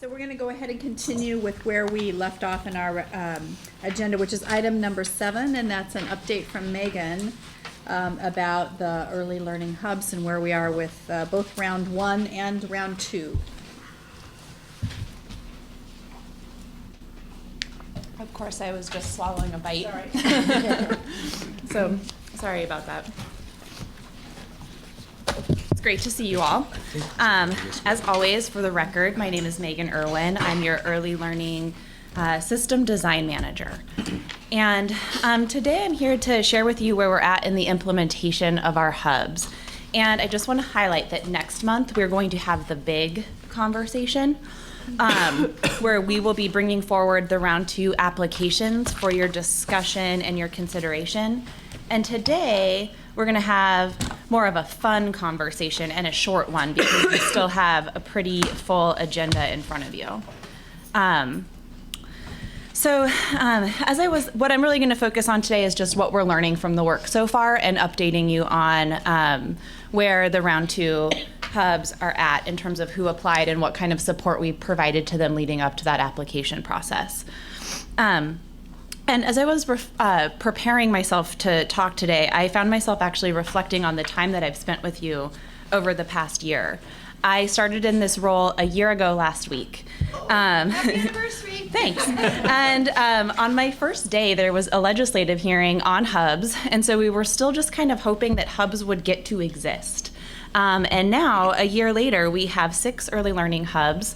So we're going to go ahead and continue with where we left off in our agenda, which is item number 7, and that's an update from Megan about the early learning hubs and where we are with both round 1 and round 2. Of course, I was just swallowing a bite. Sorry. So, sorry about that. It's great to see you all. As always, for the record, my name is Megan Irwin. I'm your early learning system design manager. And today I'm here to share with you where we're at in the implementation of our hubs. And I just want to highlight that next month we're going to have the big conversation where we will be bringing forward the round 2 applications for your discussion and your consideration. And today we're going to have more of a fun conversation and a short one because we still have a pretty full agenda in front of you. What I'm really going to focus on today is just what we're learning from the work so far and updating you on where the round 2 hubs are at in terms of who applied and what kind of support we provided to them leading up to that application process. And as I was preparing myself to talk today, I found myself actually reflecting on the time that I've spent with you over the past year. I started in this role a year ago last week. Happy anniversary! Thanks. And on my first day, there was a legislative hearing on hubs, and so we were still just kind of hoping that hubs would get to exist. And now, a year later, we have 6 early learning hubs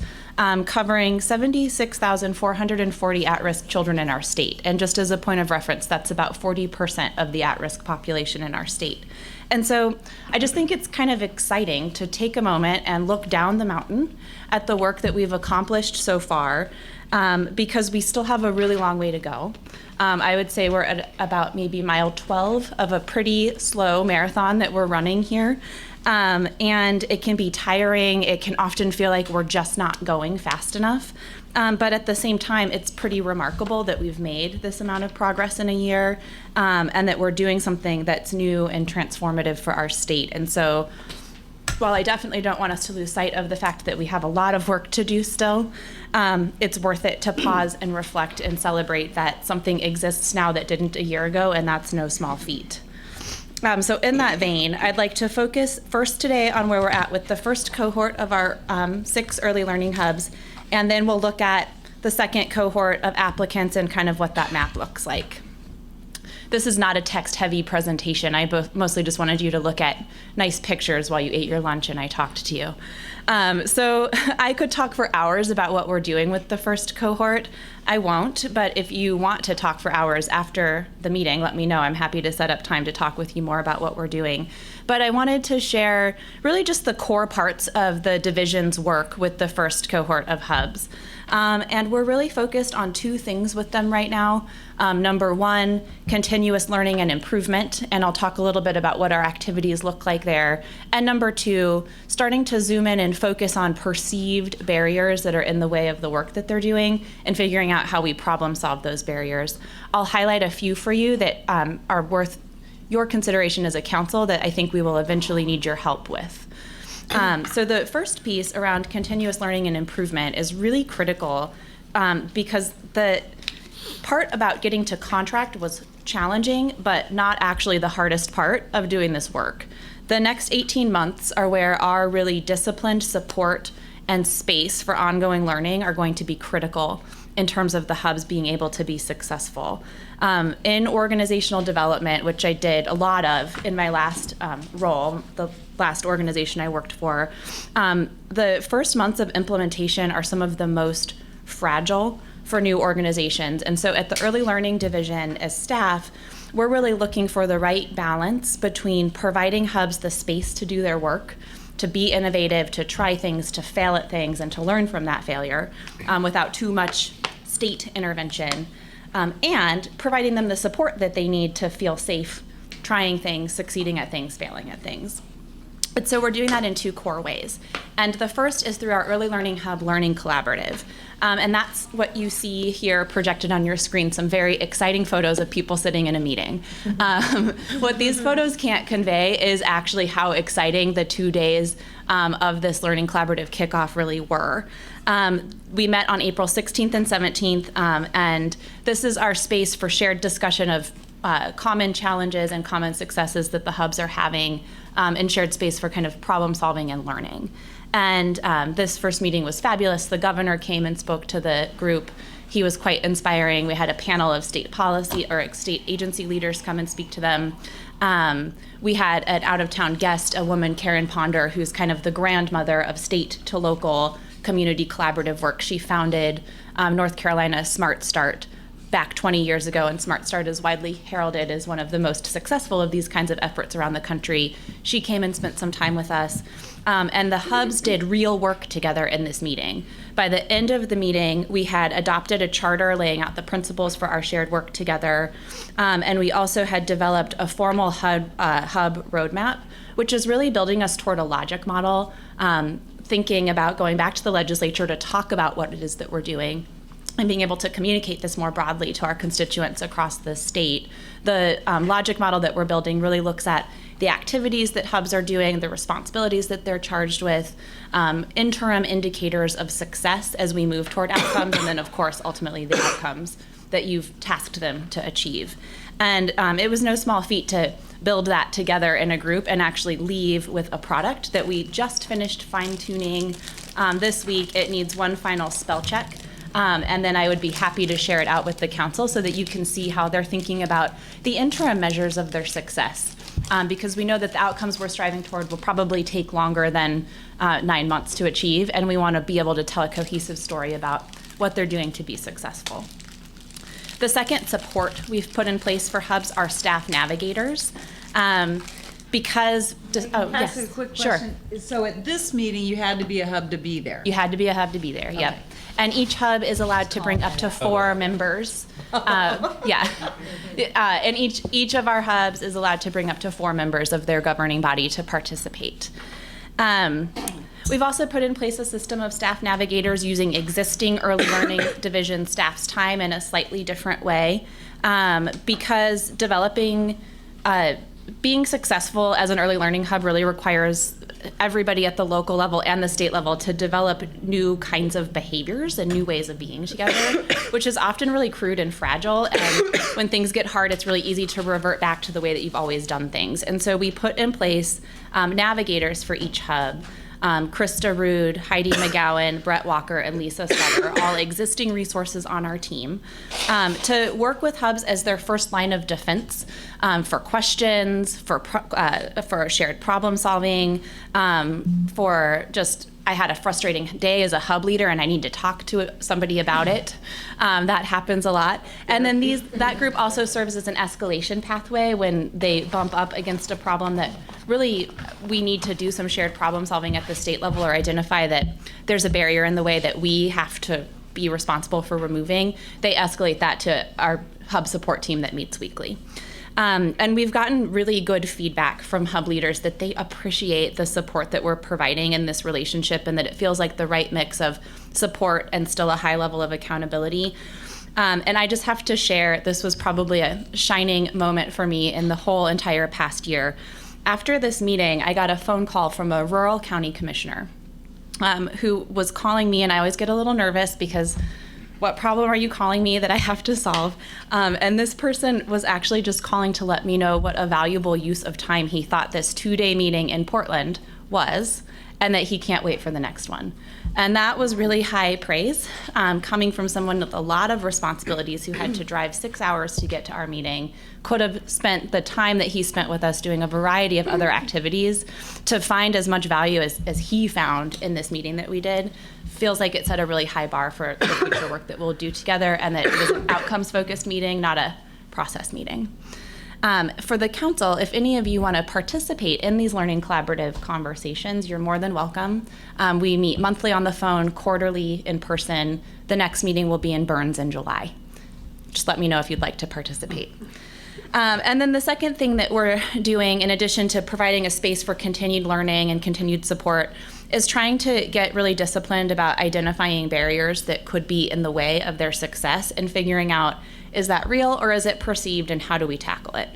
covering 76,440 at-risk children in our state. And just as a point of reference, that's about 40% of the at-risk population in our state. And so I just think it's kind of exciting to take a moment and look down the mountain at the work that we've accomplished so far, because we still have a really long way to go. I would say we're at about maybe mile 12 of a pretty slow marathon that we're running here. And it can be tiring. It can often feel like we're just not going fast enough. But at the same time, it's pretty remarkable that we've made this amount of progress in a year, and that we're doing something that's new and transformative for our state. And so while I definitely don't want us to lose sight of the fact that we have a lot of work to do still, it's worth it to pause and reflect and celebrate that something exists now that didn't a year ago, and that's no small feat. So in that vein, I'd like to focus first today on where we're at with the first cohort of our 6 early learning hubs, and then we'll look at the second cohort of applicants and kind of what that map looks like. This is not a text-heavy presentation. I mostly just wanted you to look at nice pictures while you ate your lunch and I talked to you. So I could talk for hours about what we're doing with the first cohort. I won't, but if you want to talk for hours after the meeting, let me know. I'm happy to set up time to talk with you more about what we're doing. But I wanted to share really just the core parts of the division's work with the first cohort of hubs. And we're really focused on 2 things with them right now. Number 1, continuous learning and improvement, and I'll talk a little bit about what our activities look like there. And number 2, starting to zoom in and focus on perceived barriers that are in the way of the work that they're doing and figuring out how we problem solve those barriers. I'll highlight a few for you that are worth your consideration as a council that I think we will eventually need your help with. So the first piece around continuous learning and improvement is really critical because the part about getting to contract was challenging, but not actually the hardest part of doing this work. The next 18 months are where our really disciplined support and space for ongoing learning are going to be critical in terms of the hubs being able to be successful. In organizational development, which I did a lot of in my last role, the last organization I worked for, the first months of implementation are some of the most fragile for new organizations. And so at the Early Learning Division as staff, we're really looking for the right balance between providing hubs the space to do their work, to be innovative, to try things, to fail at things, and to learn from that failure without too much state intervention, and providing them the support that they need to feel safe trying things, succeeding at things, failing at things. And so we're doing that in 2 core ways. And the first is through our Early Learning Hub Learning Collaborative. And that's what you see here projected on your screen, some very exciting photos of people sitting in a meeting. What these photos can't convey is actually how exciting the 2 days of this Learning Collaborative kickoff really were. We met on April 16th and 17th, and this is our space for shared discussion of common challenges and common successes that the hubs are having, and shared space for kind of problem solving and learning. And this first meeting was fabulous. The governor came and spoke to the group. He was quite inspiring. We had a panel of state policy or state agency leaders come and speak to them. We had an out-of-town guest, a woman, Karen Ponder, who's kind of the grandmother of state to local community collaborative work. She founded North Carolina Smart Start back 20 years ago, and Smart Start is widely heralded as one of the most successful of these kinds of efforts around the country. She came and spent some time with us, and the hubs did real work together in this meeting. By the end of the meeting, we had adopted a charter laying out the principles for our shared work together, and we also had developed a formal hub roadmap, which is really building us toward a logic model, thinking about going back to the legislature to talk about what it is that we're doing, and being able to communicate this more broadly to our constituents across the state. The logic model that we're building really looks at the activities that hubs are doing, the responsibilities that they're charged with, interim indicators of success as we move toward outcomes, and then, of course, ultimately the outcomes that you've tasked them to achieve. And it was no small feat to build that together in a group and actually leave with a product that we just finished fine-tuning this week. It needs one final spell check. And then I would be happy to share it out with the council so that you can see how they're thinking about the interim measures of their success. Because we know that the outcomes we're striving toward will probably take longer than 9 months to achieve, and we want to be able to tell a cohesive story about what they're doing to be successful. The second support we've put in place for hubs are staff navigators. Because, Ask a quick question. Sure. So at this meeting, you had to be a hub to be there. You had to be a hub to be there, yep. And each hub is allowed to bring up to 4 members. And each of our hubs is allowed to bring up to 4 members of their governing body to participate. We've also put in place a system of staff navigators using existing early learning division staff's time in a slightly different way, because being successful as an early learning hub really requires everybody at the local level and the state level to develop new kinds of behaviors and new ways of being together, which is often really crude and fragile. And when things get hard, it's really easy to revert back to the way that you've always done things. And so we put in place navigators for each hub. Krista Rude, Heidi McGowan, Brett Walker, and Lisa Sutter, all existing resources on our team, to work with hubs as their first line of defense for questions, for shared problem solving, for just, I had a frustrating day as a hub leader and I need to talk to somebody about it. That happens a lot. And then that group also serves as an escalation pathway when they bump up against a problem that really we need to do some shared problem solving at the state level or identify that there's a barrier in the way that we have to be responsible for removing. They escalate that to our hub support team that meets weekly. And we've gotten really good feedback from hub leaders that they appreciate the support that we're providing in this relationship and that it feels like the right mix of support and still a high level of accountability. And I just have to share, this was probably a shining moment for me in the whole entire past year. After this meeting, I got a phone call from a rural county commissioner who was calling me, and I always get a little nervous because what problem are you calling me that I have to solve? And this person was actually just calling to let me know what a valuable use of time he thought this 2-day meeting in Portland was, and that he can't wait for the next one. And that was really high praise, coming from someone with a lot of responsibilities who had to drive 6 hours to get to our meeting, could have spent the time that he spent with us doing a variety of other activities to find as much value as he found in this meeting that we did. Feels like it set a really high bar for the future work that we'll do together, and that it was an outcomes-focused meeting, not a process meeting. For the council, if any of you want to participate in these learning collaborative conversations, you're more than welcome. We meet monthly on the phone, quarterly in person. The next meeting will be in Burns in July. Just let me know if you'd like to participate. And then the second thing that we're doing, in addition to providing a space for continued learning and continued support, is trying to get really disciplined about identifying barriers that could be in the way of their success and figuring out, is that real or is it perceived, and how do we tackle it?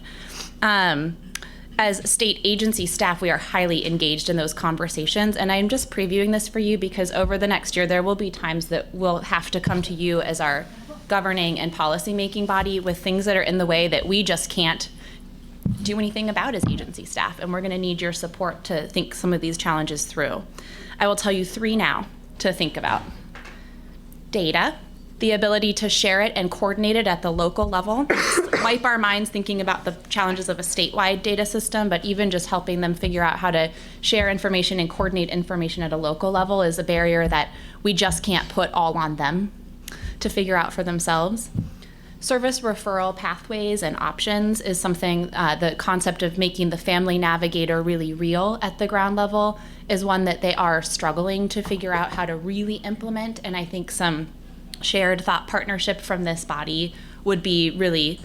As state agency staff, we are highly engaged in those conversations, and I'm just previewing this for you because over the next year there will be times that we'll have to come to you as our governing and policy-making body with things that are in the way that we just can't do anything about as agency staff, and we're going to need your support to think some of these challenges through. I will tell you 3 now to think about. Data, the ability to share it and coordinate it at the local level. Wipe our minds thinking about the challenges of a statewide data system, but even just helping them figure out how to share information and coordinate information at a local level is a barrier that we just can't put all on them to figure out for themselves. Service referral pathways and options is something, the concept of making the family navigator really real at the ground level is one that they are struggling to figure out how to really implement, and I think some shared thought partnership from this body would be really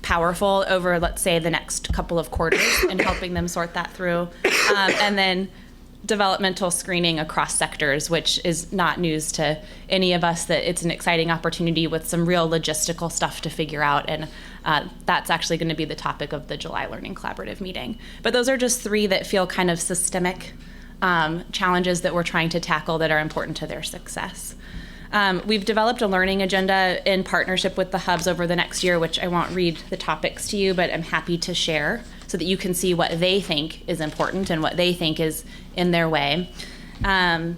powerful over, let's say, the next couple of quarters in helping them sort that through. And then developmental screening across sectors, which is not news to any of us, that it's an exciting opportunity with some real logistical stuff to figure out, and that's actually going to be the topic of the July Learning Collaborative meeting. But those are just 3 that feel kind of systemic challenges that we're trying to tackle that are important to their success. We've developed a learning agenda in partnership with the hubs over the next year, which I won't read the topics to you, but I'm happy to share so that you can see what they think is important and what they think is in their way. And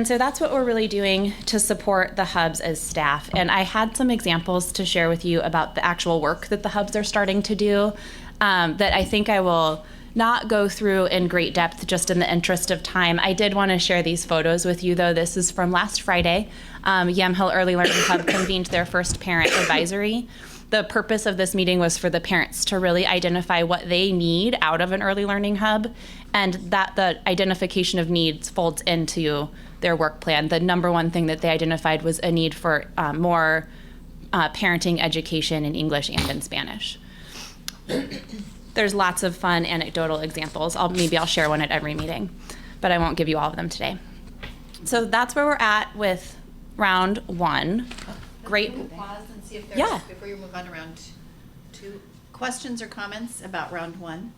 so that's what we're really doing to support the hubs as staff. And I had some examples to share with you about the actual work that the hubs are starting to do that I think I will not go through in great depth just in the interest of time. I did want to share these photos with you, though. This is from last Friday. Yamhill Early Learning Hub convened their first parent advisory. The purpose of this meeting was for the parents to really identify what they need out of an early learning hub, and that the identification of needs folds into their work plan. The number one thing that they identified was a need for more parenting education in English and in Spanish. There's lots of fun anecdotal examples. Maybe I'll share one at every meeting, but I won't give you all of them today. So that's where we're at with round 1. Great. Can we pause and see if there's, before you move on to round 2, questions or comments about round 1?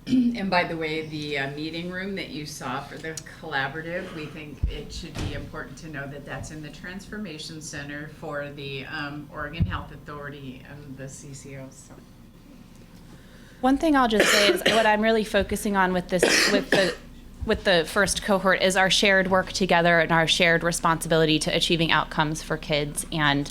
And by the way, the meeting room that you saw for the collaborative, we think it should be important to know that that's in the Transformation Center for the Oregon Health Authority and the CCO. So. One thing I'll just say is what I'm really focusing on with this, with the first cohort, is our shared work together and our shared responsibility to achieving outcomes for kids. And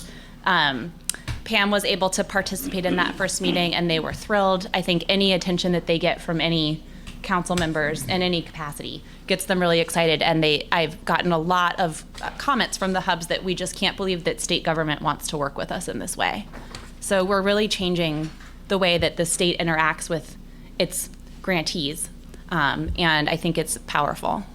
Pam was able to participate in that first meeting, and they were thrilled. I think any attention that they get from any council members in any capacity gets them really excited. And I've gotten a lot of comments from the hubs that we just can't believe that state government wants to work with us in this way. So we're really changing the way that the state interacts with its grantees, and I think it's powerful.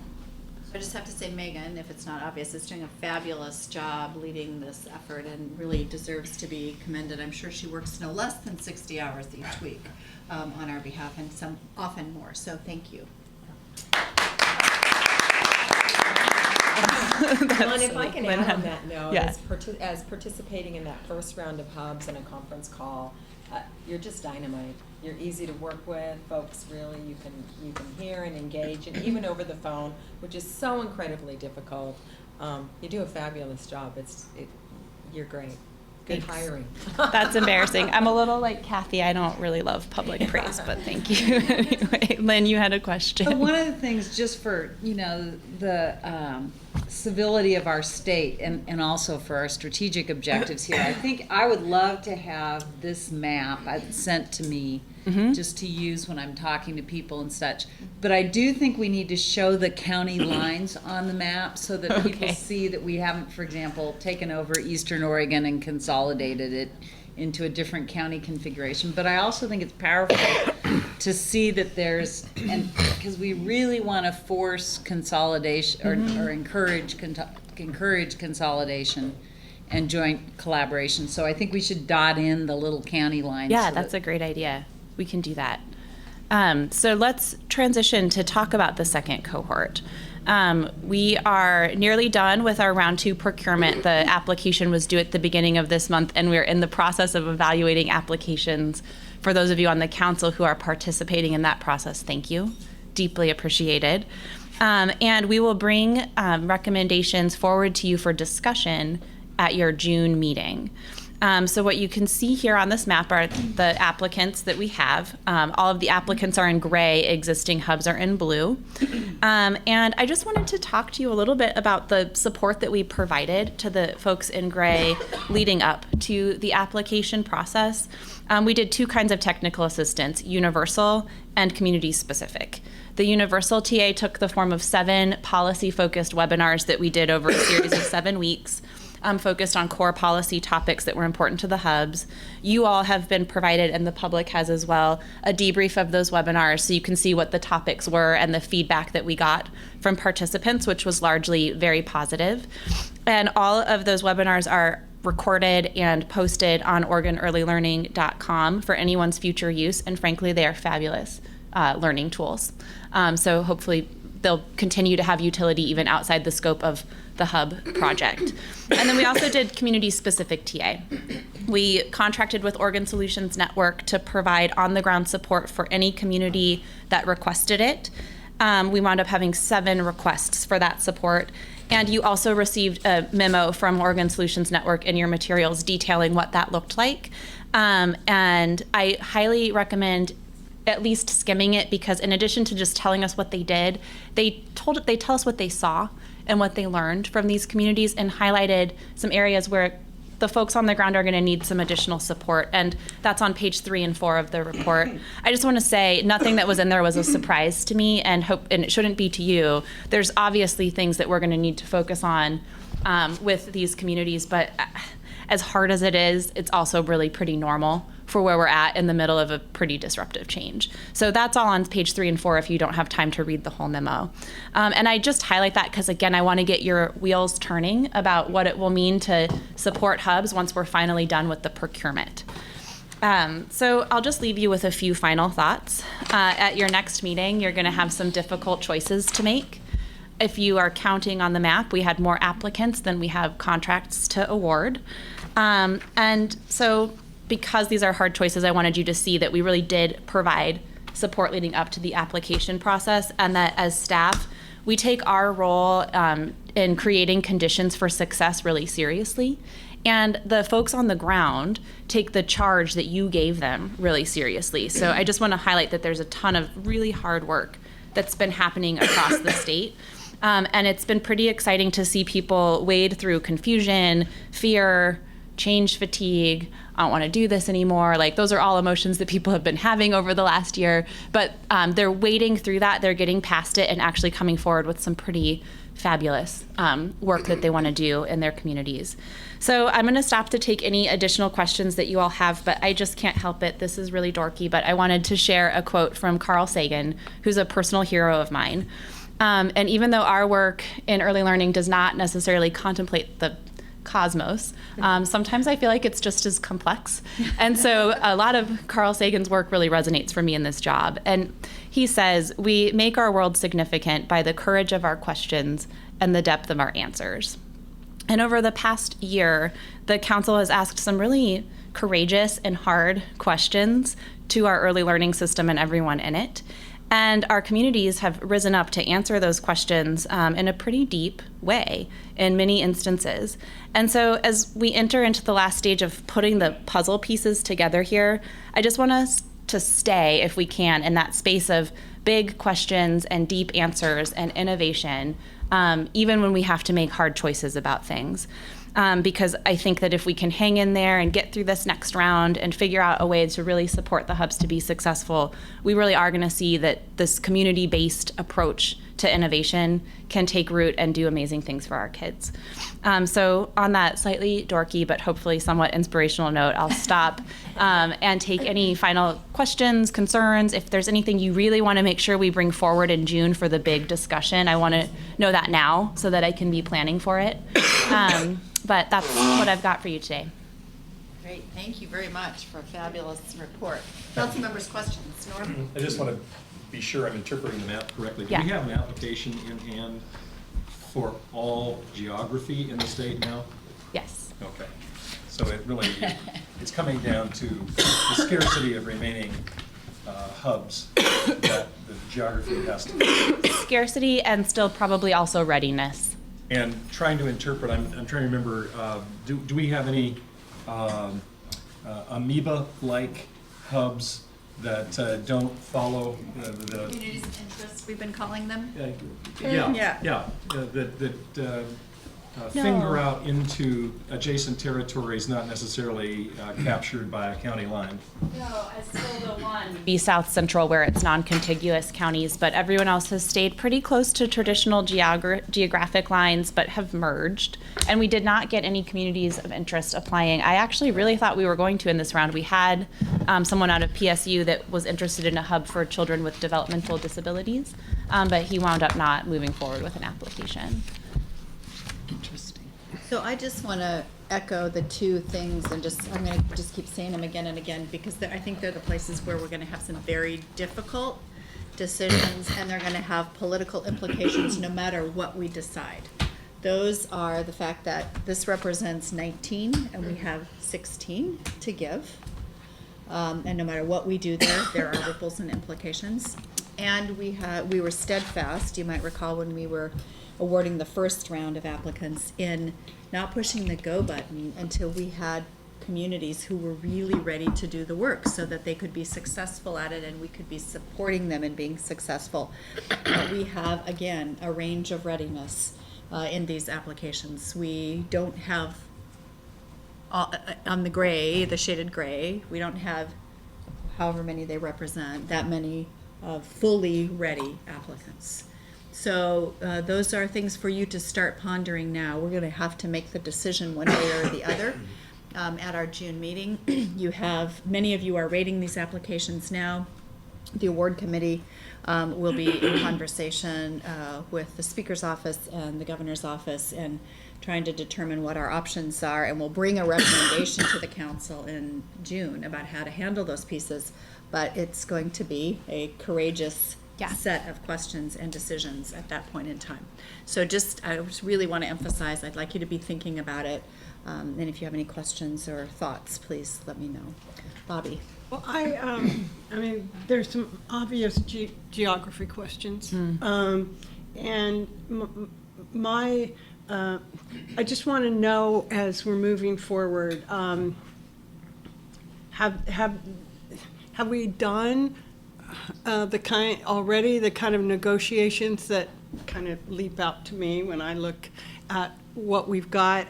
I just have to say, Megan, if it's not obvious, is doing a fabulous job leading this effort and really deserves to be commended. I'm sure she works no less than 60 hours each week on our behalf, and some often more. So thank you. Well, and if I can add on that note, Yeah. as participating in that first round of hubs and a conference call, you're just dynamite. You're easy to work with, folks. Really, you can hear and engage, and even over the phone, which is so incredibly difficult. You do a fabulous job. You're great. Good Thanks. hiring. That's embarrassing. I'm a little like Kathy. I don't really love public praise, but thank you. Anyway, Lynn, you had a question. So one of the things, just for the civility of our state and also for our strategic objectives here, I think I would love to have this map sent to me just to use when I'm talking to people and such. But I do think we need to show the county lines on the map so that people see that we haven't, for example, taken over Eastern Oregon and consolidated it into a different county configuration. But I also think it's powerful to see that there's, and because we really want to force consolidation or encourage consolidation and joint collaboration. So I think we should dot in the little county lines. Yeah, so that's that- a great idea. We can do that. So let's transition to talk about the second cohort. We are nearly done with our round 2 procurement. The application was due at the beginning of this month, and we're in the process of evaluating applications. For those of you on the council who are participating in that process, thank you. Deeply appreciated. And we will bring recommendations forward to you for discussion at your June meeting. So what you can see here on this map are the applicants that we have. All of the applicants are in gray, existing hubs are in blue. And I just wanted to talk to you a little bit about the support that we provided to the folks in gray leading up to the application process. We did 2 kinds of technical assistance, universal and community specific. The universal TA took the form of 7 policy-focused webinars that we did over a series of 7 weeks. Focused on core policy topics that were important to the hubs. You all have been provided, and the public has as well, a debrief of those webinars so you can see what the topics were and the feedback that we got from participants, which was largely very positive. And all of those webinars are recorded and posted on OregonEarlyLearning.com for anyone's future use, and frankly, they are fabulous learning tools. So hopefully they'll continue to have utility even outside the scope of the hub project. And then we also did community-specific TA. We contracted with Oregon Solutions Network to provide on-the-ground support for any community that requested it. We wound up having 7 requests for that support. And you also received a memo from Oregon Solutions Network in your materials detailing what that looked like. And I highly recommend at least skimming it, because in addition to just telling us what they did, they tell us what they saw and what they learned from these communities, and highlighted some areas where the folks on the ground are going to need some additional support. And that's on page 3 and 4 of the report. I just want to say nothing that was in there was a surprise to me, and it shouldn't be to you. There's obviously things that we're going to need to focus on with these communities, but as hard as it is, it's also really pretty normal for where we're at in the middle of a pretty disruptive change. So that's all on page 3 and 4 if you don't have time to read the whole memo. And I just highlight that because, again, I want to get your wheels turning about what it will mean to support hubs once we're finally done with the procurement. So I'll just leave you with a few final thoughts. At your next meeting, you're going to have some difficult choices to make. If you are counting on the map, we had more applicants than we have contracts to award. And so because these are hard choices, I wanted you to see that we really did provide support leading up to the application process, and that as staff, we take our role in creating conditions for success really seriously. And the folks on the ground take the charge that you gave them really seriously. So I just want to highlight that there's a ton of really hard work that's been happening across the state. And it's been pretty exciting to see people wade through confusion, fear, change fatigue, I don't want to do this anymore. Like, those are all emotions that people have been having over the last year, but they're wading through that, they're getting past it, and actually coming forward with some pretty fabulous work that they want to do in their communities. So I'm going to stop to take any additional questions that you all have, but I just can't help it. This is really dorky, but I wanted to share a quote from Carl Sagan, who's a personal hero of mine. And even though our work in early learning does not necessarily contemplate the cosmos, sometimes I feel like it's just as complex. And so a lot of Carl Sagan's work really resonates for me in this job. And he says, "We make our world significant by the courage of our questions and the depth of our answers." And over the past year, the council has asked some really courageous and hard questions to our early learning system and everyone in it. And our communities have risen up to answer those questions in a pretty deep way in many instances. And so as we enter into the last stage of putting the puzzle pieces together here, I just want us to stay, if we can, in that space of big questions and deep answers and innovation, even when we have to make hard choices about things. Because I think that if we can hang in there and get through this next round and figure out a way to really support the hubs to be successful, we really are going to see that this community-based approach to innovation can take root and do amazing things for our kids. So on that slightly dorky but hopefully somewhat inspirational note, I'll stop and take any final questions, concerns. If there's anything you really want to make sure we bring forward in June for the big discussion, I want to know that now so that I can be planning for it. But that's what I've got for you today. Great, thank you very much for a fabulous report. Council members' questions, Norm? I just want to be sure I'm interpreting the map correctly. Do Yeah. we have an application in hand for all geography in the state now? Yes. Okay. So it really, it's coming down to the scarcity of remaining hubs that the geography has to. Scarcity and still probably also readiness. And trying to interpret, I'm trying to remember, do we have any amoeba-like hubs that don't follow the Communities of interest, we've been calling them? yeah, that finger out into adjacent territories not necessarily captured by a county line. No, still the one. Be South Central where it's non-contiguous counties, but everyone else has stayed pretty close to traditional geographic lines, but have merged. And we did not get any communities of interest applying. I actually really thought we were going to in this round. We had someone out of PSU that was interested in a hub for children with developmental disabilities, but he wound up not moving forward with an application. Interesting. So I just want to echo the two things and I'm going to just keep saying them again and again because I think they're the places where we're going to have some very difficult decisions and they're going to have political implications no matter what we decide. Those are the fact that this represents 19 and we have 16 to give. And no matter what we do there are ripples and implications. And we were steadfast, you might recall when we were awarding the first round of applicants in not pushing the go button until we had communities who were really ready to do the work so that they could be successful at it and we could be supporting them in being successful. We have, again, a range of readiness in these applications. We don't have, on the gray, the shaded gray, we don't have however many they represent, that many fully ready applicants. So those are things for you to start pondering now. We're going to have to make the decision one way or the other at our June meeting. Many of you are rating these applications now. The award committee will be in conversation with the Speaker's office and the Governor's office and trying to determine what our options are, and we'll bring a recommendation to the council in June about how to handle those pieces. But it's going to be a courageous set of questions and decisions at that point in time. So I just really want to emphasize, I'd like you to be thinking about it. And if you have any questions or thoughts, please let me know. Bobby. Well, I mean, there's some obvious geography questions. And I just want to know as we're moving forward, have we done the kind of negotiations that kind of leap out to me when I look at what we've got?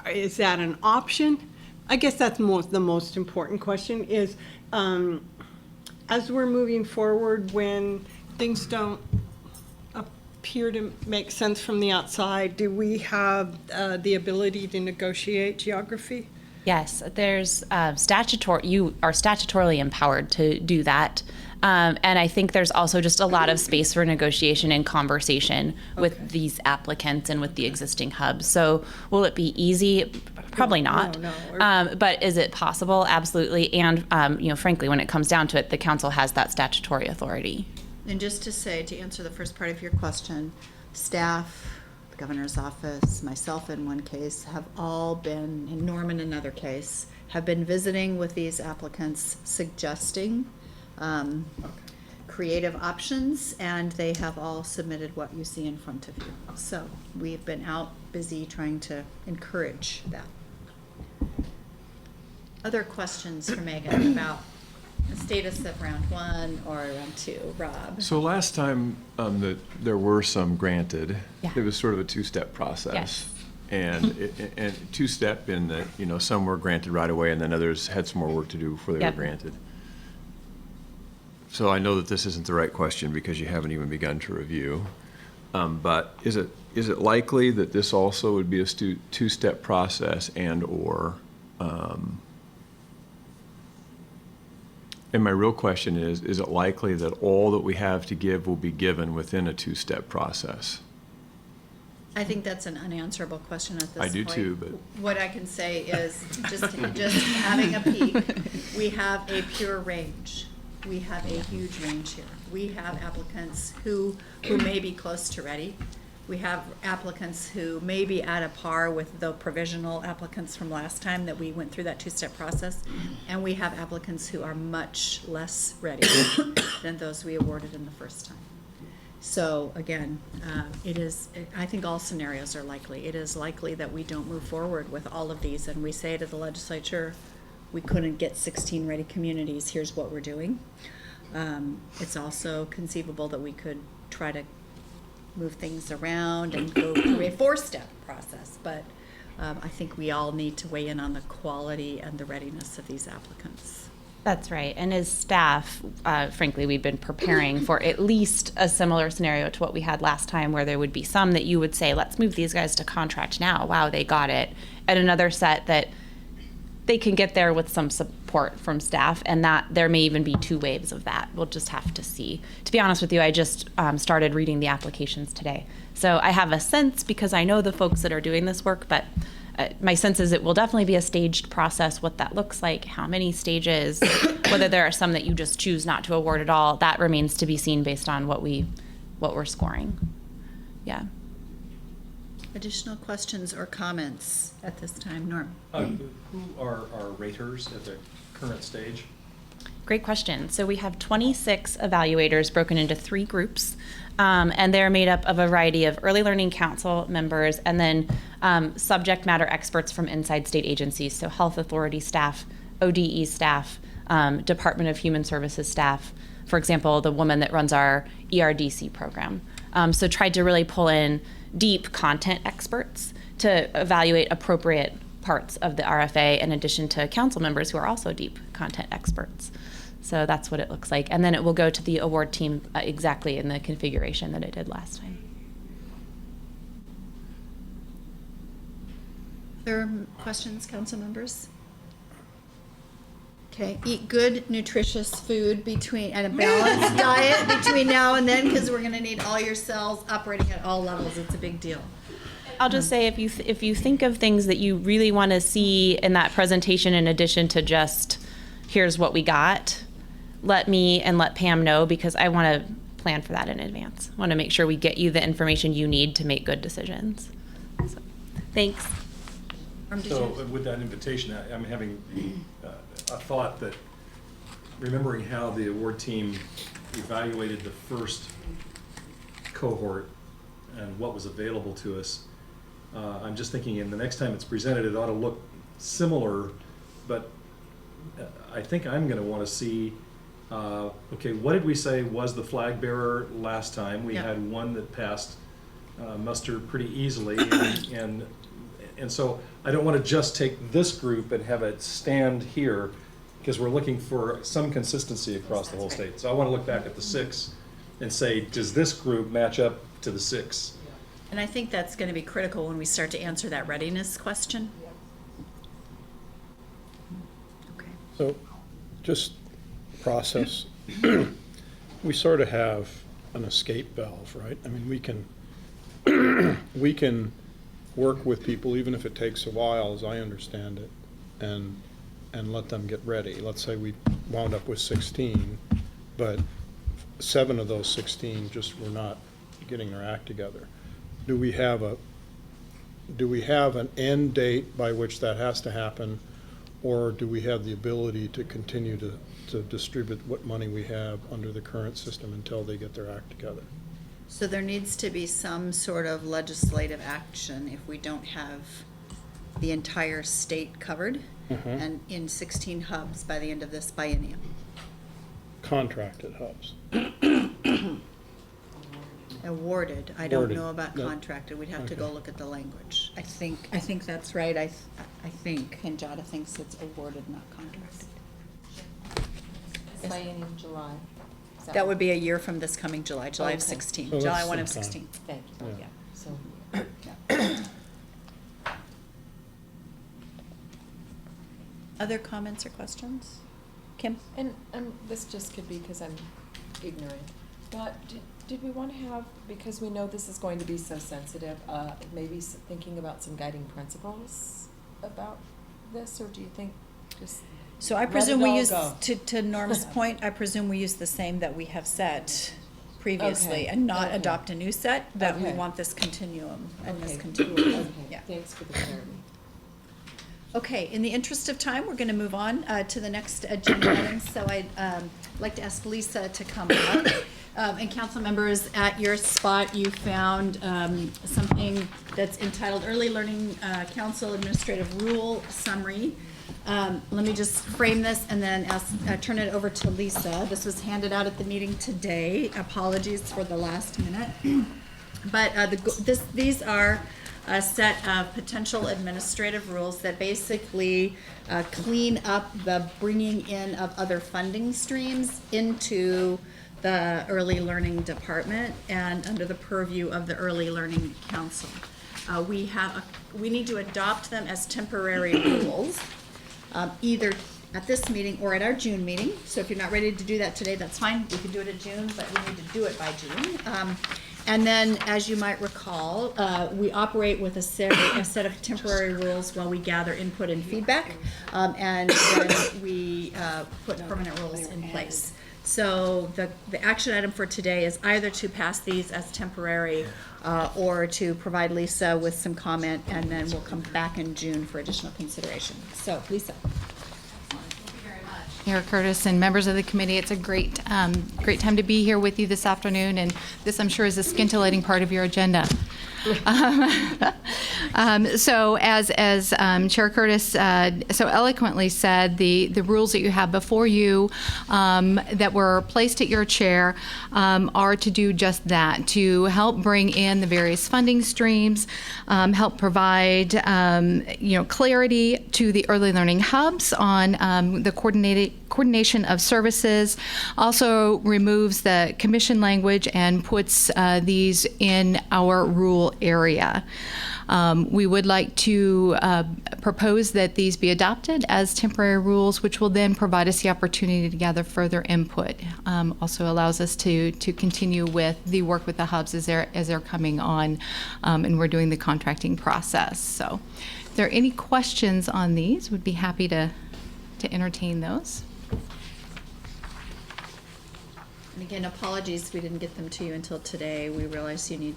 Is that an option? I guess that's the most important question is, as we're moving forward, when things don't appear to make sense from the outside, do we have the ability to negotiate geography? Yes, there's you are statutorily empowered to do that. And I think there's also just a lot of space for negotiation and conversation with these applicants and with the existing hubs. So will it be easy? Probably not. No. But is it possible? Absolutely. And frankly, when it comes down to it, the council has that statutory authority. And just to answer the first part of your question, staff, the Governor's office, myself in one case, have all been, and Norm in another case, have been visiting with these applicants, suggesting creative options, and they have all submitted what you see in front of you. So we've been out busy trying to encourage that. Other questions for Megan about the status of round 1 or round 2? Rob? So last time that there were some granted, Yeah. it was sort of a two-step process. Yes. And two-step in that, some were granted right away and then others had some more work to do before they Yep. were granted. So I know that this isn't the right question because you haven't even begun to review. But is it likely that this also would be a two-step process and/or and my real question is it likely that all that we have to give will be given within a two-step process? I think that's an unanswerable question at this point. I do too, but. What I can say is, just having a peek, we have a pure range. We have a huge range here. We have applicants who may be close to ready. We have applicants who may be at a par with the provisional applicants from last time that we went through that two-step process. And we have applicants who are much less ready than those we awarded in the first time. So again, I think all scenarios are likely. It is likely that we don't move forward with all of these and we say to the legislature, we couldn't get 16 ready communities, here's what we're doing. It's also conceivable that we could try to move things around and go through a 4-step process, but I think we all need to weigh in on the quality and the readiness of these applicants. That's right. And as staff, frankly, we've been preparing for at least a similar scenario to what we had last time, where there would be some that you would say, let's move these guys to contract now. Wow, they got it. And another set that they can get there with some support from staff, and that there may even be 2 waves of that. We'll just have to see. To be honest with you, I just started reading the applications today. So I have a sense, because I know the folks that are doing this work, but my sense is it will definitely be a staged process. What that looks like, how many stages, whether there are some that you just choose not to award at all, that remains to be seen based on what we're scoring. Yeah. Additional questions or comments at this time? Norm? Who are our raters at the current stage? Great question. So we have 26 evaluators broken into 3 groups, and they're made up of a variety of early learning council members and then subject matter experts from inside state agencies, so health authority staff, ODE staff, Department of Human Services staff, for example, the woman that runs our ERDC program. So tried to really pull in deep content experts to evaluate appropriate parts of the RFA, in addition to council members who are also deep content experts. So that's what it looks like. And then it will go to the award team exactly in the configuration that it did last time. Other questions, council members? Okay, eat good, nutritious food and a balanced diet between now and then, because we're gonna need all your cells operating at all levels. It's a big deal. I'll just say, if you think of things that you really want to see in that presentation, in addition to just, here's what we got, let me and let Pam know, because I want to plan for that in advance. I want to make sure we get you the information you need to make good decisions. So, thanks. So with that invitation, I'm having a thought that, remembering how the award team evaluated the first cohort and what was available to us, I'm just thinking, in the next time it's presented, it ought to look similar, but I think I'm going to want to see, okay, what did we say was the flag bearer last time? We had one that passed muster pretty easily, and so I don't want to just take this group and have it stand here, because we're looking for some consistency across the whole state. So I want to look back at the 6 and say, does this group match up to the 6? And I think that's going to be critical when we start to answer that readiness question. Okay. So, just process. We sort of have an escape valve, right? I mean, we can work with people, even if it takes a while, as I understand it, and let them get ready. Let's say we wound up with 16, but 7 of those 16 just were not getting their act together. Do we have an end date by which that has to happen, or do we have the ability to continue to distribute what money we have under the current system until they get their act together? So there needs to be some sort of legislative action if we don't have the entire state covered and in 16 hubs by the end of this biennium. Contracted hubs. Awarded. I don't Awarded. know about No. contracted. We'd have to go Okay. look at the language. I think that's right. I think Kenjada thinks it's awarded, not contracted. Biennium July. Is That would be a year from this coming July, July of Okay. 16, So July that's 1 of sometime. 16. Thank you, Yeah. yeah, so. Other comments or questions? Kim? And this just could be because I'm ignorant. But did we want to have, because we know this is going to be so sensitive, maybe thinking about some guiding principles about this, or do you think just So I let presume it we all use, go? to Norm's point, I presume we use the same that we have set previously Okay, and not okay. adopt a new set, that we Okay. want this continuum and this Okay, continuum. okay, Yeah. thanks for the clarity. Okay, in the interest of time, we're gonna move on to the next agenda item, so I'd like to ask Lisa to come up. And council members, at your spot, you found something that's entitled Early Learning Council Administrative Rule Summary. Let me just frame this and then turn it over to Lisa. This was handed out at the meeting today. Apologies for the last minute. But these are a set of potential administrative rules that basically clean up the bringing in of other funding streams into the early learning department and under the purview of the Early Learning Council. We need to adopt them as temporary rules, either at this meeting or at our June meeting. So if you're not ready to do that today, that's fine. We can do it in June, but we need to do it by June. And then, as you might recall, we operate with a set of temporary rules while we gather input and feedback, and then we put permanent rules in place. So the action item for today is either to pass these as temporary or to provide Lisa with some comment, and then we'll come back in June for additional consideration. So, Lisa. Mayor Curtis and members of the committee, it's a great time to be here with you this afternoon, and this, I'm sure, is a scintillating part of your agenda. So as Chair Curtis so eloquently said, the rules that you have before you that were placed at your chair are to do just that, to help bring in the various funding streams, help provide clarity to the early learning hubs on the coordination of services, also removes the commission language and puts these in our rule area. We would like to propose that these be adopted as temporary rules, which will then provide us the opportunity to gather further input. Also allows us to continue with the work with the hubs as they're coming on, and we're doing the contracting process. So, if there are any questions on these, would be happy to entertain those. And again, apologies, we didn't get them to you until today. We realize you need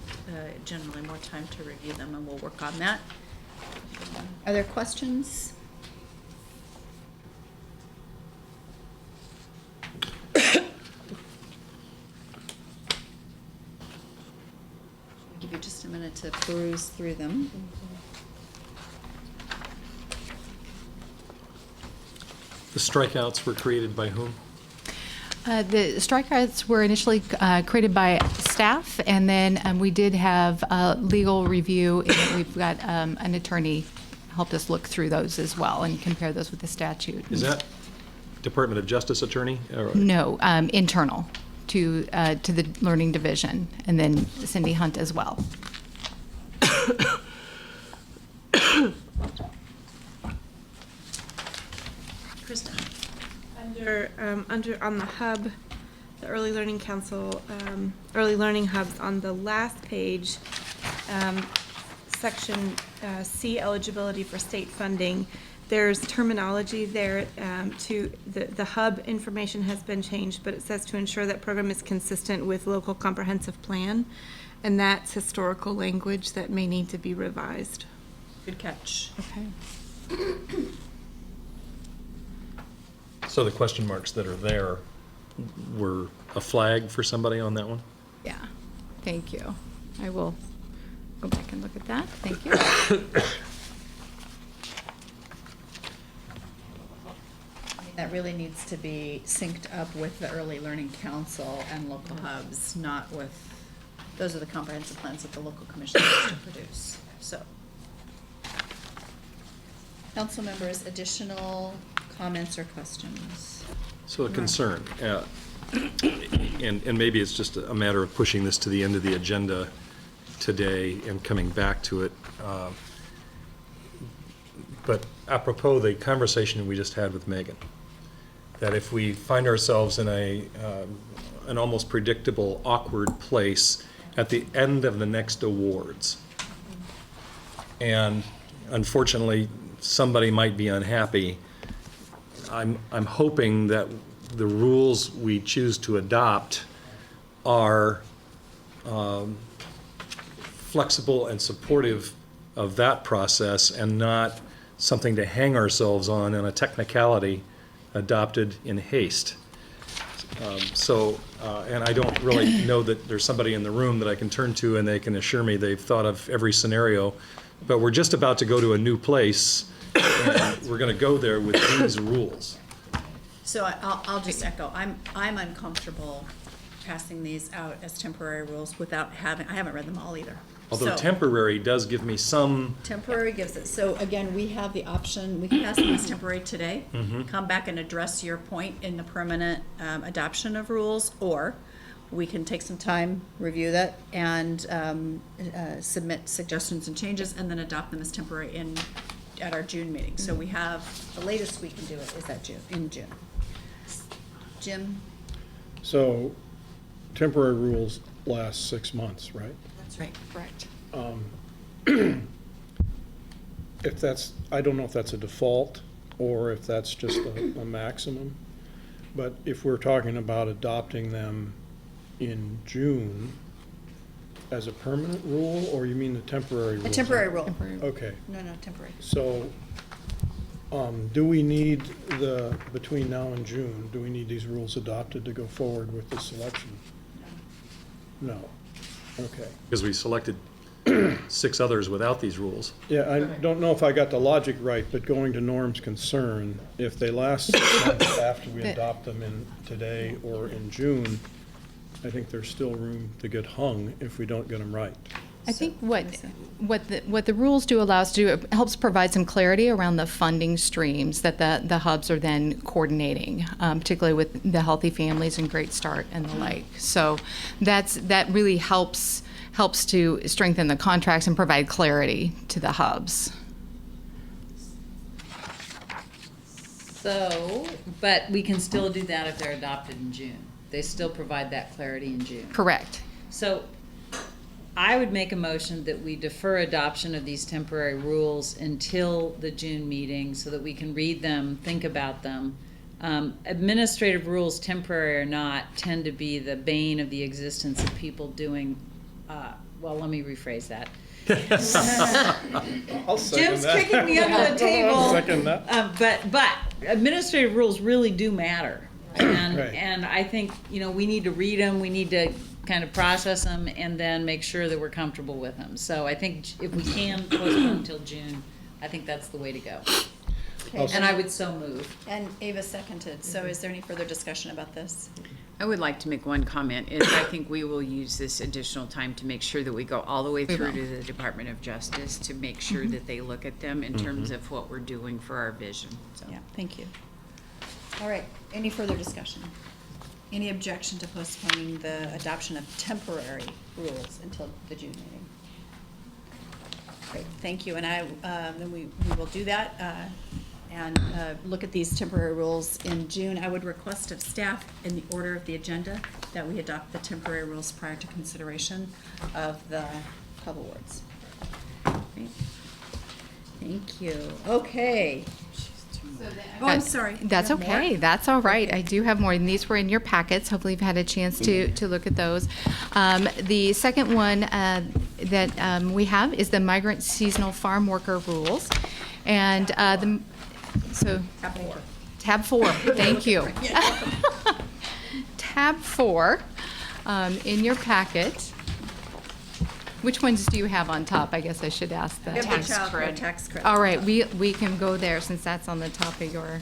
generally more time to review them, and we'll work on that. Are there questions? I'll give you just a minute to peruse through them. The strikeouts were created by whom? The strikeouts were initially created by staff, and then we did have legal review, and we've got an attorney helped us look through those as well and compare those with the statute. Is that Department of Justice attorney? No, internal to the Learning Division, and then Cindy Hunt as well. Krista? On the hub, the Early Learning Council, Early Learning Hubs, on the last page, section C, eligibility for state funding, there's terminology there to, the hub information has been changed, but it says to ensure that program is consistent with local comprehensive plan, and that's historical language that may need to be revised. Good catch. Okay. So the question marks that are there were a flag for somebody on that one? Yeah, thank you. I will go back and look at that. Thank you. That really needs to be synced up with the Early Learning Council and local hubs, not with, those are the comprehensive plans that the local commission has to produce, so. Council members, additional comments or questions? So a concern, and maybe it's just a matter of pushing this to the end of the agenda today and coming back to it. But apropos the conversation we just had with Megan, that if we find ourselves in a an almost predictable, awkward place at the end of the next awards. And unfortunately, somebody might be unhappy. I'm hoping that the rules we choose to adopt are flexible and supportive of that process and not something to hang ourselves on a technicality adopted in haste. And I don't really know that there's somebody in the room that I can turn to and they can assure me they've thought of every scenario, but we're just about to go to a new place, and we're going to go there with these rules. So I'll just echo, I'm uncomfortable passing these out as temporary rules without I haven't read them all either. Although So, temporary does give me some, temporary gives it, so again, we have the option, we can pass them as temporary today, come back and address your point in the permanent adoption of rules, or we can take some time, review that, and submit suggestions and changes, and then adopt them as temporary at our June meeting. So we have, the latest we can do it is in June. Jim? So temporary rules last 6 months, right? That's right. Correct. If that's, I don't know if that's a default or if that's just a maximum, but if we're talking about adopting them in June as a permanent rule, or you mean the temporary rule? A temporary rule. Okay, No, temporary. so, do we need between now and June, do we need these rules adopted to go forward with the selection? No. Okay. because we selected 6 others without these rules. Yeah, I don't know if I got the logic right, but going to Norm's concern, if they last 6 months after we adopt them in today or in June, I think there's still room to get hung if we don't get them right. I think what the rules do allow us to do, it helps provide some clarity around the funding streams that the hubs are then coordinating, particularly with the Healthy Families and Great Start and the like. So that really helps to strengthen the contracts and provide clarity to the hubs. So, but we can still do that if they're adopted in June. They still provide that clarity in June. Correct. So I would make a motion that we defer adoption of these temporary rules until the June meeting so that we can read them, think about them. Administrative rules, temporary or not, tend to be the bane of the existence of people doing, well, let me rephrase that. I'll second Jim's that. kicking me under the table. I'll second that. But administrative rules really do matter. And, Right. and I think, we need to read them, we need to kind of process them, and then make sure that we're comfortable with them. So I think if we can postpone until June, I think that's the way to go. Okay. And I would so move. And Ava seconded, so is there any further discussion about this? I would like to make one comment, is I think we will use this additional time to make sure that we go all the way through to the Department of Justice to make sure that they look at them in terms of what we're doing for our vision, so. Yeah, thank you. All right, any further discussion? Any objection to postponing the adoption of temporary rules until the June meeting? Great, thank you, and then we will do that and look at these temporary rules in June. I would request of staff, in the order of the agenda, that we adopt the temporary rules prior to consideration of the pub awards. Great. Thank you. Okay. Oh, I'm sorry. That's You have more? okay. That's all right. I do have more, and these were in your packets. Hopefully, you've had a chance to look at those. The second one that we have is the Migrant Seasonal Farm Worker Rules, and Tab 4. Thank you. Tab 4 in your packet. Which ones do you have on top? I guess I should ask that. We have the child care tax credit. All right, we can go there since that's on the top of your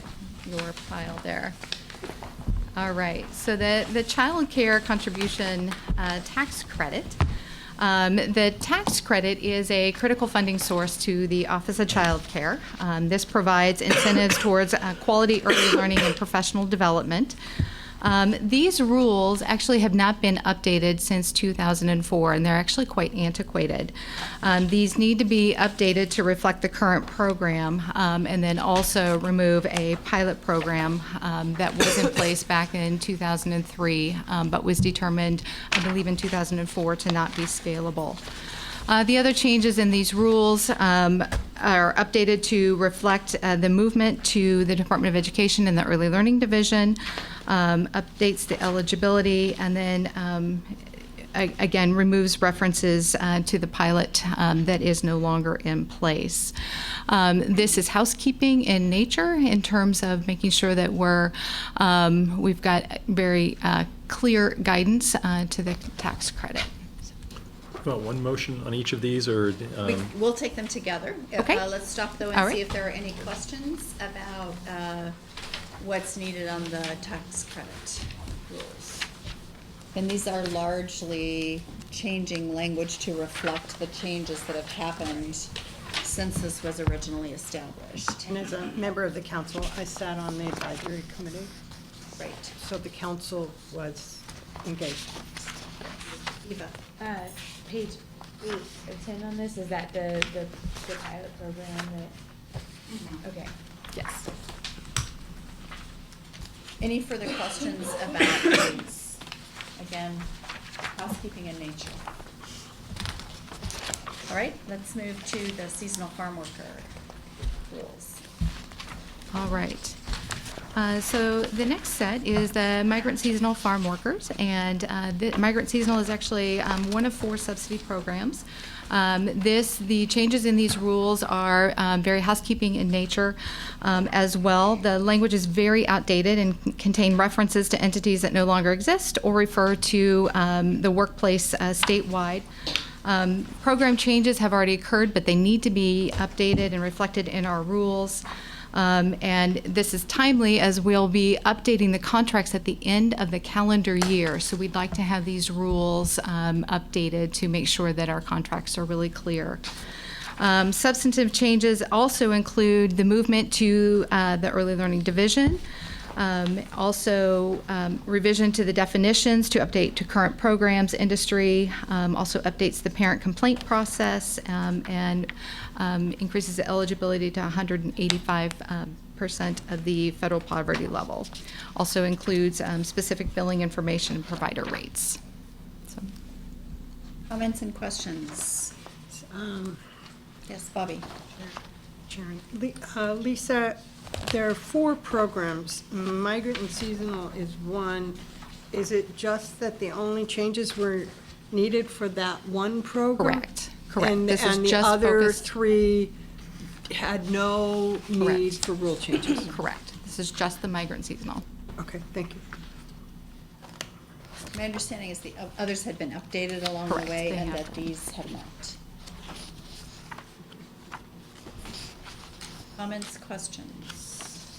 pile there. All right, so the child care contribution tax credit. The tax credit is a critical funding source to the Office of Child Care. This provides incentives towards quality early learning and professional development These rules actually have not been updated since 2004, and they're actually quite antiquated. These need to be updated to reflect the current program, and then also remove a pilot program that was in place back in 2003, but was determined, I believe, in 2004 to not be scalable. The other changes in these rules are updated to reflect the movement to the Department of Education and the Early Learning Division, updates the eligibility, and then again removes references to the pilot that is no longer in place. This is housekeeping in nature in terms of making sure that we've got very clear guidance to the tax credit. Well, one motion on each of these, or? We'll take them together. Okay. Let's stop though All and right. see if there are any questions about what's needed on the tax credit rules. And these are largely changing language to reflect the changes that have happened since this was originally established. And as a member of the council, I sat on the advisory committee, Right. so the council was engaged. Eva? Page 8 of 10 on this, is that the pilot program that, okay. Yes. Any further questions about these? Again, housekeeping in nature. All right, let's move to the seasonal farm worker rules. All right. So the next set is the migrant seasonal farm workers, and the migrant seasonal is actually one of 4 subsidy programs. The changes in these rules are very housekeeping in nature as well. The language is very outdated and contain references to entities that no longer exist or refer to the workplace statewide. Program changes have already occurred, but they need to be updated and reflected in our rules. And this is timely as we'll be updating the contracts at the end of the calendar year. So we'd like to have these rules updated to make sure that our contracts are really clear. Substantive changes also include the movement to the Early Learning Division. Also revision to the definitions to update to current programs, industry, also updates the parent complaint process, and increases the eligibility to 185% of the federal poverty level. Also includes specific billing information and provider rates. So. Comments and questions? Yes, Bobby. Sharon. Lisa, there are 4 programs. Migrant and seasonal is one. Is it just that the only changes were needed for that one program? Correct. Correct. And, This is and the just other focused- 3 had no need Correct. for rule changes? Correct. This is just the migrant seasonal. Okay, thank you. My understanding is the others had been updated along the Correct, way they and have. that these have not. Comments, questions?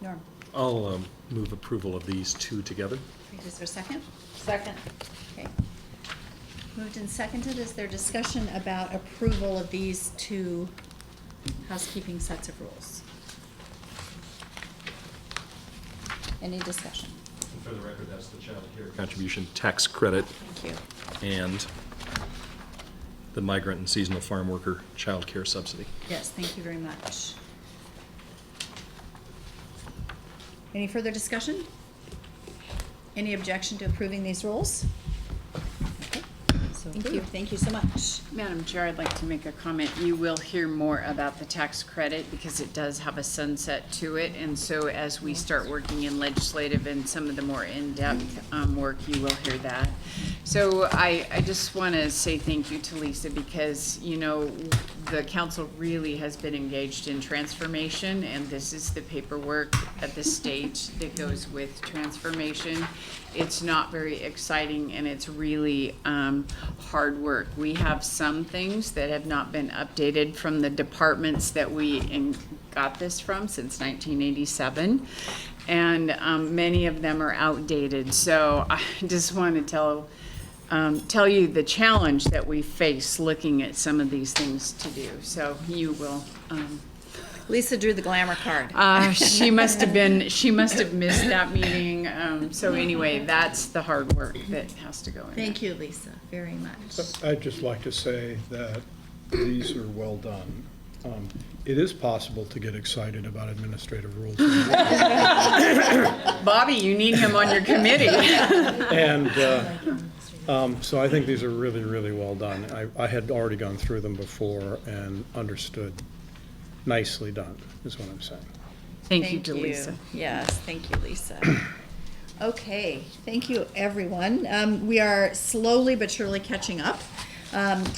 Norm? I'll move approval of these 2 together. Is there a second? Second. Okay. Moved and seconded. Is there discussion about approval of these 2 housekeeping sets of rules? Any discussion? And for the record, that's the child care contribution tax credit Thank you. and the migrant and seasonal farm worker child care subsidy. Yes, thank you very much. Any further discussion? Any objection to approving these rules? Okay, so Thank you. approved. Thank you so much. Madam Chair, I'd like to make a comment. You will hear more about the tax credit because it does have a sunset to it. And so as we start working in legislative and some of the more in-depth work, you will hear that. So I just want to say thank you to Lisa because, you know, the council really has been engaged in transformation, and this is the paperwork at the state that goes with transformation. It's not very exciting, and it's really hard work. We have some things that have not been updated from the departments that we got this from since 1987, and many of them are outdated. So I just want to tell you the challenge that we face looking at some of these things to do. So you will Lisa drew the glamour card. She must have missed that meeting. So anyway, that's the hard work that has to go in. Thank you, Lisa, very much. I'd just like to say that these are well done. It is possible to get excited about administrative rules. Bobby, you need him on your committee. And so I think these are really, really well done. I had already gone through them before and understood. Nicely done, is what I'm saying. Thank you to Lisa. Yes, thank you, Lisa. Okay, thank you, everyone. We are slowly but surely catching up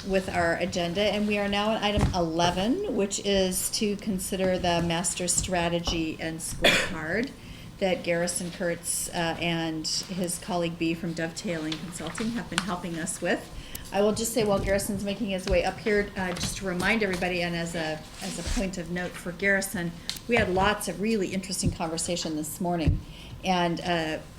with our agenda, and we are now on item 11, which is to consider the master strategy and scorecard that Garrison Kurtz and his colleague B from Dovetailing Consulting have been helping us with. I will just say while Garrison's making his way up here, just to remind everybody, and as a point of note for Garrison, we had lots of really interesting conversation this morning, and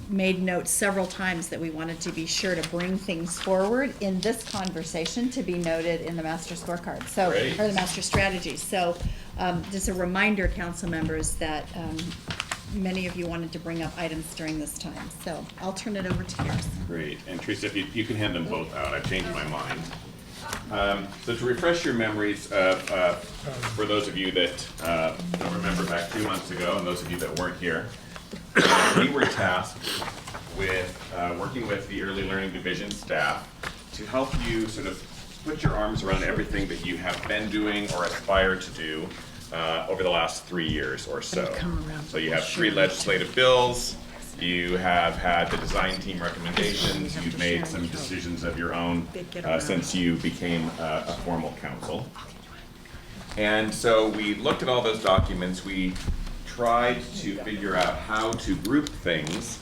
made notes several times that we wanted to be sure to bring things forward in this conversation to be noted in the master scorecard, so or the master strategy. So just a reminder, council members, that many of you wanted to bring up items during this time. So I'll turn it over to Garrison. Great. And Teresa, if you can hand them both out. I've changed my mind. So to refresh your memories, for those of you that don't remember back 2 months ago, and those of you that weren't here, we were tasked with working with the Early Learning Division staff to help you sort of put your arms around everything that you have been doing or aspire to do over the last 3 years or so. So you have 3 legislative bills, you have had the design team recommendations, you've made some decisions of your own since you became a formal council. And so we looked at all those documents, we tried to figure out how to group things,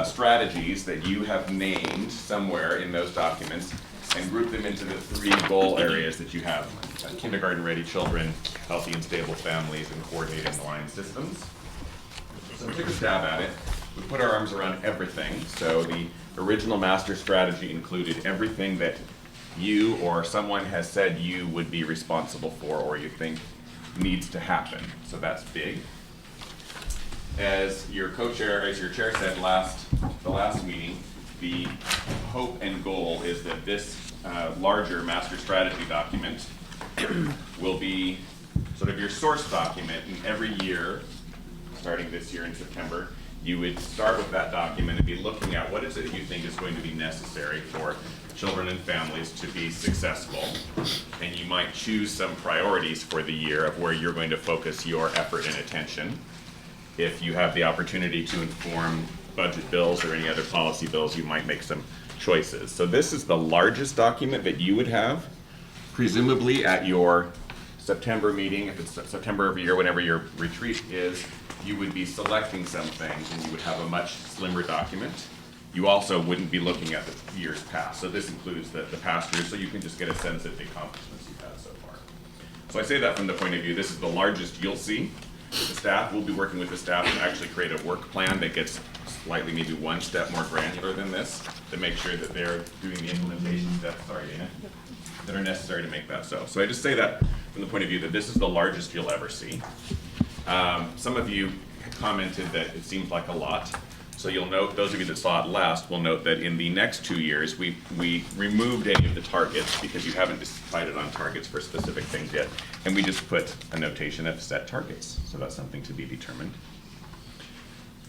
strategies that you have named somewhere in those documents, and group them into the 3 goal areas that you have: kindergarten-ready children, healthy and stable families, and coordinating the line systems. So we took a stab at it. We put our arms around everything. So the original master strategy included everything that you or someone has said you would be responsible for or you think needs to happen. So that's big. As your co-chair, as your chair said the last meeting, the hope and goal is that this larger master strategy document will be sort of your source document, and every year, starting this year in September, you would start with that document and be looking at what is it you think is going to be necessary for children and families to be successful, and you might choose some priorities for the year of where you're going to focus your effort and attention. If you have the opportunity to inform budget bills or any other policy bills, you might make some choices. So this is the largest document that you would have, presumably at your September meeting. If it's September every year, whenever your retreat is, you would be selecting some things and you would have a much slimmer document. You also wouldn't be looking at the years past. So this includes the past years, so you can just get a sense of the accomplishments you've had so far. So I say that from the point of view, this is the largest you'll see. The staff will be working with the staff to actually create a work plan that gets slightly, maybe 1 step more granular than this, to make sure that they're doing the implementation steps, that are necessary to make that so. So I just say that from the point of view that this is the largest you'll ever see. Some of you commented that it seems like a lot. So you'll note, those of you that saw it last will note that in the next 2 years, we removed any of the targets because you haven't decided on targets for specific things yet. And we just put a notation of set targets. So that's something to be determined.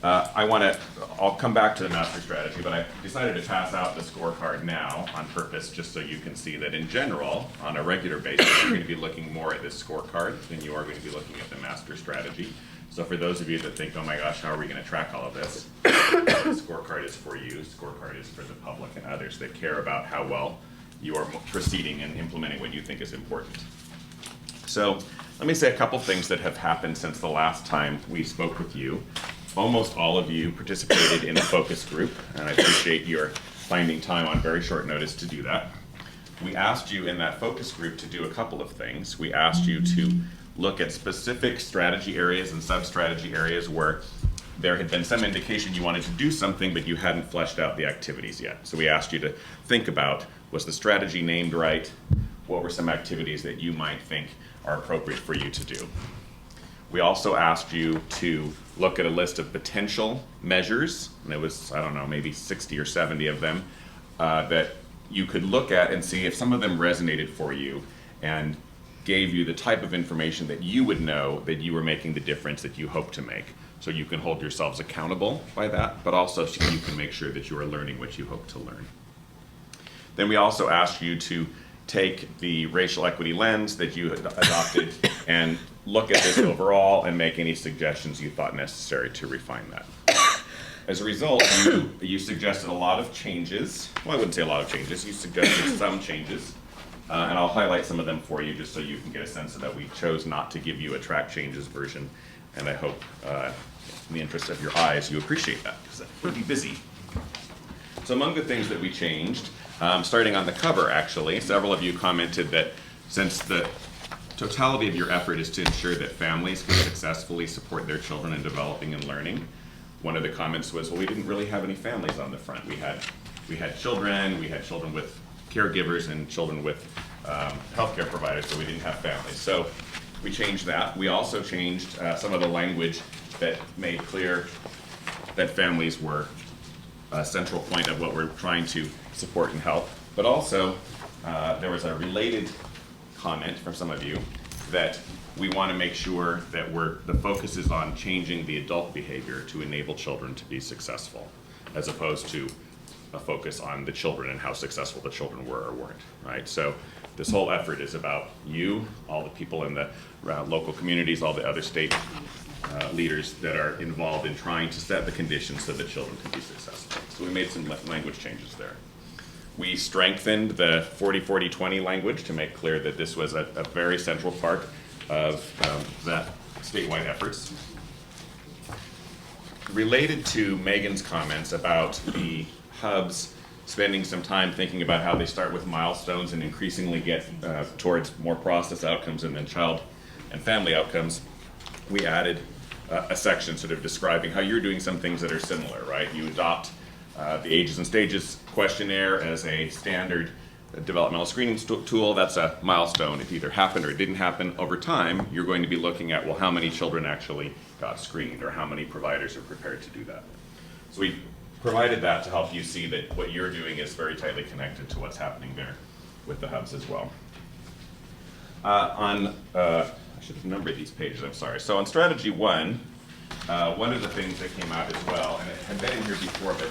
I'll come back to the master strategy, but I decided to pass out the scorecard now on purpose, just so you can see that in general, on a regular basis, you're going to be looking more at this scorecard than you are going to be looking at the master strategy. So for those of you that think, oh my gosh, how are we going to track all of this? The scorecard is for you. Scorecard is for the public and others that care about how well you are proceeding and implementing what you think is important. So let me say a couple things that have happened since the last time we spoke with you. Almost all of you participated in the focus group, and I appreciate your finding time on very short notice to do that. We asked you in that focus group to do a couple of things. We asked you to look at specific strategy areas and sub-strategy areas where there had been some indication you wanted to do something, but you hadn't fleshed out the activities yet. So we asked you to think about, was the strategy named right? What were some activities that you might think are appropriate for you to do? We also asked you to look at a list of potential measures, and it was, I don't know, maybe 60 or 70 of them, that you could look at and see if some of them resonated for you and gave you the type of information that you would know that you were making the difference that you hope to make. So you can hold yourselves accountable by that, but also so you can make sure that you are learning what you hope to learn. Then we also asked you to take the racial equity lens that you had adopted and look at this overall and make any suggestions you thought necessary to refine that. As a result, you suggested a lot of changes. Well, I wouldn't say a lot of changes. You suggested some changes. And I'll highlight some of them for you just so you can get a sense of that. We chose not to give you a track changes version. And I hope, in the interest of your eyes, you appreciate that, because that would be busy. So among the things that we changed, starting on the cover, actually, several of you commented that since the totality of your effort is to ensure that families can successfully support their children in developing and learning, one of the comments was, well, we didn't really have any families on the front. We had children with caregivers, and children with healthcare providers, but we didn't have families. So we changed that. We also changed some of the language that made clear that families were a central point of what we're trying to support and help. But also, there was a related comment from some of you that we want to make sure that the focus is on changing the adult behavior to enable children to be successful, as opposed to a focus on the children and how successful the children were or weren't, right? So this whole effort is about you, all the people in the local communities, all the other state leaders that are involved in trying to set the conditions so that children can be successful. So we made some language changes there. We strengthened the 40-40-20 language to make clear that this was a very central part of that statewide efforts. Related to Megan's comments about the hubs spending some time thinking about how they start with milestones and increasingly get towards more process outcomes and then child and family outcomes, we added a section sort of describing how you're doing some things that are similar, right? You adopt the ages and stages questionnaire as a standard developmental screening tool. That's a milestone. It either happened or it didn't happen. Over time, you're going to be looking at, well, how many children actually got screened, or how many providers are prepared to do that. So we provided that to help you see that what you're doing is very tightly connected to what's happening there with the hubs as well. I should have numbered these pages, I'm sorry. So on strategy one of the things that came out as well, and it had been in here before, but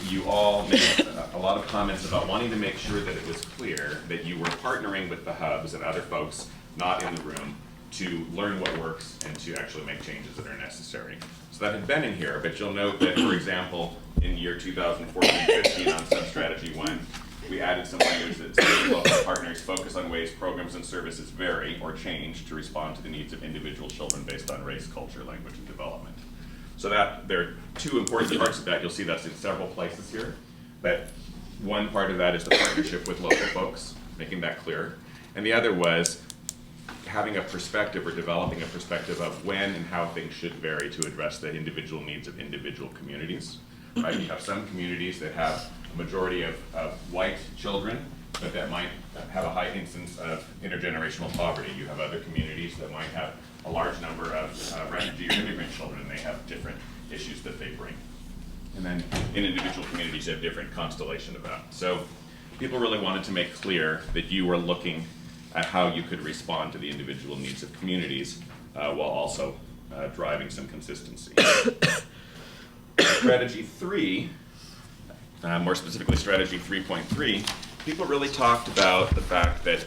you all made a lot of comments about wanting to make sure that it was clear that you were partnering with the hubs and other folks not in the room to learn what works and to actually make changes that are necessary. So that had been in here, but you'll note that, for example, in year 2014-15 on sub-strategy 1, we added some language that says local partners focus on ways programs and services vary or change to respond to the needs of individual children based on race, culture, language, and development. So that there are two important parts of that. You'll see that's in several places here. But one part of that is the partnership with local folks, making that clear. And the other was having a perspective or developing a perspective of when and how things should vary to address the individual needs of individual communities. Right? You have some communities that have a majority of white children, but that might have a high instance of intergenerational poverty. You have other communities that might have a large number of refugee or immigrant children, and they have different issues that they bring. And then in individual communities, you have different constellation of that. So people really wanted to make clear that you were looking at how you could respond to the individual needs of communities while also driving some consistency. Strategy 3, more specifically strategy 3.3, people really talked about the fact that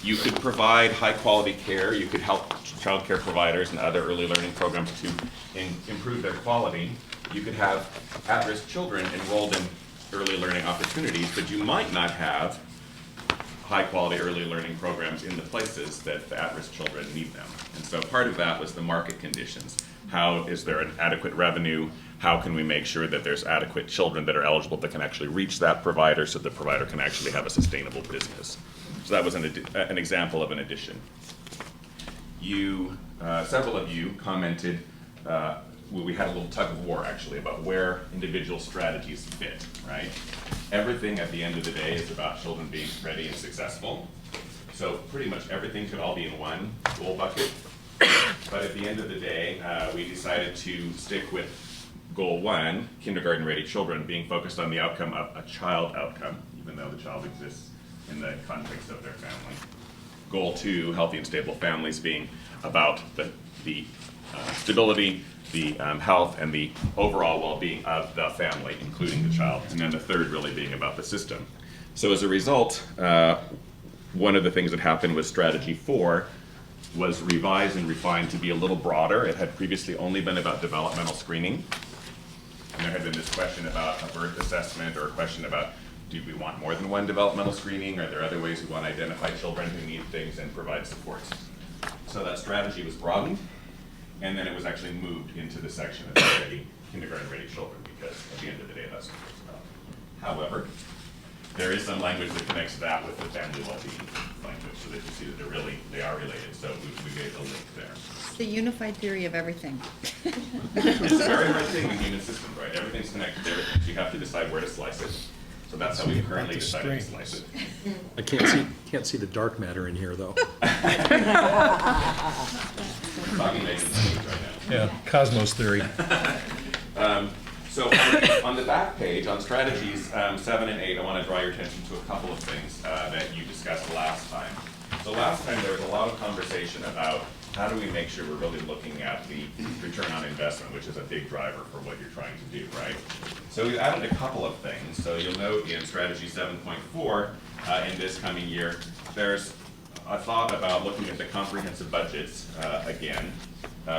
you could provide high quality care, you could help child care providers and other early learning programs to improve their quality. You could have at-risk children enrolled in early learning opportunities, but you might not have high quality early learning programs in the places that the at-risk children need them. And so part of that was the market conditions. How is there an adequate revenue? How can we make sure that there's adequate children that are eligible that can actually reach that provider so the provider can actually have a sustainable business? So that was an example of an addition. Several of you commented, we had a little tug of war actually about where individual strategies fit, right? Everything at the end of the day is about children being ready and successful. So pretty much everything could all be in one goal bucket. But at the end of the day, we decided to stick with goal 1, kindergarten-ready children, being focused on the outcome of a child outcome, even though the child exists in the context of their family. Goal 2, healthy and stable families, being about the stability, the health, and the overall well-being of the family, including the child. And then the third really being about the system. So as a result, one of the things that happened with strategy 4 was revised and refined to be a little broader. It had previously only been about developmental screening. And there had been this question about a birth assessment, or a question about, do we want more than one developmental screening? Are there other ways we want to identify children who need things and provide support? So that strategy was broadened, and then it was actually moved into the section of kindergarten-ready children, because at the end of the day, that's what it's about. However, there is some language that connects that with the family well-being language, so that you see that they are related. So we gave a link there. The unified theory of everything. It's a very hard thing in human systems, right? Everything's connected to everything. So you have to decide where to slice it. So that's how we currently decided to slice it. I can't see the dark matter in here, though. Talking Megan's speech right now. Yeah, Cosmos theory. So on the back page, on strategies 7 and 8, I want to draw your attention to a couple of things that you discussed last time. So last time there was a lot of conversation about how do we make sure we're really looking at the return on investment, which is a big driver for what you're trying to do, right? So we've added a couple of things. So you'll note in strategy 7.4 in this coming year, there's a thought about looking at the comprehensive budgets again,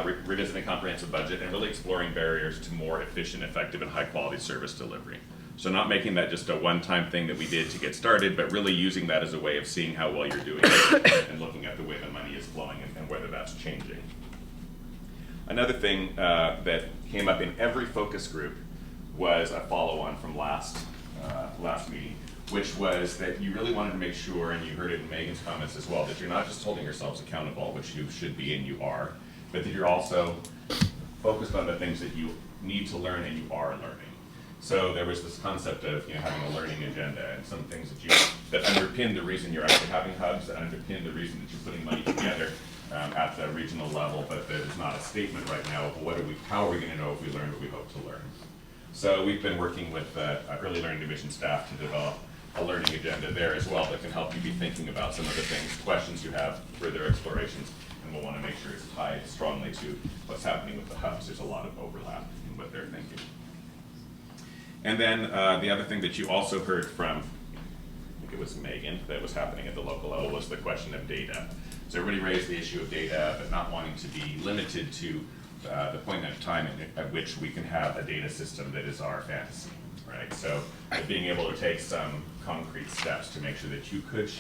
revisiting comprehensive budget, and really exploring barriers to more efficient, effective, and high-quality service delivery. So not making that just a one-time thing that we did to get started, but really using that as a way of seeing how well you're doing and looking at the way the money is flowing and whether that's changing. Another thing that came up in every focus group was a follow-on from last meeting, which was that you really wanted to make sure, and you heard it in Megan's comments as well, that you're not just holding yourselves accountable, which you should be and you are, but that you're also focused on the things that you need to learn and you are learning. So there was this concept of having a learning agenda and some things that underpin the reason you're actually having hubs, that underpin the reason that you're putting money together at the regional level, but there's not a statement right now of how are we going to know if we learned what we hope to learn. So we've been working with early learning division staff to develop a learning agenda there as well that can help you be thinking about some of the things, questions you have, further explorations, and we'll want to make sure it's tied strongly to what's happening with the hubs. There's a lot of overlap in what they're thinking. And then the other thing that you also heard from, I think it was Megan, that was happening at the local level was the question of data. So everybody raised the issue of data, but not wanting to be limited to the point in time at which we can have a data system that is our fantasy, right? So being able to take some concrete steps to make sure that you could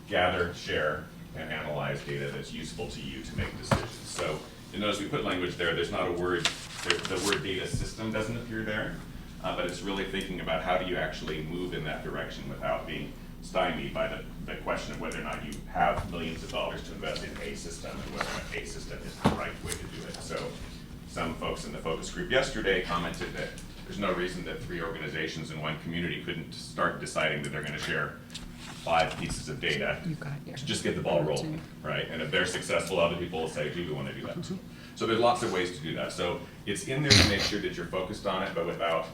gather, share, and analyze data that's useful to you to make decisions. So you notice we put language there, there's not a word, the word data system doesn't appear there. But it's really thinking about how do you actually move in that direction without being stymied by the question of whether or not you have millions of dollars to invest in a system and whether a system is the right way to do it. So some folks in the focus group yesterday commented that there's no reason that 3 organizations in one community couldn't start deciding that they're going to share 5 pieces of data to just get the ball rolling, right? And if they're successful, other people will say, do we want to do that too? So there's lots of ways to do that. So it's in there to make sure that you're focused on it, but without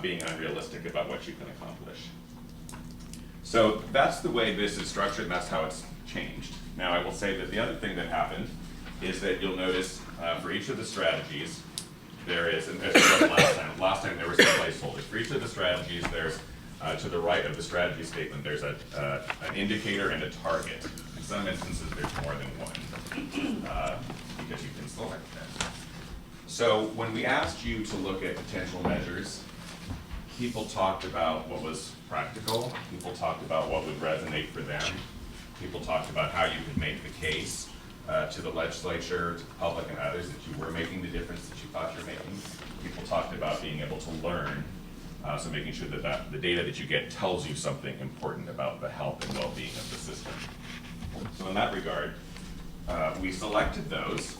being unrealistic about what you can accomplish. So that's the way this is structured, and that's how it's changed. Now I will say that the other thing that happened is that you'll notice for each of the strategies, there is, and as it was last time there were some placeholders. For each of the strategies, there's, to the right of the strategy statement, there's an indicator and a target. In some instances, there's more than one, because you can select that. So when we asked you to look at potential measures, people talked about what was practical, people talked about what would resonate for them, people talked about how you could make the case to the legislature, to the public and others that you were making the difference that you thought you're making. People talked about being able to learn, so making sure that the data that you get tells you something important about the health and well-being of the system. So in that regard, we selected those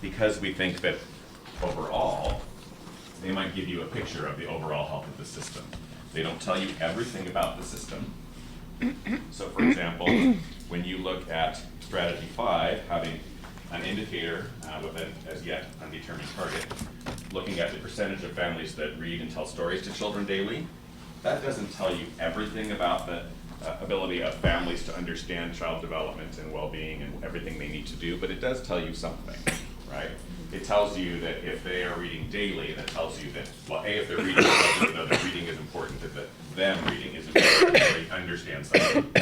because we think that overall, they might give you a picture of the overall health of the system. They don't tell you everything about the system. So for example, when you look at strategy 5, having an indicator with an as yet undetermined target, looking at the percentage of families that read and tell stories to children daily. That doesn't tell you everything about the ability of families to understand child development and well-being and everything they need to do, but it does tell you something, right? It tells you that if they are reading daily, that tells you that, well, A, if they're reading, it tells you to know that reading is important, that them reading is important, that they understand something.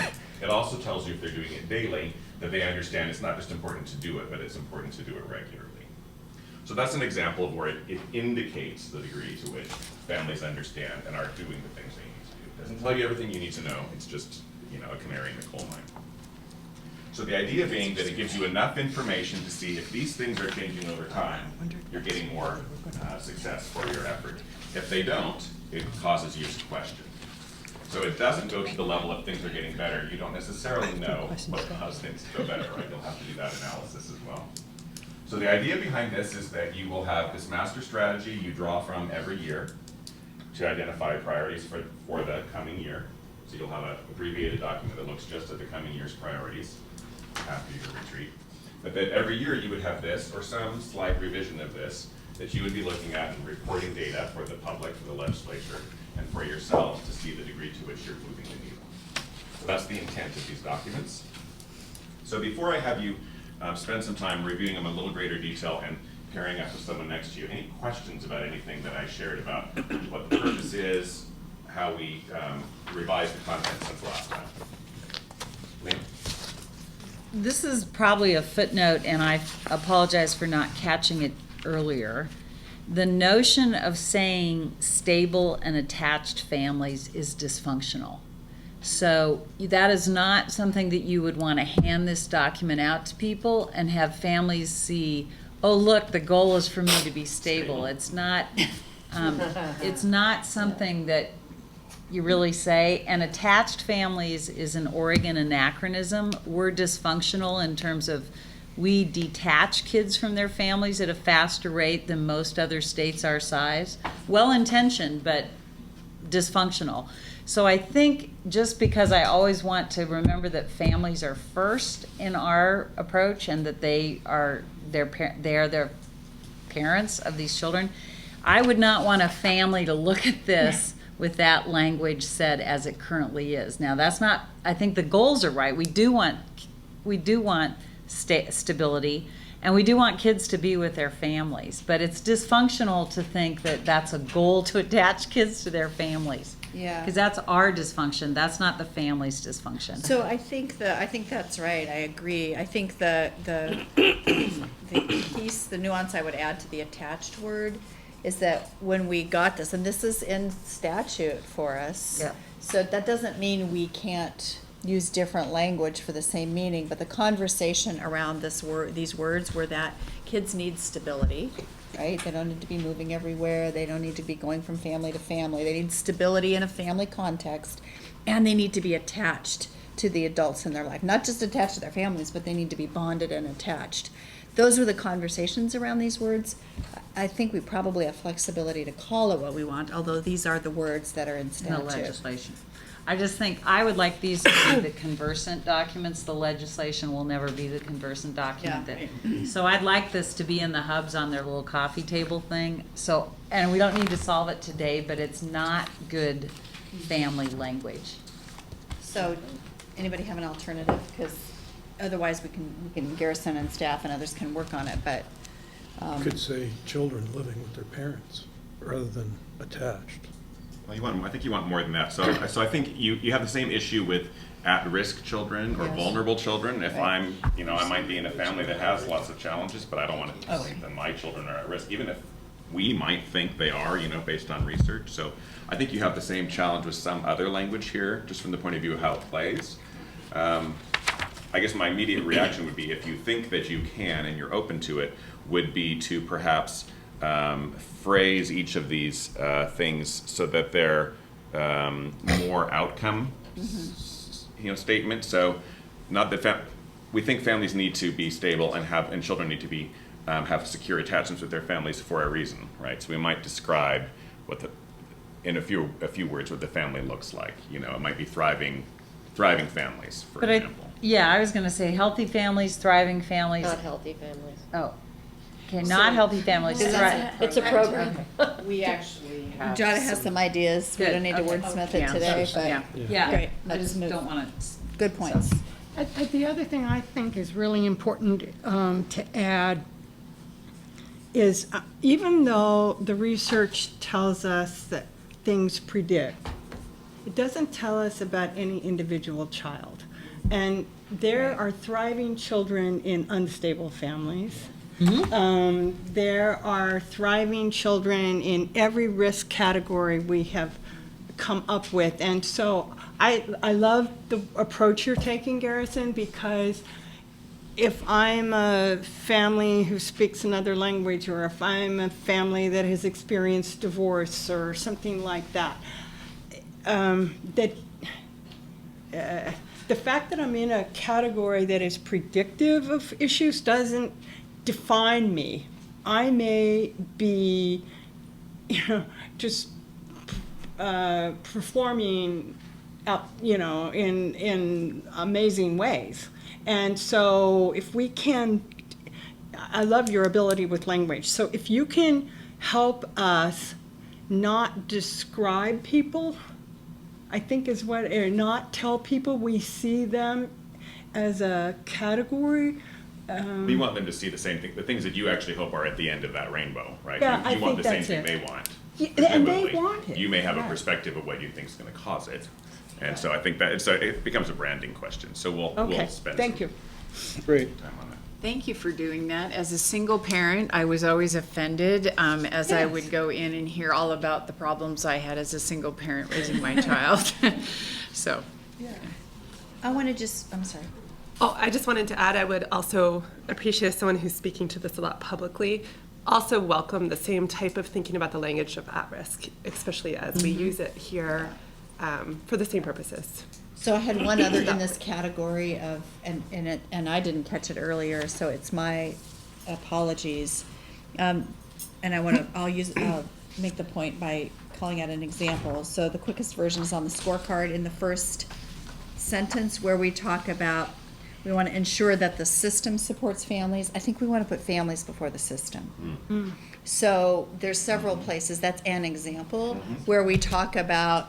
It also tells you if they're doing it daily, that they understand it's not just important to do it, but it's important to do it regularly. So that's an example of where it indicates the degree to which families understand and are doing the things they need to do. It doesn't tell you everything you need to know, it's just, you know, a canary in the coal mine. So the idea being that it gives you enough information to see if these things are changing over time, you're getting more success for your effort. If they don't, it causes you to question. So it doesn't go to the level of things are getting better. You don't necessarily know what caused things to go better, right? You'll have to do that analysis as well. So the idea behind this is that you will have this master strategy you draw from every year to identify priorities for the coming year. So you'll have an abbreviated document that looks just at the coming year's priorities after your retreat. But that every year you would have this or some slight revision of this that you would be looking at and reporting data for the public, for the legislature, and for yourselves to see the degree to which you're moving the needle. So that's the intent of these documents. So before I have you spend some time reviewing them in a little greater detail and pairing up with someone next to you, any questions about anything that I shared about what the purpose is, how we revised the content since last time? Liam? This is probably a footnote, and I apologize for not catching it earlier. The notion of saying stable and attached families is dysfunctional. So that is not something that you would want to hand this document out to people and have families see, oh, look, the goal is for me to be stable. It's not something that you really say. And attached families is an Oregon anachronism. We're dysfunctional in terms of we detach kids from their families at a faster rate than most other states our size. Well-intentioned, but dysfunctional. So I think just because I always want to remember that families are first in our approach and that they are their parents of these children, I would not want a family to look at this with that language said as it currently is. Now that's not, I think the goals are right. We do want stability, and we do want kids to be with their families, but it's dysfunctional to think that that's a goal to attach kids to their families. Yeah. Because that's our dysfunction. That's not the family's dysfunction. So I think that's right. I agree. I think the piece, the nuance I would add to the attached word is that when we got this, and this is in statute for us, Yeah. so that doesn't mean we can't use different language for the same meaning, but the conversation around these words were that kids need stability, right? They don't need to be moving everywhere. They don't need to be going from family to family. They need stability in a family context, and they need to be attached to the adults in their life. Not just attached to their families, but they need to be bonded and attached. Those were the conversations around these words. I think we probably have flexibility to call it what we want, although these are the words that are in In the statute. legislation. I just think I would like these to be the conversant documents. The legislation will never be the conversant document. Yeah. So I'd like this to be in the hubs on their little coffee table thing. So, and we don't need to solve it today, but it's not good family language. So, anybody have an alternative? Because otherwise we can, Garrison and staff and others can work on it, but. You could say children living with their parents rather than attached. Well, I think you want more than that. So I think you have the same issue with at-risk children or Yes. vulnerable children. If Right. I might be in a family that has lots of challenges, but I don't want to think that my children are at risk, even if we might think they are, based on research. So I think you have the same challenge with some other language here, just from the point of view of how it plays. I guess my immediate reaction would be, if you think that you can and you're open to it, would be to perhaps phrase each of these things so that they're more outcome statements. So not that we think families need to be stable and children need to be have secure attachments with their families for a reason, right? So we might describe in a few words what the family looks like. It might be thriving thriving families, for But example. I was gonna say healthy families, thriving families. Not healthy families. Oh, okay, not healthy families. It's a program. We actually have. Jada has some ideas. We Good, don't need to okay. wordsmith Yeah. it today, Yeah. but Yeah, Great, I let's just move. don't wanna. good points. The other thing I think is really important to add is even though the research tells us that things predict, it doesn't tell us about any individual child. And there are thriving children in unstable families. There are thriving children in every risk category we have come up with. And so I love the approach you're taking, Garrison, because if I'm a family who speaks another language, or if I'm a family that has experienced divorce or something like that, the fact that I'm in a category that is predictive of issues doesn't define me. I may be, just performing out, in amazing ways. And so if we can, I love your ability with language. So if you can help us not describe people, I think is what, or not tell people we see them as a category. We want them to see the same thing, the things that you actually hope are at the end of that rainbow, right? Yeah, You I want think the same that's thing it. they want. Yeah, and they presumably. want it. You may have a Right. perspective of what you think is gonna cause it. And so I think that it becomes a branding question, so we'll Okay, spend thank some you. Great. time on that. Thank you for doing that. As a single parent, I was always offended as I would go in and hear all about the problems I had as a single parent raising my child. So, I want to just, I'm sorry. Oh, I just wanted to add, I would also appreciate as someone who's speaking to this a lot publicly, also welcome the same type of thinking about the language of at-risk, especially as we use it here for the same purposes. So I had one other in this category of, and I didn't catch it earlier, so it's my apologies. And I'll make the point by calling out an example. So the quickest version is on the scorecard in the first sentence where we talk about, we want to ensure that the system supports families. I think we want to put families before the system. So there's several places, that's an example, where we talk about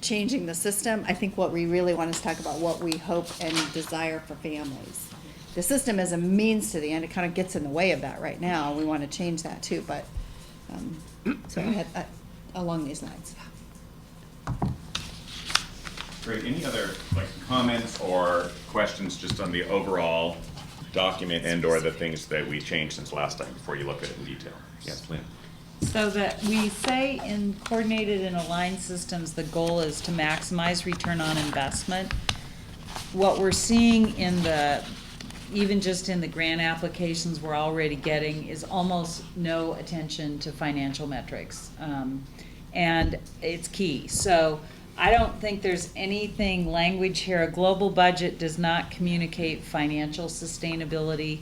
changing the system. I think what we really want is to talk about what we hope and desire for families. The system is a means to the end. It kind of gets in the way of that right now. We want to change that too, but, so I had, along these lines. Great, any other comments or questions just on the overall document and or the things that we changed since last time before you look at it in detail? Yes, Lynn? So that we say in coordinated and aligned systems, the goal is to maximize return on investment. What we're seeing in even just in the grant applications we're already getting is almost no attention to financial metrics. And it's key. So I don't think there's anything language here. A global budget does not communicate financial sustainability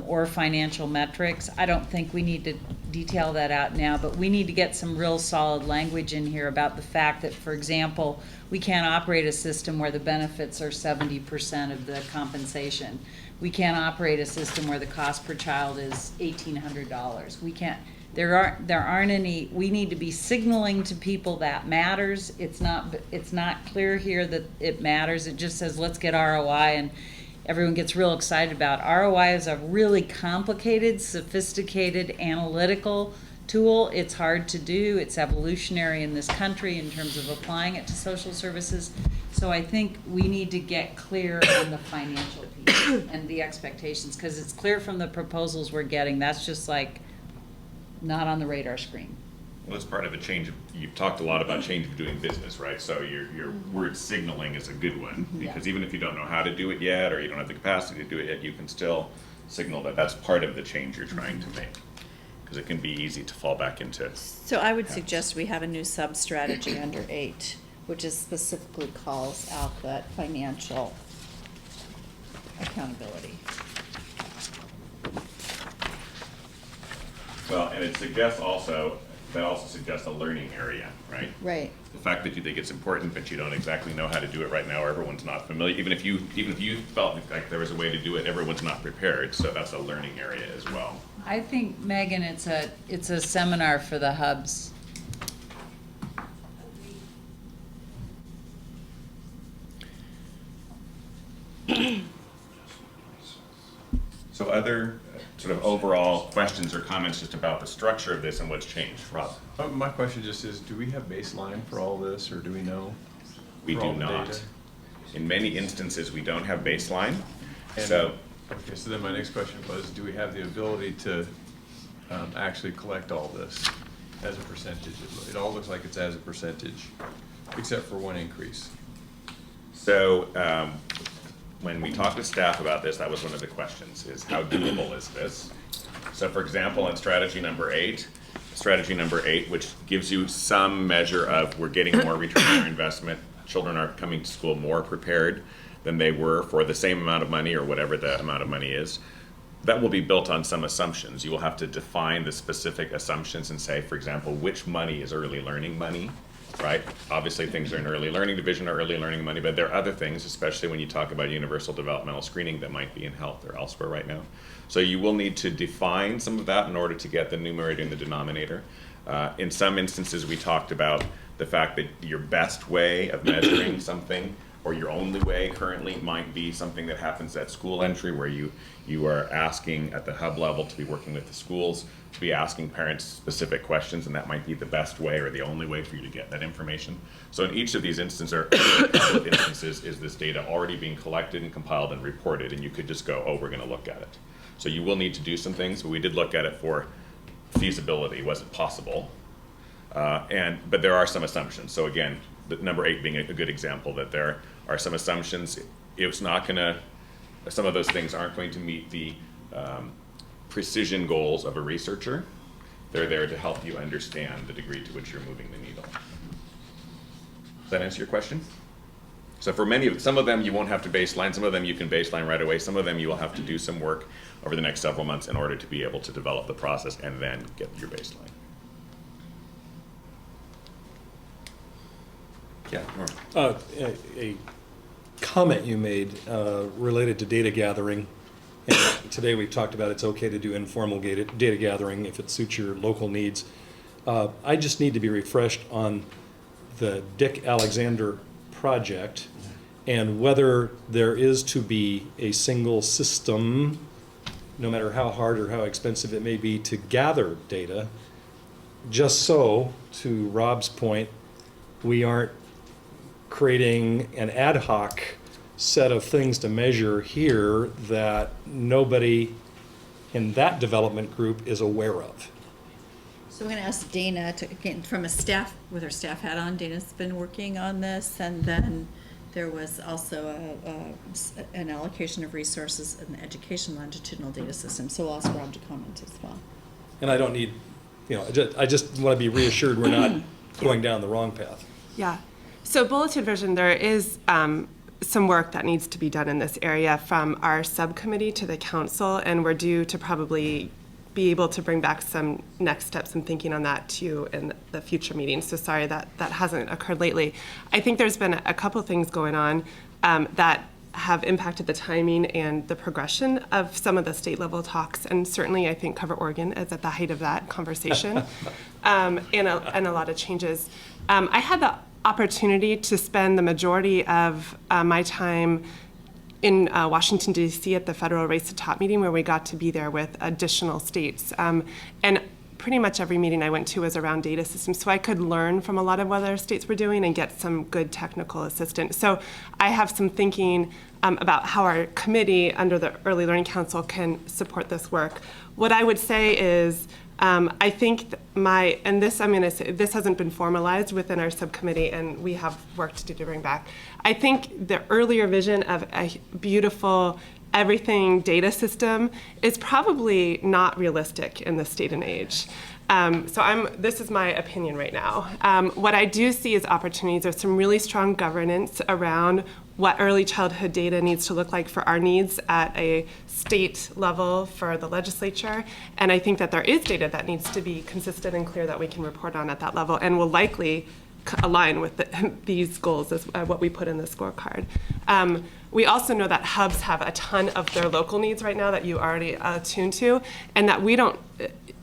or financial metrics. I don't think we need to detail that out now, but we need to get some real solid language in here about the fact that, for example, we can't operate a system where the benefits are 70% of the compensation. We can't operate a system where the cost per child is $1,800. We can't. There aren't any. We need to be signaling to people that matters. It's not clear here that it matters. It just says let's get ROI, and everyone gets real excited about. ROI is a really complicated, sophisticated, analytical tool. It's hard to do. It's evolutionary in this country in terms of applying it to social services. So I think we need to get clear on the financial piece and the expectations, because it's clear from the proposals we're getting. That's just not on the radar screen. Well, it's part of a change. You've talked a lot about change of doing business, right? So your word signaling is a good one, because even if you don't know how to do it yet, or you don't have the capacity to do it yet, you can still signal that that's part of the change you're trying to make, because it can be easy to fall back into. So I would suggest we have a new sub-strategy under 8, which is specifically calls out that financial accountability. Well, and it suggests also, that also suggests a learning area, right? Right. fact that you think it's important, but you don't exactly know how to do it right now, or everyone's not familiar. Even if you felt like there was a way to do it, everyone's not prepared. So that's a learning area as well. I think, Megan, it's a seminar for the hubs. So other sort of overall questions or comments just about the structure of this and what's changed, Rob? My question just is, do we have baseline for all this, or do we know? We for do all the not. data? In many instances, we don't have baseline. And- So Okay, so then my next question was, do we have the ability to actually collect all this as a percentage? It all looks like it's as a percentage, except for one increase. So when we talked with staff about this, that was one of the questions, is how doable is this? So for example, in strategy number 8, which gives you some measure of we're getting more return on our investment, children are coming to school more prepared than they were for the same amount of money or whatever the amount of money is. That will be built on some assumptions. You will have to define the specific assumptions and say, for example, which money is early learning money, right? Obviously things are in early learning division are early learning money, but there are other things, especially when you talk about universal developmental screening, that might be in health or elsewhere right now. So you will need to define some of that in order to get the numerator and the denominator. In some instances, we talked about the fact that your best way of measuring something, or your only way currently, might be something that happens at school entry, where you are asking at the hub level to be working with the schools, to be asking parents specific questions, and that might be the best way or the only way for you to get that information. So in each of these instances, or a couple of instances, is this data already being collected and compiled and reported, and you could just go, oh, we're gonna look at it. So you will need to do some things, but we did look at it for feasibility. Was it possible? But there are some assumptions. So again, the number 8 being a good example, that there are some assumptions. It's not gonna, some of those things aren't going to meet the precision goals of a researcher. They're there to help you understand the degree to which you're moving the needle. Does that answer your question? So for some of them you won't have to baseline, some of them you can baseline right away, some of them you will have to do some work over the next several months in order to be able to develop the process and then get your baseline. Yeah, Norm. A comment you made related to data gathering. And today we've talked about it's okay to do informal data gathering if it suits your local needs. I just need to be refreshed on the Dick Alexander project and whether there is to be a single system, no matter how hard or how expensive it may be, to gather data, just so, to Rob's point, we aren't creating an ad hoc set of things to measure here that nobody in that development group is aware of. So we're going to ask Dana to, again, from a staff, with her staff hat on, Dana's been working on this, and then there was also an allocation of resources in the education longitudinal data system, so we'll ask Rob to comment as well. And I don't need, I just want to be reassured we're not going down the wrong path. Yeah. So bulletin version, there is some work that needs to be done in this area from our subcommittee to the council, and we're due to probably be able to bring back some next steps and thinking on that too in the future meetings. So sorry that hasn't occurred lately. I think there's been a couple things going on that have impacted the timing and the progression of some of the state level talks, and certainly I think Cover Oregon is at the height of that conversation, and a lot of changes. I had the opportunity to spend the majority of my time in Washington, D.C. at the Federal Race to Top meeting, where we got to be there with additional states. And pretty much every meeting I went to was around data systems, so I could learn from a lot of what other states were doing and get some good technical assistance. So I have some thinking about how our committee under the Early Learning Council can support this work. What I would say is, I think and this I'm going to say, this hasn't been formalized within our subcommittee, and we have work to do to bring back. I think the earlier vision of a beautiful everything data system is probably not realistic in this state and age. This is my opinion right now. What I do see as opportunities are some really strong governance around what early childhood data needs to look like for our needs at a state level for the legislature. And I think that there is data that needs to be consistent and clear that we can report on at that level, and will likely align with these goals as what we put in the scorecard. We also know that hubs have a ton of their local needs right now that you already attuned to, and that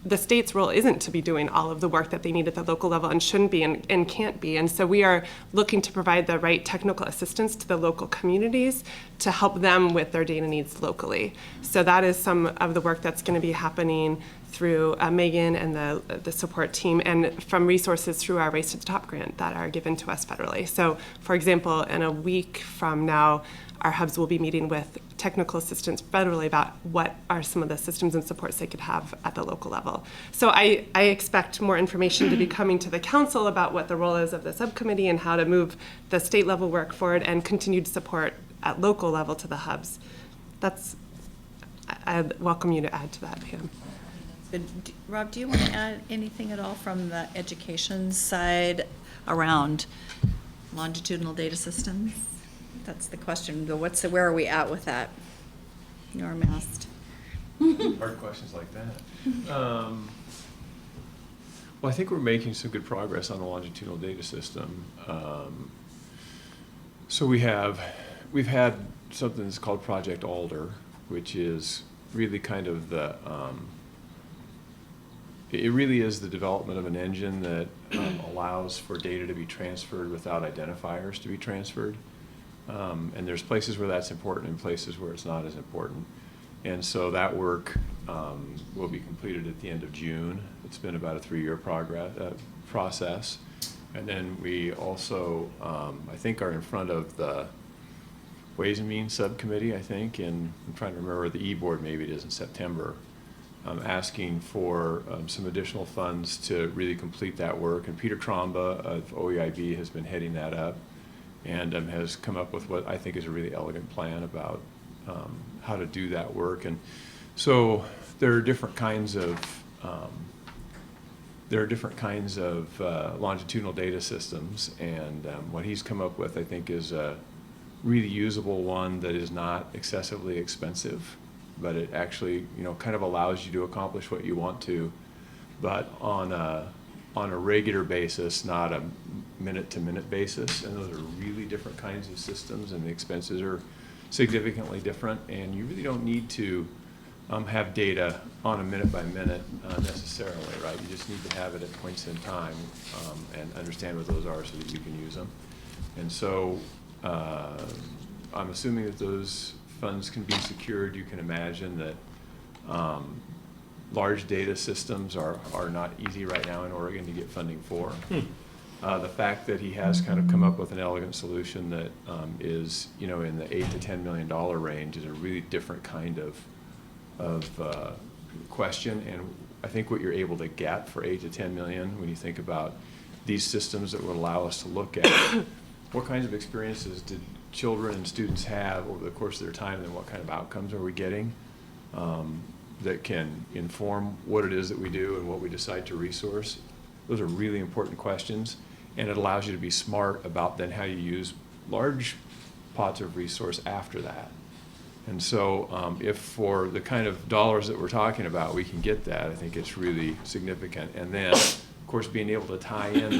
the state's role isn't to be doing all of the work that they need at the local level and shouldn't be and can't be. And so we are looking to provide the right technical assistance to the local communities to help them with their data needs locally. So that is some of the work that's going to be happening through Megan and the support team, and from resources through our Race to the Top grant that are given to us federally. So, for example, in a week from now, our hubs will be meeting with technical assistance federally about what are some of the systems and supports they could have at the local level. So I expect more information to be coming to the council about what the role is of the subcommittee and how to move the state level work forward and continued support at local level to the hubs. I welcome you to add to that, Pam. Rob, do you want to add anything at all from the education side around longitudinal data systems? That's the question. Where are we at with that? You're masked. Hard questions like that. Well, I think we're making some good progress on the longitudinal data system. So we've had something that's called Project Alder, which is really kind of it really is the development of an engine that allows for data to be transferred without identifiers to be transferred. And there's places where that's important and places where it's not as important. And so that work will be completed at the end of June. It's been about a 3-year process. And then we also, I think, are in front of the Ways and Means Subcommittee, I think, and I'm trying to remember the E-Board, maybe it is in September, asking for some additional funds to really complete that work. And Peter Tromba of OEIB has been heading that up and has come up with what I think is a really elegant plan about how to do that work. And so there are different kinds of longitudinal data systems, and what he's come up with, I think, is a really usable one that is not excessively expensive, but it actually, kind of allows you to accomplish what you want to, but on a regular basis, not a minute-to-minute basis. And those are really different kinds of systems, and the expenses are significantly different. And you really don't need to have data on a minute-by-minute necessarily, right? You just need to have it at points in time and understand what those are so that you can use them. And so I'm assuming that those funds can be secured. You can imagine that large data systems are not easy right now in Oregon to get funding for. The fact that he has kind of come up with an elegant solution that is, in the $8 to $10 million range is a really different kind of question. And I think what you're able to get for $8 to $10 million, when you think about these systems that would allow us to look at what kinds of experiences did children and students have over the course of their time, and what kind of outcomes are we getting that can inform what it is that we do and what we decide to resource. Those are really important questions, and it allows you to be smart about then how you use large pots of resource after that. And so if for the kind of dollars that we're talking about we can get that, I think it's really significant. And then, of course, being able to tie in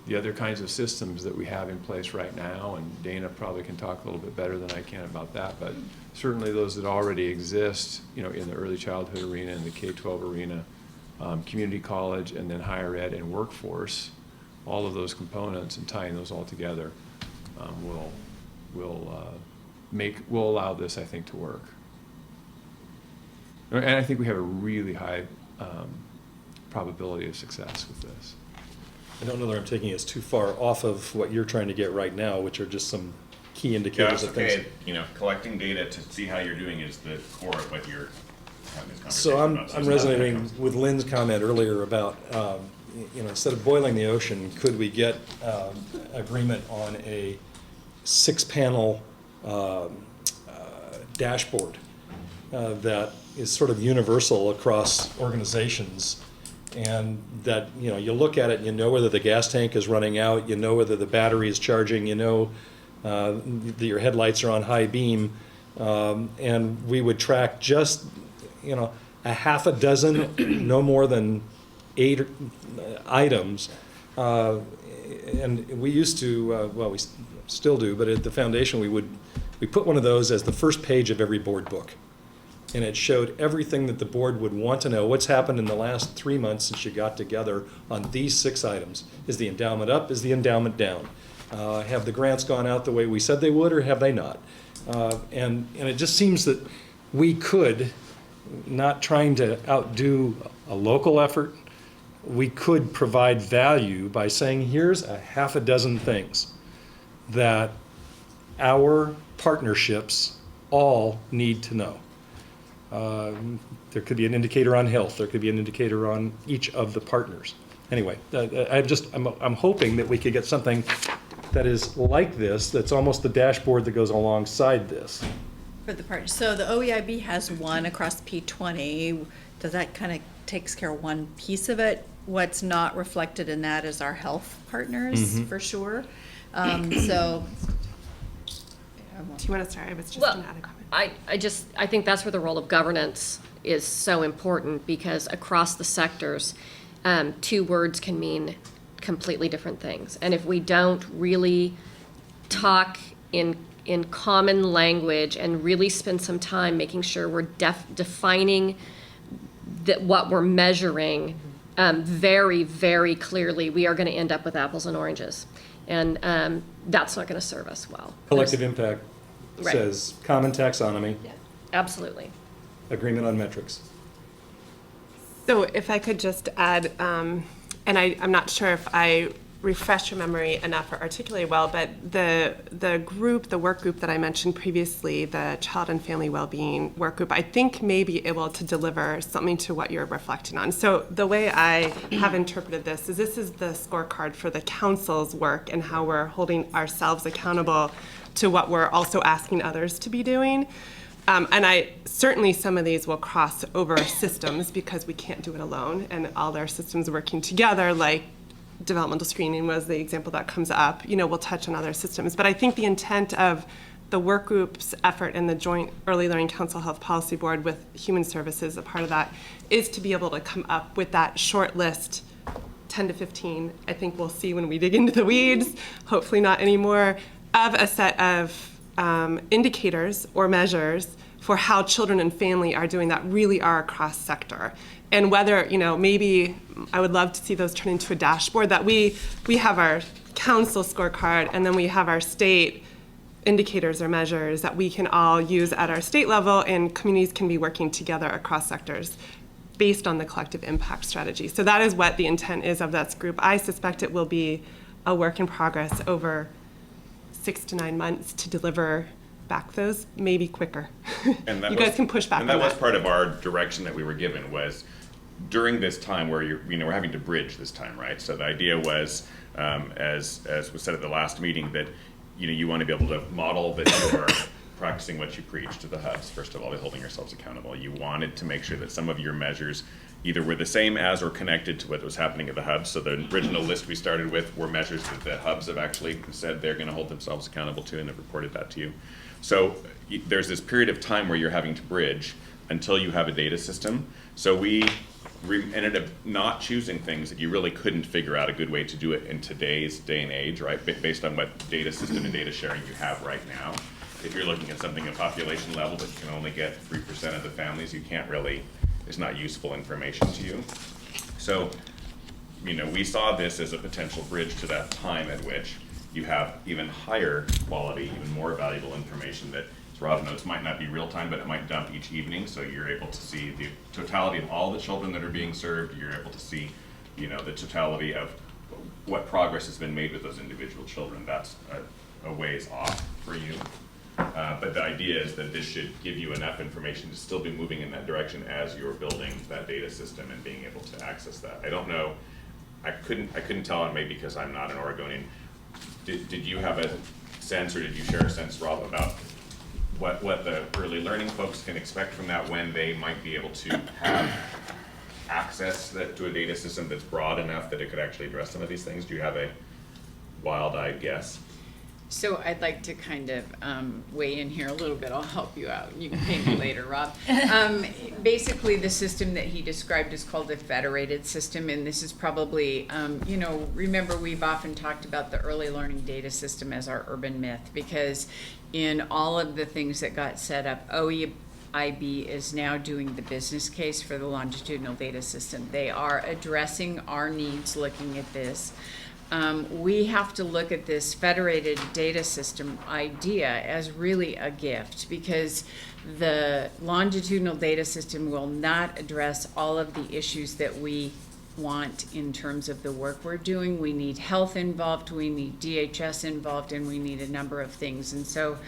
the other kinds of systems that we have in place right now, and Dana probably can talk a little bit better than I can about that, but certainly those that already exist, in the early childhood arena and the K-12 arena, community college, and then higher ed and workforce, all of those components and tying those all together will allow this, I think, to work. And I think we have a really high probability of success with this. I don't know that I'm taking us too far off of what you're trying to get right now, which are just some key indicators of things. Collecting data to see how you're doing is the core of what you're having this conversation So about. I'm resonating with Lynn's comment earlier about, instead of boiling the ocean, could we get agreement on a 6-panel dashboard that is sort of universal across organizations, and that you look at it and you know whether the gas tank is running out, you know whether the battery is charging, that your headlights are on high beam, and we would track just a half a dozen, no more than 8 items, and we used to, well, we still do, but at the foundation, we put one of those as the first page of every board book. And it showed everything that the board would want to know. What's happened in the last 3 months since you got together on these 6 items? Is the endowment up? Is the endowment down? Have the grants gone out the way we said they would, or have they not? And it just seems that we could, not trying to outdo a local effort, we could provide value by saying, here's a half a dozen things that our partnerships all need to know. There could be an indicator on health. There could be an indicator on each of the partners. Anyway, I'm hoping that we could get something that is like this, that's almost the dashboard that goes alongside this. For the partners. So the OEIB has one across P20. Does that kind of takes care of one piece of it? What's not reflected in that is our health partners, for sure. So. Do you want to start? I was just Well, going to add a comment. I think that's where the role of governance is so important, because across the sectors, 2 words can mean completely different things. And if we don't really talk in common language and really spend some time making sure we're defining that what we're measuring very, very clearly, we are going to end up with apples and oranges. And that's not going to serve us well. Collective impact Right. says common taxonomy, Absolutely. agreement on metrics. So if I could just add, and I'm not sure if I refresh your memory enough or articulate well, but the work group that I mentioned previously, the Child and Family Wellbeing work group, I think may be able to deliver something to what you're reflecting on. So the way I have interpreted this is the scorecard for the council's work and how we're holding ourselves accountable to what we're also asking others to be doing. And certainly some of these will cross over systems because we can't do it alone, and all our systems working together, like developmental screening was the example that comes up, we'll touch on other systems. But I think the intent of the work group's effort and the Joint Early Learning Council Health Policy Board with Human Services, a part of that, is to be able to come up with that short list, 10 to 15, I think we'll see when we dig into the weeds, hopefully not anymore, of a set of indicators or measures for how children and family are doing that really are across sector. And whether, maybe I would love to see those turn into a dashboard that we have our council scorecard, and then we have our state indicators or measures that we can all use at our state level, and communities can be working together across sectors based on the collective impact strategy. So that is what the intent is of that group. I suspect it will be a work in progress over 6 to 9 months to deliver back those, maybe quicker. And that you guys can push back and on that was that. part of our direction that we were given, was during this time where we're having to bridge this time, right? So the idea was, as was said at the last meeting, that you want to be able to model that you are practicing what you preach to the hubs. First of all, holding yourselves accountable. You wanted to make sure that some of your measures either were the same as or connected to what was happening at the hubs. So the original list we started with were measures that the hubs have actually said they're going to hold themselves accountable to, and have reported that to you. So there's this period of time where you're having to bridge until you have a data system. So we ended up not choosing things that you really couldn't figure out a good way to do it in today's day and age, right? Based on what data system and data sharing you have right now. If you're looking at something at population level, but you can only get 3% of the families, you can't really, it's not useful information to you. So, we saw this as a potential bridge to that time at which you have even higher quality, even more valuable information that, as Rob notes, might not be real time, but it might dump each evening. So you're able to see the totality of all the children that are being served. You're able to see, the totality of what progress has been made with those individual children. That's a ways off for you. But the idea is that this should give you enough information to still be moving in that direction as you're building that data system and being able to access that. I don't know, I couldn't tell, and maybe because I'm not an Oregonian. Did you have a sense, or did you share a sense, Rob, about what the early learning folks can expect from that, when they might be able to have access to a data system that's broad enough that it could actually address some of these things? Do you have a wild-eyed guess? So I'd like to kind of weigh in here a little bit. I'll help you out. You can pay me later, Rob. Basically, the system that he described is called a federated system, and this is probably, remember we've often talked about the early learning data system as our urban myth, because in all of the things that got set up, OEIB is now doing the business case for the longitudinal data system. They are addressing our needs looking at this. We have to look at this federated data system idea as really a gift, because the longitudinal data system will not address all of the issues that we want in terms of the work we're doing. We need health involved, we need DHS involved, and we need a number of things. And so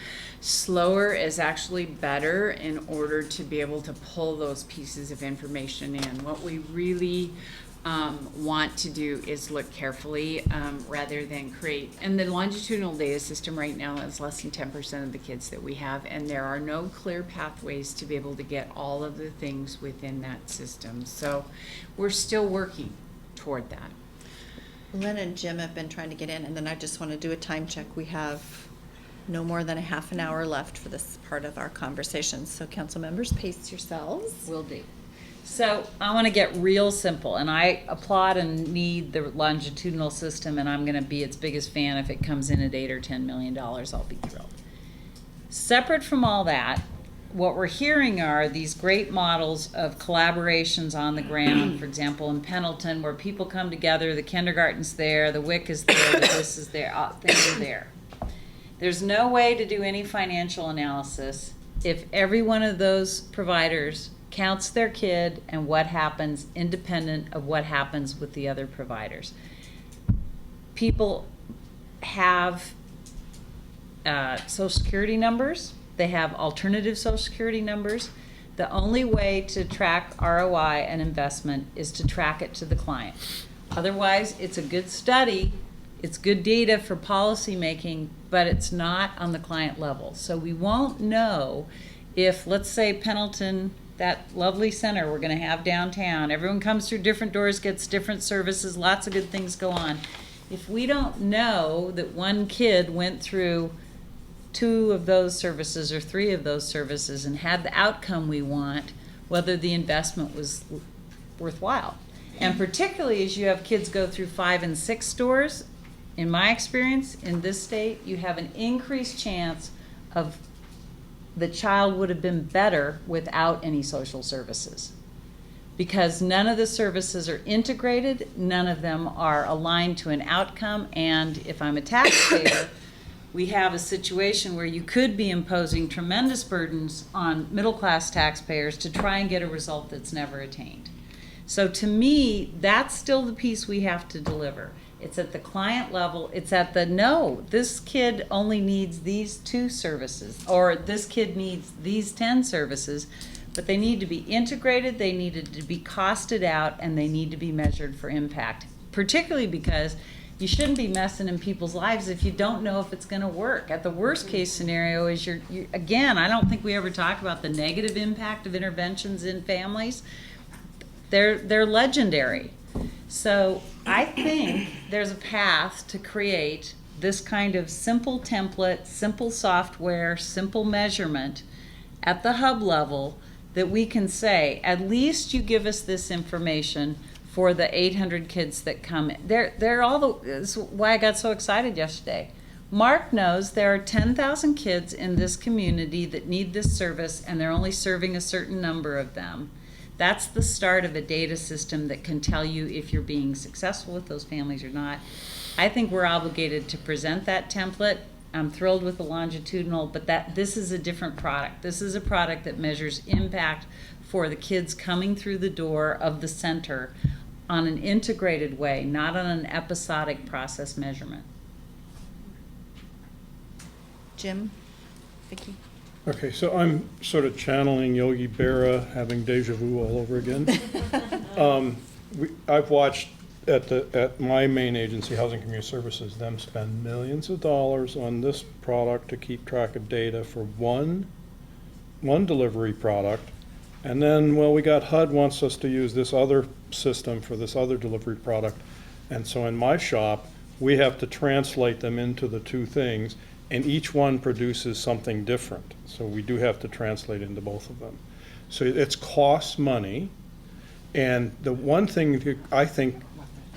slower is actually better in order to be able to pull those pieces of information in. What we really want to do is look carefully rather than create. And the longitudinal data system right now is less than 10% of the kids that we have, and there are no clear pathways to be able to get all of the things within that system. So we're still working toward that. Lynn and Jim have been trying to get in, and then I just want to do a time check. We have no more than a half an hour left for this part of our conversation. So council members, pace yourselves. Will do. So I want to get real simple, and I applaud and need the longitudinal system, and I'm going to be its biggest fan. If it comes in at $8 or $10 million, I'll be thrilled. Separate from all that, what we're hearing are these great models of collaborations on the ground. For example, in Pendleton, where people come together, the kindergarten's there, the WIC is there, the this is there, things are there. There's no way to do any financial analysis if every one of those providers counts their kid and what happens independent of what happens with the other providers. People have Social Security numbers. They have alternative Social Security numbers. The only way to track ROI and investment is to track it to the client. Otherwise, it's a good study, it's good data for policy making, but it's not on the client level. So we won't know if, let's say, Pendleton, that lovely center we're going to have downtown, everyone comes through different doors, gets different services, lots of good things go on. If we don't know that one kid went through 2 of those services or 3 of those services and had the outcome we want, whether the investment was worthwhile. And particularly as you have kids go through 5 and 6 stores, in my experience in this state, you have an increased chance of the child would have been better without any social services, because none of the services are integrated, none of them are aligned to an outcome, and if I'm a taxpayer, we have a situation where you could be imposing tremendous burdens on middle-class taxpayers to try and get a result that's never attained. So to me, that's still the piece we have to deliver. It's at the client level. It's at the, no, this kid only needs these 2 services, or this kid needs these 10 services, but they need to be integrated, they need to be costed out, and they need to be measured for impact, particularly because you shouldn't be messing in people's lives if you don't know if it's going to work. At the worst case scenario is again, I don't think we ever talk about the negative impact of interventions in families. They're legendary. So I think there's a path to create this kind of simple template, simple software, simple measurement at the hub level that we can say, at least you give us this information for the 800 kids that come. They're all the, that's why I got so excited yesterday. Mark knows there are 10,000 kids in this community that need this service, and they're only serving a certain number of them. That's the start of a data system that can tell you if you're being successful with those families or not. I think we're obligated to present that template. I'm thrilled with the longitudinal, but this is a different product. This is a product that measures impact for the kids coming through the door of the center on an integrated way, not on an episodic process measurement. Jim, Vicki. Okay, so I'm sort of channeling Yogi Berra, having deja vu all over again. I've watched at my main agency, Housing and Community Services, them spend millions of dollars on this product to keep track of data for one delivery product. And then, well, we got HUD wants us to use this other system for this other delivery product. And so in my shop, we have to translate them into the 2 things. and each one produces something different. So we do have to translate into both of them. So it's costs money, and the one thing that I think,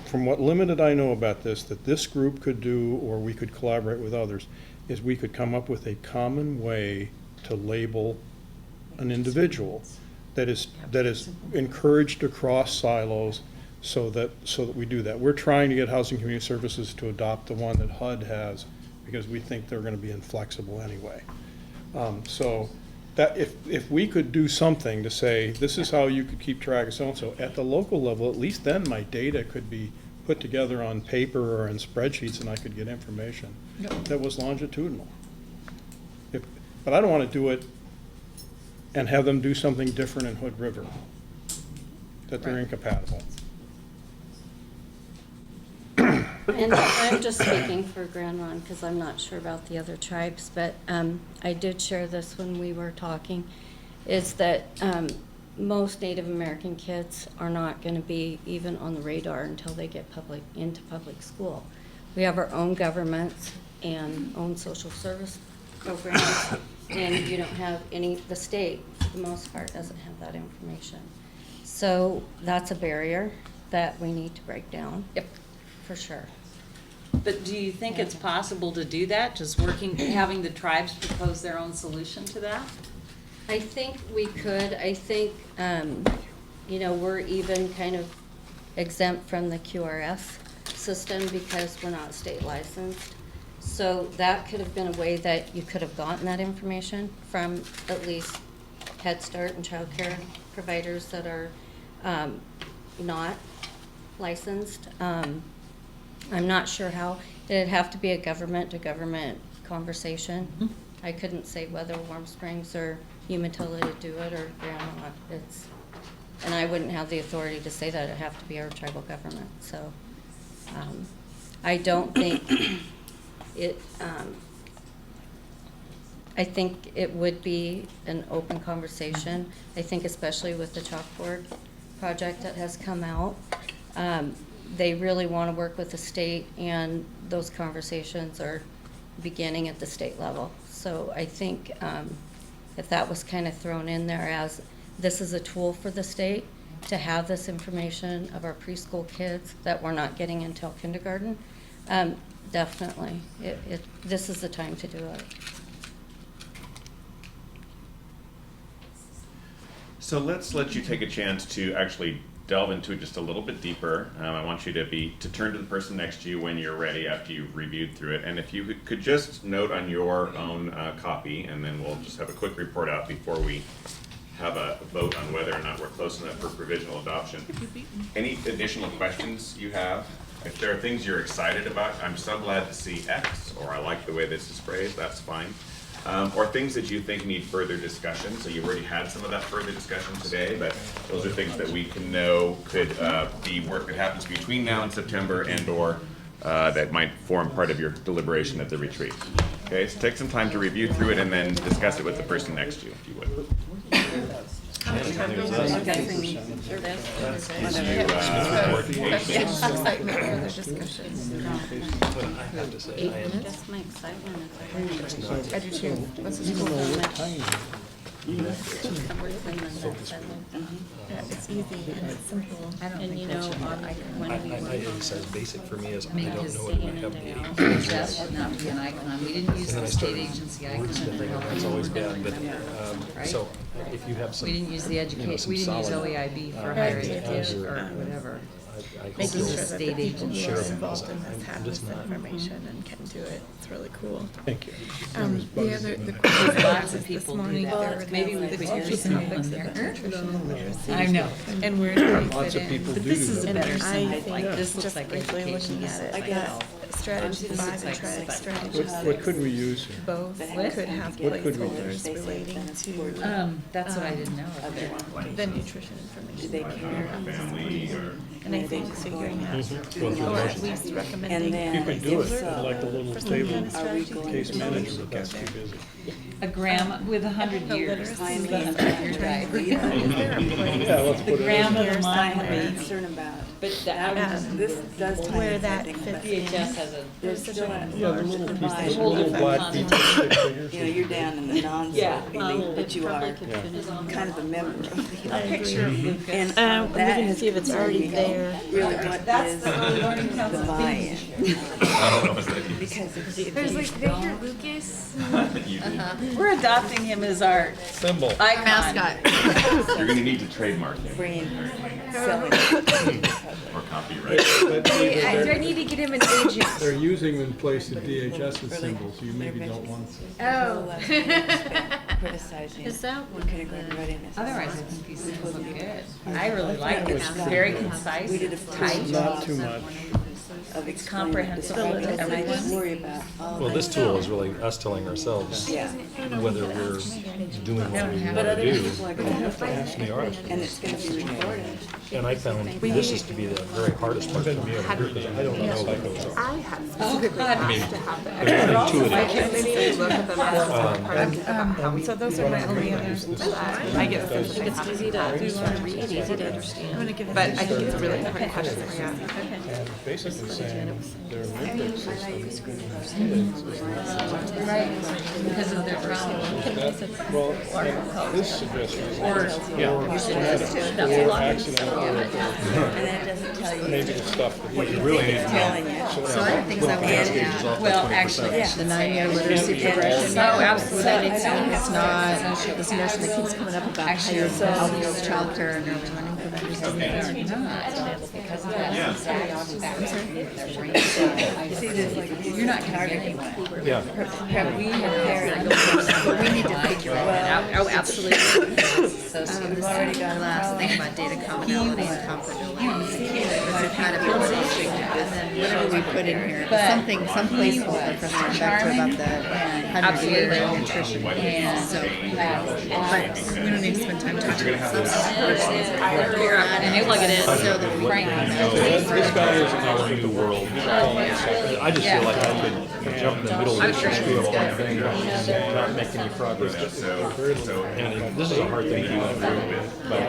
from what limited I know about this, that this group could do, or we could collaborate with others, is we could come up with a common way to label an individual that is encouraged across silos, so that we do that. We're trying to get Housing Community Services to adopt the one that HUD has, because we think they're going to be inflexible anyway. So that if we could do something to say, this is how you could keep track of so-and-so, at the local level, at least then my data could be put together on paper or in spreadsheets, and I could get information that was longitudinal. But I don't want to do it and have them do something different in Hood River, that they're incompatible. And I'm just speaking for Grand Ron because I'm not sure about the other tribes, but I did share this when we were talking, is that most Native American kids are not going to be even on the radar until they get into public school. We have our own governments and own social service programs, and you don't have any, the state, for the most part, doesn't have that information. So that's a barrier that we need to break down. Yep. For sure. But do you think it's possible to do that, just having the tribes propose their own solution to that? I think we could. I think, we're even kind of exempt from the QRS system because we're not state licensed. So that could have been a way that you could have gotten that information from at least Head Start and child care providers that are not licensed. I'm not sure how. It'd have to be a government-to-government conversation. Mm-hmm. I couldn't say whether Warm Springs or Umatilla do it or Grandma. And I wouldn't have the authority to say that. It'd have to be our tribal government. So I don't think it, I think it would be an open conversation. I think especially with the chalkboard project that has come out, they really want to work with the state, and those conversations are beginning at the state level. So I think if that was kind of thrown in there as this is a tool for the state to have this information of our preschool kids that we're not getting until kindergarten, definitely, this is the time to do it. So let's let you take a chance to actually delve into it just a little bit deeper. I want you to turn to the person next to you when you're ready after you've reviewed through it. And if you could just note on your own copy, and then we'll just have a quick report out before we have a vote on whether or not we're close enough for provisional adoption. Any additional questions you have? If there are things you're excited about, I'm so glad to see X, or I like the way this is phrased, that's fine. Or things that you think need further discussion. So you've already had some of that further discussion today, but those are things that we can know could be work that happens between now and September, and or that might form part of your deliberation at the retreat. Okay, so take some time to review through it and then discuss it with the person next to you, if you would. Just my excitement is I do too. Let's just go it's easy and it's simple. And you know, when we It says basic for me is I mean, don't just know what my hub That should not be an icon. We didn't use the state agency icon. That's always been, but, Right? so if you have some. We didn't use the some we didn't use solid, OEIB for higher education or, or whatever. Making This sure is that state the people who agency. are Sure. involved in this have I'm this just not- information and can do it. It's really cool. Thank you. The question Lots of this people do morning, that. there were Maybe we the could teachers' use some topics on there, there. nutrition and literacy. I know. And where do they Lots fit of in? people But do this do is that. a better I slide. think, Like this looks just like briefly education. looking at it, This is that strategy This 5 looks and like triadic spec- strategy What could we use here? both What? could have What could we placeholders relating to That's what I didn't know. the nutrition information. Family or And I think figuring out, Mhm. or at least recommending. You could do it, like a little for some table, kind of strategy. case manager, but that's too busy. A gram with 100 The years. literacy This is the 100-year trying to diabetes. figure out, is there a place? Yeah, let's put it in. Gram of the Here mind. somewhere. Concern about. But that, this does where that fits in. VHS has a. There's such a Yeah, the little piece, the Whole little different black concept. detail stick figures. You know, you're down in the Yeah. non-self, but you are kind of a member of the. I agree. And I'm that looking to has see if it's already there. really what is the buy-in. I don't know if that is. Because it's There's like Victor Lucas. You do. We're adopting him as our Symbol. icon. Mascot. You're gonna need to trademark him brain selling. or copyright. Do I need to get him an agent? They're using them in place of DHS's symbol, so you maybe don't want to. Oh. Criticizing. Is that one of kindergarten the- readiness. Otherwise, I think these things look good. I really like it. It's very concise, We did a it's tight. Not too much. Of It's explaining comprehensive the to and I just everyone. worry about all Well, of this that. tool is really us telling ourselves Yeah, whether we're doing what we but want to other do. people are gonna have to ask, We are. and it's gonna be recorded. And I found this is to be the very hardest part for me to do because I don't know what those are. I had specifically asked to have the They're not extra. intuitive. And then you look at them as a part of. So those are my only others. I get the sense that I have Easy to, easy to understand. but I think it's a really important question for you. And basically saying their metric system is Right, because of their problem. well, and this suggestion is or accidental And that doesn't tell you. maybe the stuff that What you really think need it's to know. telling you. So other things I would add, Well, actually, Yeah. the 9-year literacy progression. Oh, absolutely. That it's not, this notion that keeps coming up about how you're all these childcare and early learning providers. because of that. See, there's like, you're not gonna get anywhere. Yeah. Have we prepared? But we need to figure it out. Oh, absolutely. We've already got last thing about data commonality and comparability. Compatibility, and then whatever we put in here, something, some placeholder for us to come back to about the 100-year nutrition. And So, but we don't need to spend time talking about substance. And it was so the Frank. this guy isn't out in the world. I just feel like I could jump in the middle of this and screw up one thing and not make any progress. And this is a hard thing to do in a group, but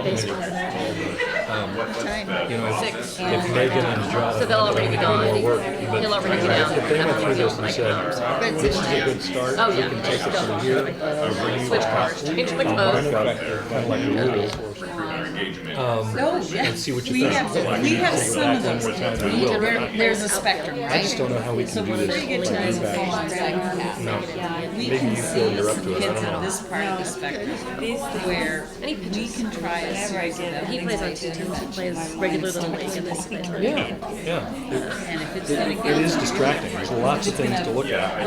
you know, if Megan and John. So they'll already be gone. More work, but He'll already be down. if they went through this and said, this is a good start, Oh, we yeah. can take it from here. Switch cars, change the Kind code. of like a rule. And see what you think. We have some of One those. more time, we will. There's a spectrum, right? I just don't know how we can do this. Pretty good like times feedback. No. We Maybe can you feel see you're up some to it, I kids don't on know. this part of the spectrum where we can try a series of He plays on two teams. He plays regular little league and this. Yeah. and if it's gonna It get. is distracting. There's lots of things to look at. Yeah, I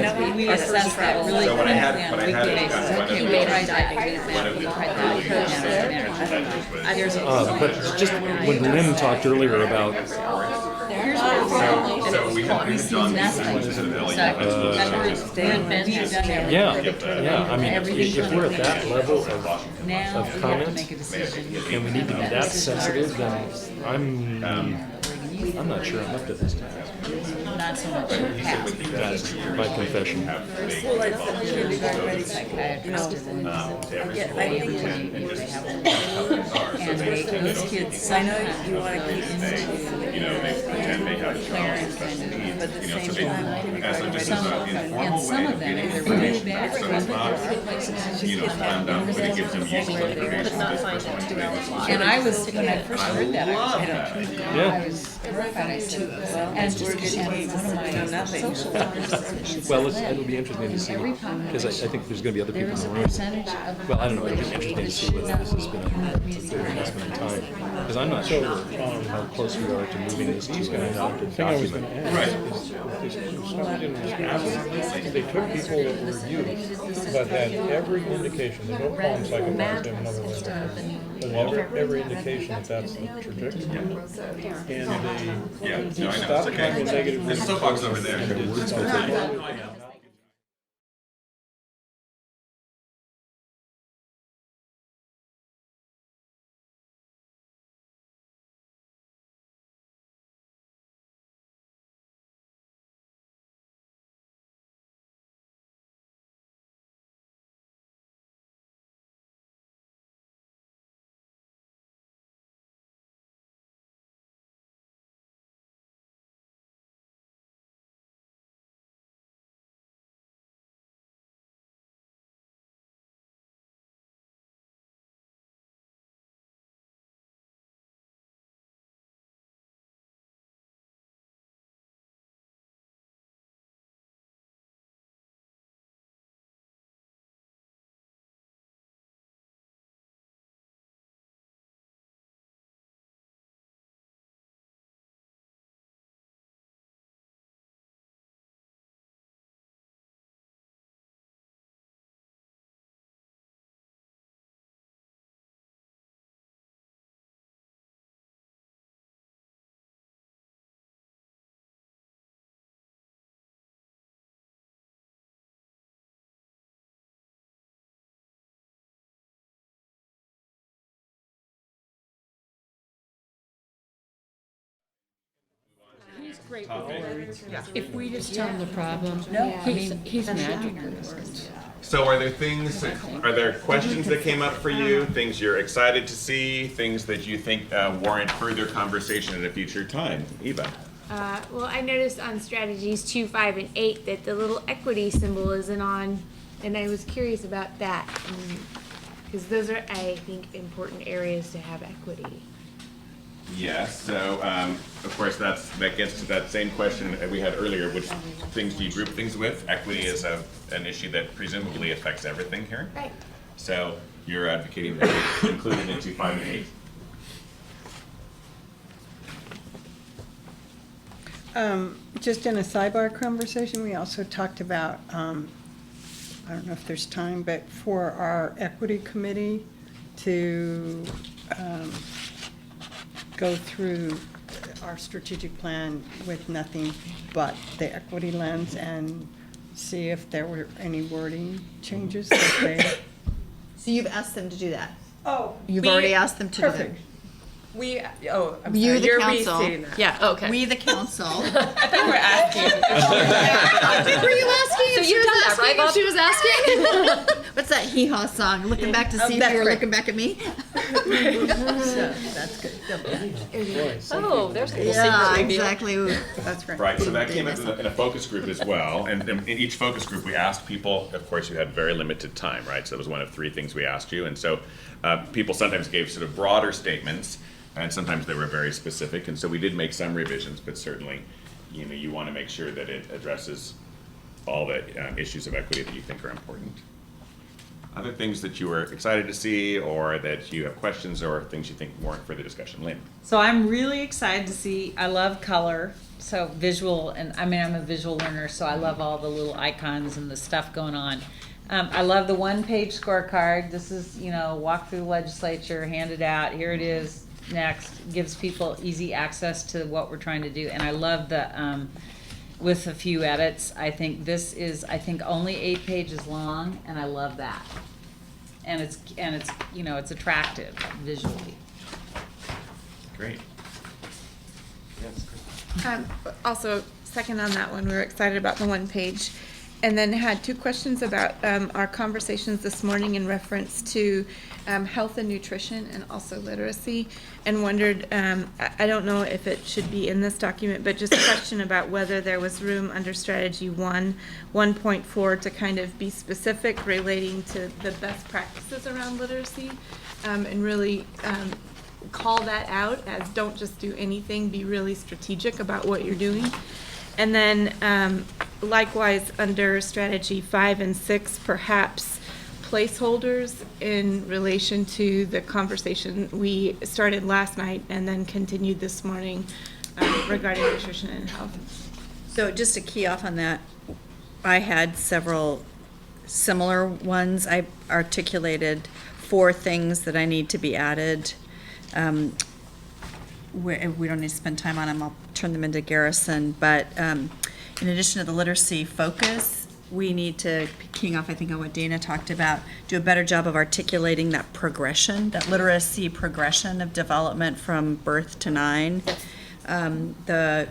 know, we assessed that really. So what I had, on what I a had weekly is basis. one of We the- tried that. We tried that. There's But just when Lynn talked earlier about here's what So we have done nothing. this in the yeah. I mean, if we're at that level Now of we have to comment make a decision. and we need to be that sensitive, then I'm not sure I'm up to this task. Not so much half. That's my confession. Well, like the kindergarten ready, you know, yeah, I think And those kids, I know you wanna keep you know, they pretend they have jobs, but at the you know, so same they, time, kindergarten ready. as an informal and some way of of them, getting they're really information. bad. So it's not, you know, slammed down, but it gives them useful information. And I was, when I first heard that, I Yeah. was terrified. I said, Well, and we're good and teams, one of I know my nothing. social workers. Well, it'll be interesting to see, because I think there's going to be other There people is in a the room. percentage of. Well, I don't know, it'll be interesting to see whether this has been a good investment in time. Because I'm not sure how close we are to moving this to an adopted The thing I was gonna document. ask is, if somebody didn't understand, they took people that were youth, but had every indication, they don't call them psychopaths, they have another way of saying it, but every indication that that's the trajectory. And Yeah, no, I they know. stopped It's trying okay. to negative. There's a soapbox over there. and did something. topic. If we just tell him the problem, he's magic with words. So are there questions that came up for you, things you're excited to see, things that you think warrant further conversation at a future time? Eva? Well, I noticed on strategies 2, 5, and 8 that the little equity symbol isn't on, and I was curious about that. Because those are, I think, important areas to have equity. Yes, so of course that gets to that same question that we had earlier, which things do you group things with? Equity is an issue that presumably affects everything here. Right. So you're advocating that it's included into 5 and 8. Just in a sidebar conversation, we also talked about, I don't know if there's time, but for our equity committee to go through our strategic plan with nothing but the equity lens and see if there were any wording changes that they. So you've asked them to do that? Oh. You've already asked them to do that? Perfect. I'm You, sorry, the you're council. restating that. Yeah, Okay. we, the council. I thought you were asking. Were you asking So if she you've was done that, right, asking if Bob? she was asking? What's that hee-haw song? Looking back to see if that's you were right. looking back at me? So, that's good. Oh, there's a little Yeah, secret reveal. exactly. That's right. Right, so that came up in a focus group as well, and in each focus group, we asked people, of course, you had very limited time, right? So that was one of 3 things we asked you, and so people sometimes gave sort of broader statements, and sometimes they were very specific, and so we did make some revisions, but certainly, you want to make sure that it addresses all the issues of equity that you think are important. Other things that you were excited to see, or that you have questions, or things you think warrant further discussion? Lynn? So I'm really excited to see, I love color, so visual, and I'm a visual learner, so I love all the little icons and the stuff going on. I love the 1-page scorecard. This is, walk through the legislature, hand it out, here it is, next. Gives people easy access to what we're trying to do. And I love the, with a few edits, I think this is, only 8 pages long, and I love that. And it's it's attractive visually. Great. Also, second on that one, we were excited about the 1 page. And then had 2 questions about our conversations this morning in reference to health and nutrition and also literacy, and wondered, I don't know if it should be in this document, but just a question about whether there was room under strategy 1.4 to kind of be specific relating to the best practices around literacy, and really call that out as don't just do anything, be really strategic about what you're doing. And then likewise, under strategy 5 and 6, perhaps placeholders in relation to the conversation we started last night and then continued this morning regarding nutrition and health. So just to key off on that, I had several similar ones. I articulated 4 things that I need to be added. We don't need to spend time on them. I'll turn them into Garrison. But in addition to the literacy focus, we need to, keying off, I think, on what Dana talked about, do a better job of articulating that progression, that literacy progression of development from birth to 9. The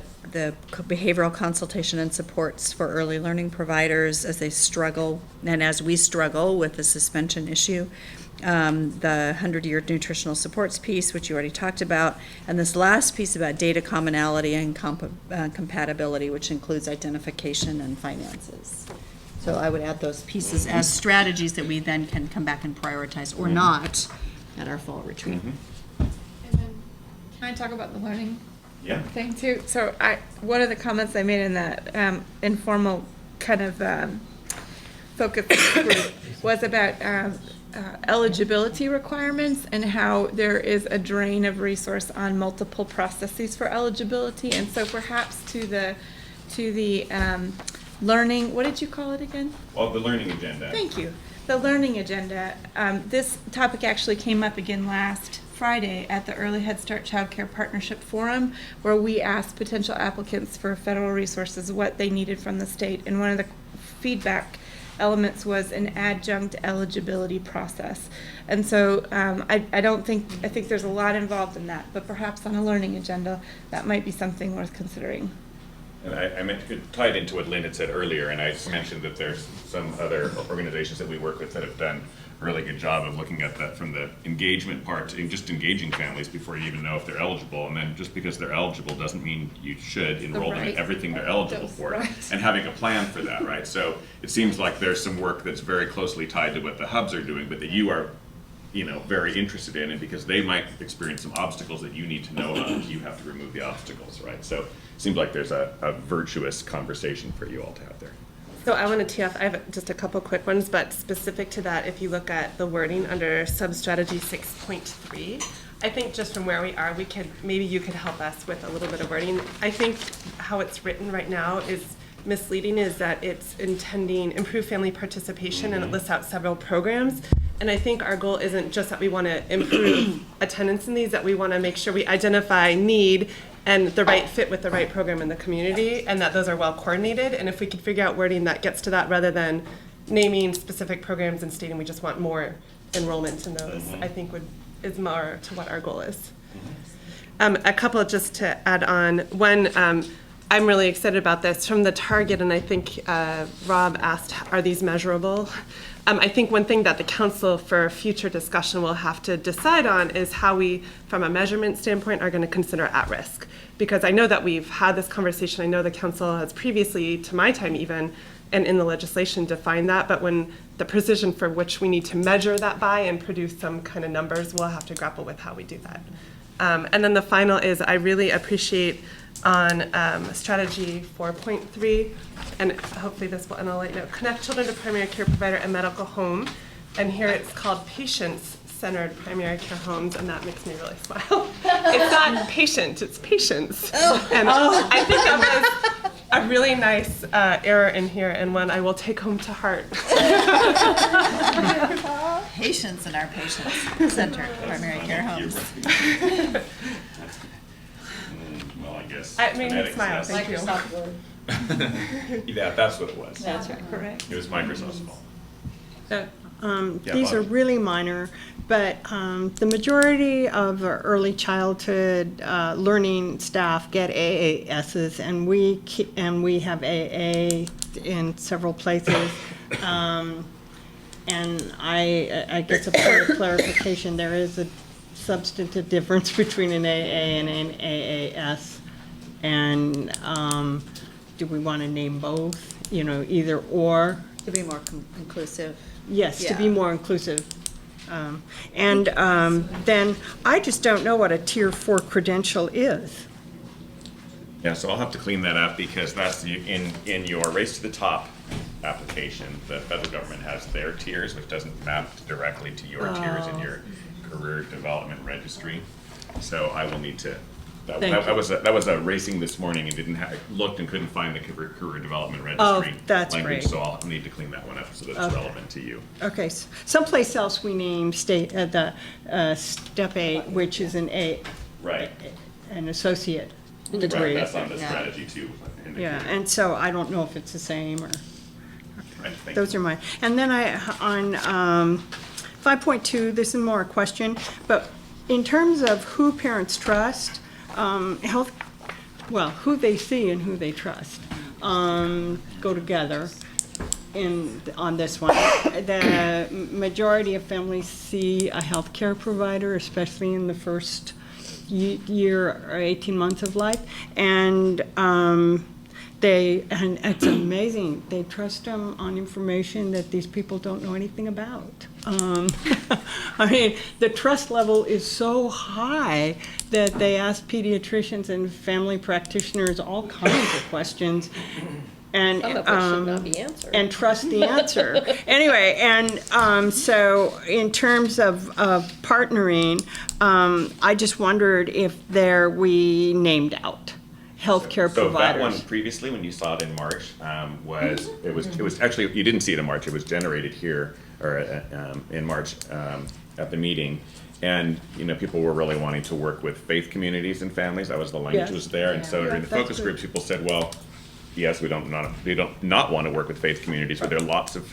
behavioral consultation and supports for early learning providers as they struggle, and as we struggle with the suspension issue. The 100-year nutritional supports piece, which you already talked about, and this last piece about data commonality and compatibility, which includes identification and finances. So I would add those pieces as strategies that we then can come back and prioritize or not at our fall retreat. And then, can I talk about the learning Yeah. thing too? So one of the comments I made in that informal kind of focus group was about eligibility requirements and how there is a drain of resource on multiple processes for eligibility, and so perhaps to the learning, what did you call it again? Well, the learning agenda. Thank you. The learning agenda. This topic actually came up again last Friday at the Early Head Start Child Care Partnership Forum, where we asked potential applicants for federal resources what they needed from the state, and one of the feedback elements was an adjunct eligibility process. And so I think there's a lot involved in that, but perhaps on a learning agenda, that might be something worth considering. And I meant to tie it into what Lynn had said earlier, and I mentioned that there's some other organizations that we work with that have done a really good job of looking at that from the engagement part to just engaging families before you even know if they're eligible. And then just because they're eligible doesn't mean you should enroll them in everything they're eligible for. And having a plan for that, right? So it seems like there's some work that's very closely tied to what the hubs are doing, but that you are, you know, very interested in, and because they might experience some obstacles that you need to know about, you have to remove the obstacles, right? So it seems like there's a virtuous conversation for you all to have there. So I want to tee off, I have just a couple quick ones, but specific to that, if you look at the wording under sub-strategy 6.3, I think just from where we are, maybe you could help us with a little bit of wording. I think how it's written right now is misleading, is that it's intending improve family participation, and it lists out several programs. And I think our goal isn't just that we want to improve attendance in these, that we want to make sure we identify need and the right fit with the right program in the community, and that those are well coordinated. And if we could figure out wording that gets to that rather than naming specific programs and stating we just want more enrollment in those, I think is more to what our goal is. A couple just to add on. One, I'm really excited about this from the target, and I think Rob asked, are these measurable? I think one thing that the council for future discussion will have to decide on is how we, from a measurement standpoint, are going to consider at risk. Because I know that we've had this conversation, I know the council has previously, to my time even, and in the legislation defined that, but when the precision for which we need to measure that by and produce some kind of numbers, we'll have to grapple with how we do that. And then the final is, I really appreciate on strategy 4.3, and hopefully this will end on a light note, connect children to primary care provider and medical home. And here it's called patients-centered primary care homes, and that makes me really smile. It's not patient, it's patients. And I think that was a really nice error in here, and one I will take home to heart. Patients in our patient-centered primary care homes. Well, I guess. It made me smile, thank you. Yeah, that's what it was. That's right, correct. It was Microsoft's fault. These are Bob. really minor, but the majority of our early childhood learning staff get AASs, and we have AA in several places. And I guess a point of clarification, there is a substantive difference between an AA and an AAS. And do we want to name both? You know, either or? To be more inclusive. Yes, to be Yeah. more inclusive. Then I just don't know what a Tier 4 credential is. Yeah, so I'll have to clean that up because that's in your Race to the Top application, the federal government has their tiers, which doesn't map directly to your tiers in your career development registry. So I will need to. That was a racing this morning and looked and couldn't find the career development registry that's language. great. So I'll need to clean that one up so that it's relevant to you. Okay, someplace else we name step 8, which is an Right. an associate Right. degree. That's on the strategy too. Yeah, and so I don't know if it's the same or. Right, thank Those you. are mine. And then on 5.2, this is more a question, but in terms of who parents trust, who they see and who they trust, go together on this one. The majority of families see a healthcare provider, especially in the first year or 18 months of life, and it's amazing. They trust them on information that these people don't know anything about. I mean, the trust level is so high that they ask pediatricians and family practitioners all kinds of questions. And, Some of which should not be answered. And trust the answer. Anyway, and so in terms of partnering, I just wondered if we named out healthcare So that providers. one previously, when you saw it in March, it was actually, you didn't see it in March, it was generated here, or in March at the meeting. And, people were really wanting to work with faith communities and families, that was the language was there. And so during the that's focus good. groups, people said, well, yes, we don't not want to work with faith communities, but there are lots of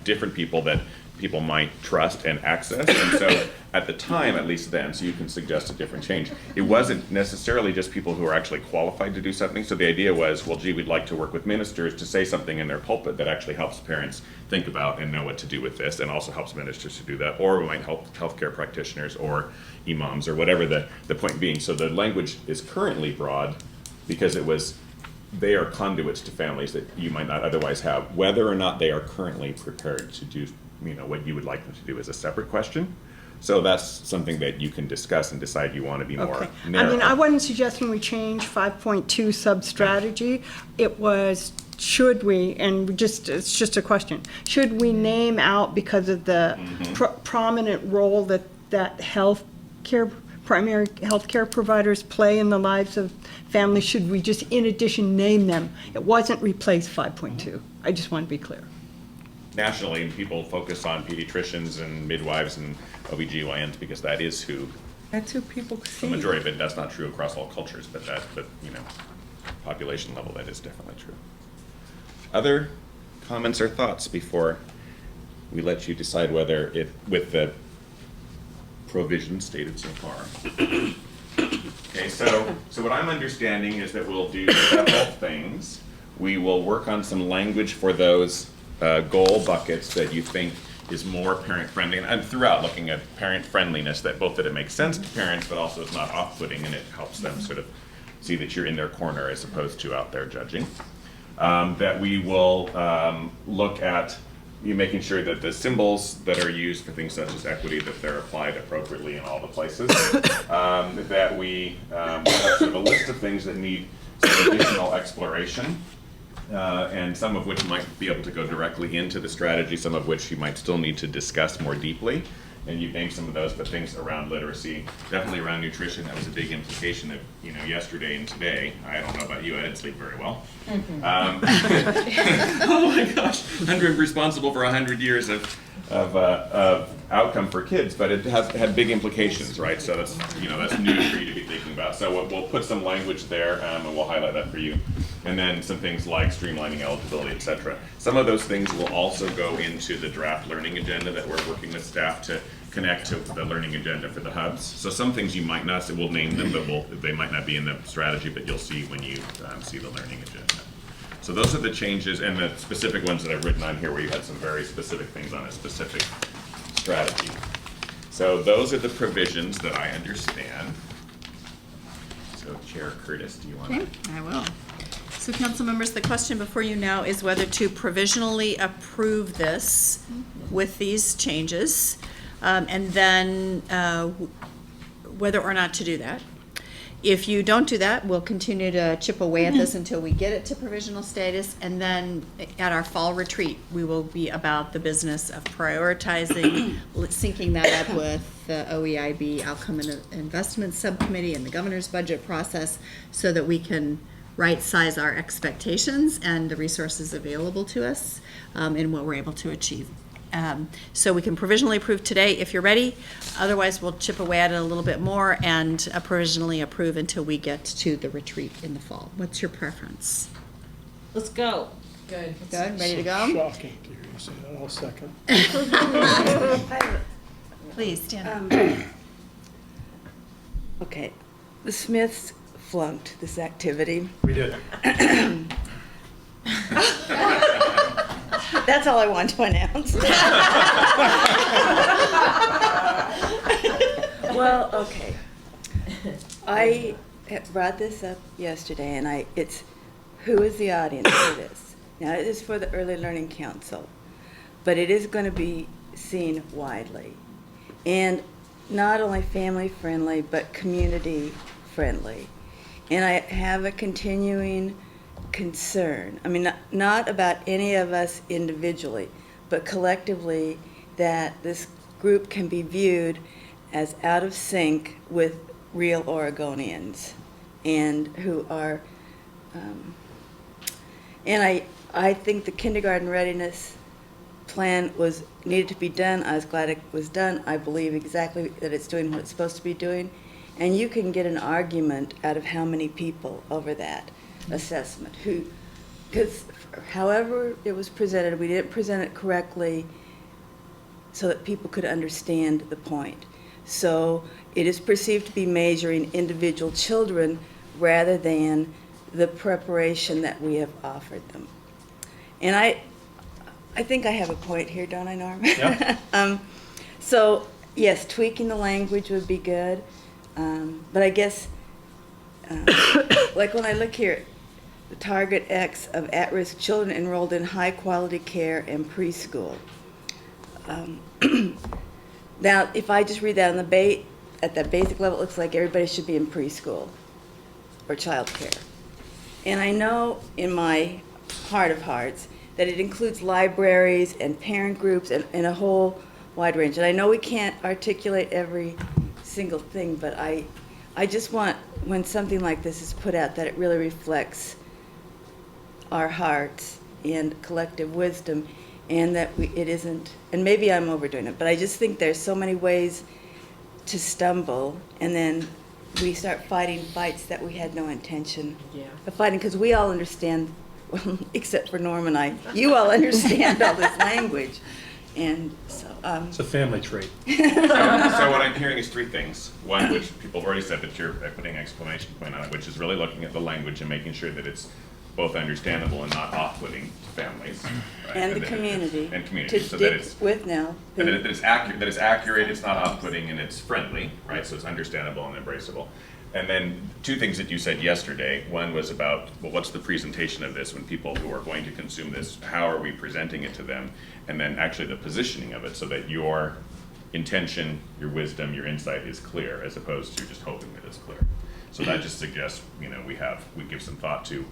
different people that people might trust and access. And so at the time, at least then, so you can suggest a different change, it wasn't necessarily just people who are actually qualified to do something. So the idea was, well, gee, we'd like to work with ministers to say something in their pulpit that actually helps parents think about and know what to do with this, and also helps ministers to do that. Or we might help healthcare practitioners or imams or whatever the point being. So the language is currently broad because they are conduits to families that you might not otherwise have. Whether or not they are currently prepared to do what you would like them to do is a separate question. So that's something that you can discuss and decide you want to be more narrow. I mean, I wasn't suggesting we change 5.2 sub-strategy. It was, should we, and it's just a question, should we name out, because of the prominent role that primary health care providers play in the lives of families, should we just, in addition, name them? It wasn't replace 5.2. I just want to be clear. Nationally, people focus on pediatricians and midwives and OBGYNs because that's who people see. The majority of it. That's not true across all cultures, but population level, that is definitely true. Other comments or thoughts before we let you decide whether with the provision stated so far? Okay, so what I'm understanding is that we'll do several things. We will work on some language for those goal buckets that you think is more parent-friendly, and throughout looking at parent-friendliness, that it makes sense to parents, but also it's not off-putting, and it helps them sort of see that you're in their corner as opposed to out there judging. That we will look at you making sure that the symbols that are used for things such as equity, that they're applied appropriately in all the places. That we have sort of a list of things that need some additional exploration. And some of which might be able to go directly into the strategy, some of which you might still need to discuss more deeply. And you've named some of those, but things around literacy, definitely around nutrition. That was a big implication of yesterday and today. I don't know about you, I didn't sleep very well. Oh my gosh, I'm responsible for 100 years of outcome for kids, but it had big implications, right? So that's that's new for you to be thinking about. So we'll put some language there, and we'll highlight that for you. And then some things like streamlining eligibility, etc. Some of those things will also go into the draft learning agenda that we're working with staff to connect to the learning agenda for the hubs. So some things you might not, we'll name them, but they might not be in the strategy, but you'll see when you see the learning agenda. So those are the changes, and the specific ones that I've written on here where you had some very specific things on a specific strategy. So those are the provisions that I understand. So Chair Curtis, do you want to? Okay, I will. So council members, the question before you now is whether to provisionally approve this with these changes, and then whether or not to do that. If you don't do that, we'll continue to chip away at this until we get it to provisional status, and then at our fall retreat, we will be about the business of prioritizing, syncing that up with the OEIB Outcome and Investment Subcommittee and the governor's budget process, so that we can right-size our expectations and the resources available to us in what we're able to achieve. So we can provisionally approve today if you're ready. Otherwise, we'll chip away at it a little bit more and provisionally approve until we get to the retreat in the fall. What's your preference? Let's go. Good. Good, ready to go? Shocking to hear you say that. I'll second. Please, stand up. Okay, the Smiths flunked this activity. We did. That's all I want to announce. Well, okay. I brought this up yesterday, and it's who is the audience for this? Now, it is for the Early Learning Council, but it is going to be seen widely. And not only family-friendly, but community-friendly. And I have a continuing concern. I mean, not about any of us individually, but collectively, that this group can be viewed as out of sync with real Oregonians, and who are, and I think the kindergarten readiness plan needed to be done. I was glad it was done. I believe exactly that it's doing what it's supposed to be doing, and you can get an argument out of how many people over that assessment who because however it was presented, we didn't present it correctly so that people could understand the point. So it is perceived to be measuring individual children rather than the preparation that we have offered them. And I think I have a point here, don't I, Norm? Yeah. So, yes, tweaking the language would be good. But I guess, like when I look here, the target X of at-risk children enrolled in high-quality care and preschool. Now, if I just read that at that basic level, it looks like everybody should be in preschool or childcare. And I know in my heart of hearts that it includes libraries and parent groups and a whole wide range. And I know we can't articulate every single thing, but I just want, when something like this is put out, that it really reflects our hearts and collective wisdom, and that it isn't, and maybe I'm overdoing it, but I just think there's so many ways to stumble, and then we start fighting fights that we had no intention of fighting, because we all understand, well, except for Norm and I, you all understand all this language. And so, it's a family trait. So what I'm hearing is three things. One, which people have already said, but you're putting an exclamation point on it, which is really looking at the language and making sure that it's both understandable and not off-putting to families. Right? and the then community. And community. To So that stick it's, with now. and that it's accurate, it's not off-putting, and it's friendly, right? So it's understandable and embraceable. And then two things that you said yesterday. One was about, well, what's the presentation of this when people who are going to consume this, how are we presenting it to them? And then actually the positioning of it so that your intention, your wisdom, your insight is clear as opposed to just hoping that it's clear. So that just suggests, we give some thought to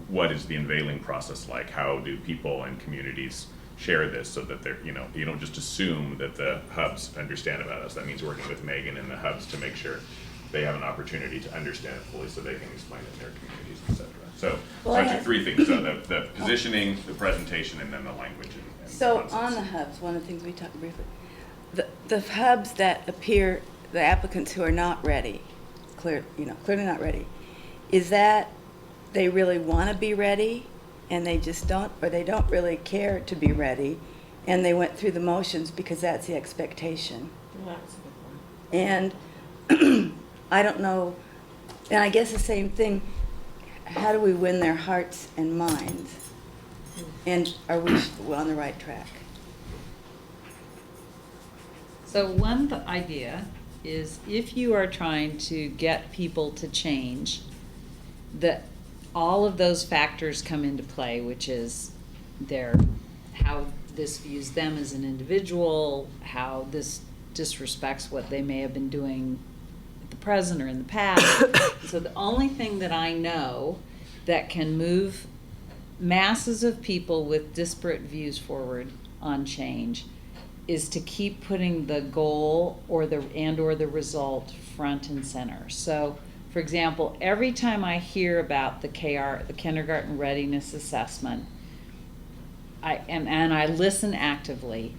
what is the unveiling process like? How do people and communities share this so that they're, you don't just assume that the hubs understand about us. That means working with Megan and the hubs to make sure they have an opportunity to understand it fully so they can explain it in their communities, et cetera. So I took three things, so the positioning, the presentation, and then the language. And So concepts. on the hubs, one of the things we talked briefly, the hubs that appear, the applicants who are not ready, clearly not ready, is that they really want to be ready and they just don't, or they don't really care to be ready and they went through the motions because that's the expectation. Well, that's a good point. And I don't know, and I guess the same thing, how do we win their hearts and minds? And are we on the right track? So one idea is if you are trying to get people to change, that all of those factors come into play, which is how this views them as an individual, how this disrespects what they may have been doing at the present or in the past. So the only thing that I know that can move masses of people with disparate views forward on change is to keep putting the goal or the result front and center. So, for example, every time I hear about the kindergarten readiness assessment, and I listen actively,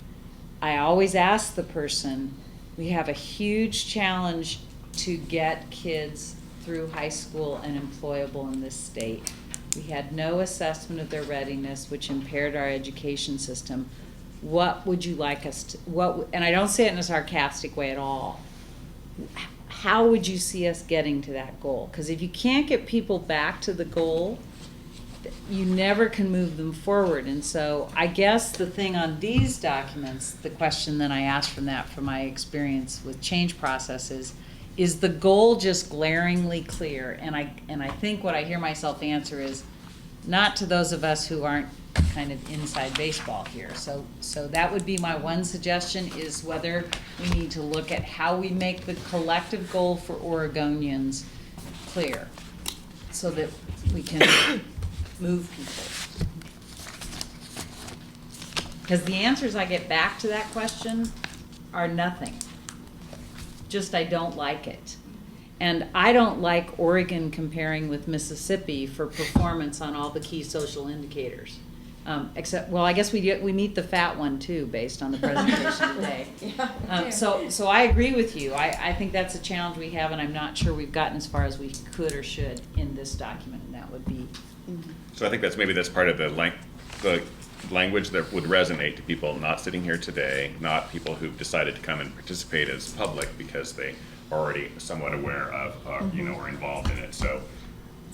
I always ask the person, we have a huge challenge to get kids through high school and employable in this state. We had no assessment of their readiness, which impaired our education system. What would you like us to, and I don't say it in a sarcastic way at all. How would you see us getting to that goal? Because if you can't get people back to the goal, you never can move them forward. And so I guess the thing on these documents, the question that I asked from my experience with change processes, is the goal just glaringly clear? And I think what I hear myself answer is not to those of us who aren't kind of inside baseball here. So that would be my one suggestion, is whether we need to look at how we make the collective goal for Oregonians clear so that we can move people. Because the answers I get back to that question are nothing. Just I don't like it. And I don't like Oregon comparing with Mississippi for performance on all the key social indicators. Except, well, I guess we meet the fat one too, based on the presentation today. So I agree with you. I think that's a challenge we have, and I'm not sure we've gotten as far as we could or should in this document, and that would be So I think that's part of the language that would resonate to people not sitting here today, not people who've decided to come and participate as public because they are already somewhat aware of, or involved in it. So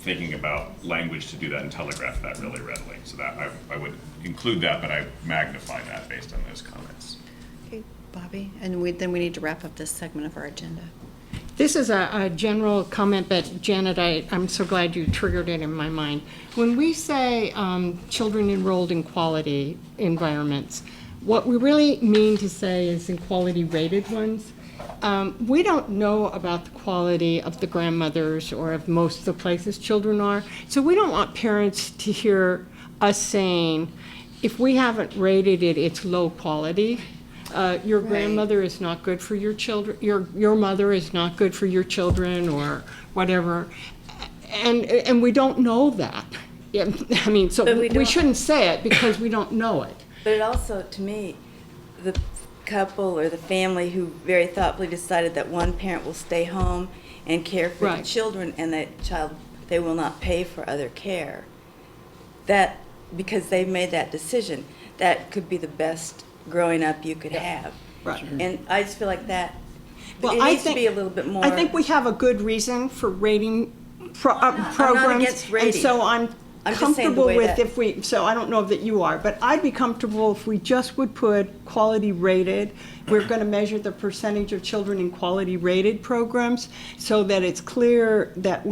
thinking about language to do that and telegraph that really readily. So that I would include that, but I magnify that based on those comments. Okay, Bobby, and then we need to wrap up this segment of our agenda. This is a general comment, but Janet, I'm so glad you triggered it in my mind. When we say children enrolled in quality environments, what we really mean to say is in quality rated ones. We don't know about the quality of the grandmothers or of most of the places children are, so we don't want parents to hear us saying, if we haven't rated it, it's low quality. Your grandmother is not good for your children, your mother is not good for your children, or whatever. And we don't know that. I mean, so we shouldn't say it because we don't know it. But it also, to me, the couple or the family who very thoughtfully decided that one parent will stay home and care for the children, and that child, they will not pay for other care. That, because they've made that decision, that could be the best growing up you could have. Right. And I just feel like that, Well, it needs to be a little bit more. I think we have a good reason for rating programs. I'm not against rating. And so I'm just saying the comfortable way with that- if we, so I don't know that you are, but I'd be comfortable if we just would put quality rated. We're going to measure the percentage of children in quality rated programs so that it's clear that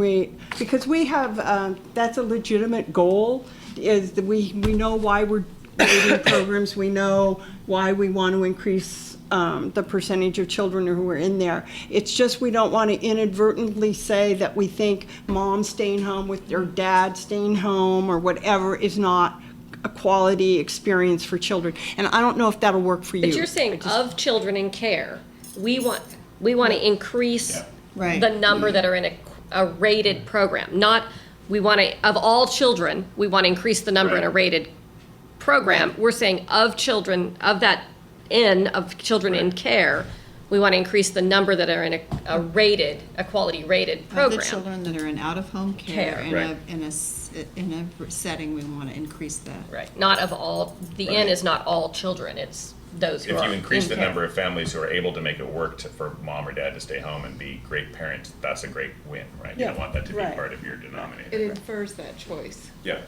because we have, that's a legitimate goal, is that we know why we're rating programs, we know why we want to increase the percentage of children who are in there. It's just we don't want to inadvertently say that we think mom staying home with their dad staying home or whatever is not a quality experience for children. And I don't know if that'll work for you. But you're saying of children in care, we want to increase the number that are in a rated program. Not we want to, of all children, we want to increase the number in a rated program. We're saying of children, of that N of children in care, we want to increase the number that are in a quality rated program. Of the children that are in out-of-home care, Care. in a setting, we want to increase that. Right. Not of all, the N is not all children, it's those who If are you increase in the care. number of families who are able to make it work for mom or dad to stay home and be great parents, that's a great win, right? You don't want that to be part of your denominator. It infers that choice. Yeah.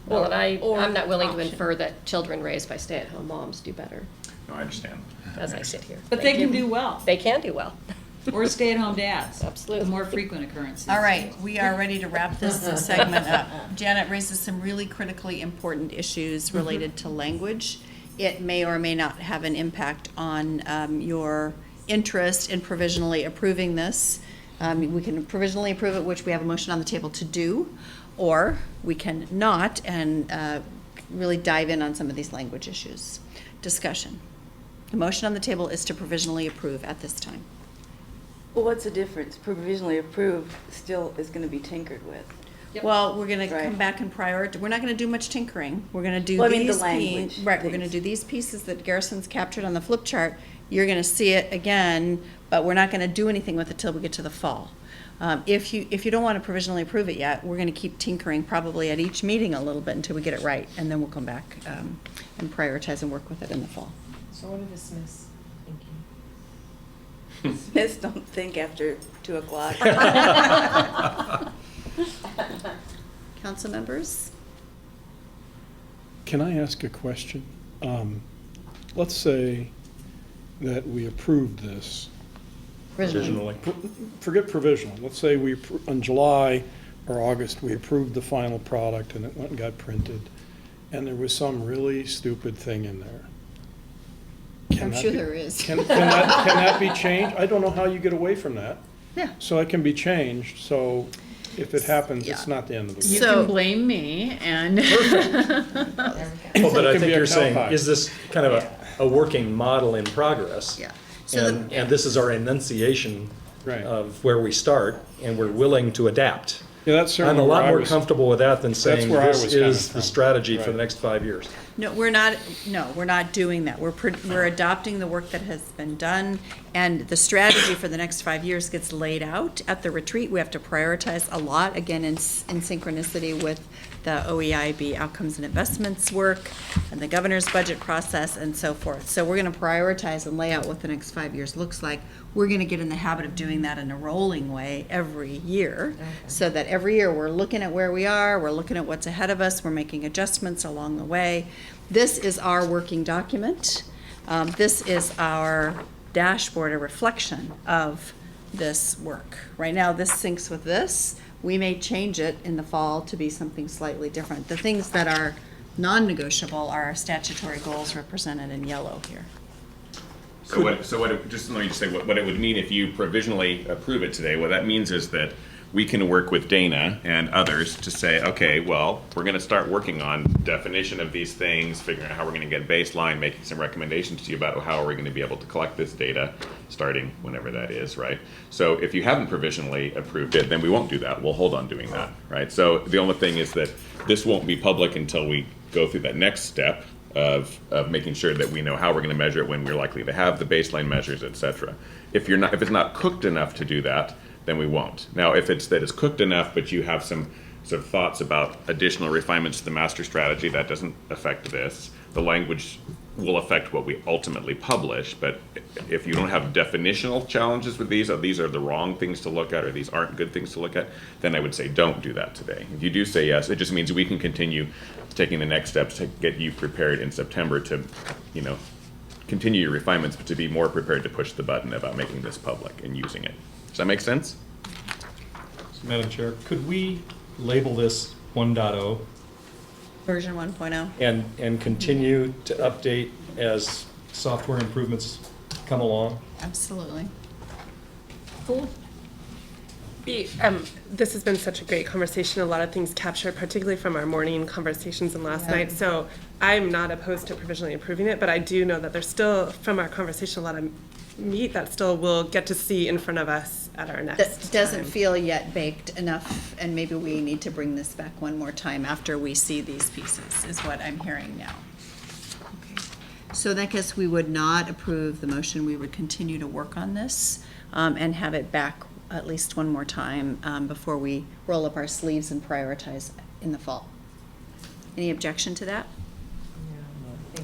Well, and I'm not willing to infer that children raised by stay-at-home moms do better, No, I understand. as I sit here. But they can do well. They can do well. Or stay-at-home dads. Absolutely. The more frequent occurrences. All right, we are ready to wrap this segment up. Janet raises some really critically important issues related to language. It may or may not have an impact on your interest in provisionally approving this. We can provisionally approve it, which we have a motion on the table to do, or we can not and really dive in on some of these language issues. Discussion. The motion on the table is to provisionally approve at this time. Well, what's the difference? Provisionally approved still is going to be tinkered with. Well, we're going to come back and prioritize. We're not going to do much tinkering. We're going to do Well, I mean, these the language right. We're going to do these pieces that Garrison's captured on the flip chart. You're going to see it again, but we're not going to do anything with it till we get to the fall. If you don't want to provisionally approve it yet, we're going to keep tinkering probably at each meeting a little bit until we get it right, and then we'll come back and prioritize and work with it in the fall. So what are the Smiths thinking? Smiths don't think after 2 o'clock. Council members? Can I ask a question? Let's say that we approved this. Provisionally. Forget provisional. Let's say in July or August, we approved the final product and it went and got printed, and there was some really stupid thing in there. I'm sure there is. Can that be changed? I don't know how you get away from that. Yeah. So it can be changed, so if it happens, it's not the end of the world. You can blame me and. Well, but I It can think be a you're saying, cowpie. is this kind of a working model in progress? Yeah. And this is our enunciation Right. of where we start, and we're willing to adapt. Yeah, that's certainly I'm a lot where I more was- comfortable with that than saying where I this was coming is the from. strategy for Right. the next 5 years. No, we're not doing that. We're adopting the work that has been done, and the strategy for the next 5 years gets laid out at the retreat. We have to prioritize a lot, again, in synchronicity with the OEIB outcomes and investments work and the governor's budget process and so forth. So we're gonna prioritize and lay out what the next 5 years looks like. We're gonna get in the habit of doing that in a rolling way every year, so that every year we're looking at where we are, we're looking at what's ahead of us, we're making adjustments along the way. This is our working document. This is our dashboard, a reflection of this work. Right now, this syncs with this. We may change it in the fall to be something slightly different. The things that are non-negotiable are our statutory goals represented in yellow here. So just let me just say what it would mean if you provisionally approve it today. What that means is that we can work with Dana and others to say, okay, well, we're going to start working on definition of these things, figuring out how we're going to get baseline, making some recommendations to you about how are we going to be able to collect this data starting whenever that is, right? So if you haven't provisionally approved it, then we won't do that. We'll hold on doing that, right? So the only thing is that this won't be public until we go through that next step of making sure that we know how we're going to measure it, when we're likely to have the baseline measures, et cetera. If it's not cooked enough to do that, then we won't. Now, if it's cooked enough, but you have some sort of thoughts about additional refinements to the master strategy, that doesn't affect this. The language will affect what we ultimately publish, but if you don't have definitional challenges with these, or these are the wrong things to look at, or these aren't good things to look at, then I would say don't do that today. If you do say yes, it just means we can continue taking the next steps to get you prepared in September to, continue your refinements, but to be more prepared to push the button about making this public and using it. Does that make sense? So, Madam Chair, could we label this 1.0 Version 1.0. and continue to update as software improvements come along? Absolutely. Cool. This has been such a great conversation. A lot of things captured, particularly from our morning conversations and last night. So I'm not opposed to provisionally approving it, but I do know that there's still, from our conversation, a lot of meat that still we'll get to see in front of us at our next That doesn't time. feel yet baked enough, and maybe we need to bring this back one more time after we see these pieces, is what I'm hearing now. Okay. So I guess we would not approve the motion. We would continue to work on this and have it back at least one more time before we roll up our sleeves and prioritize in the fall. Any objection to that?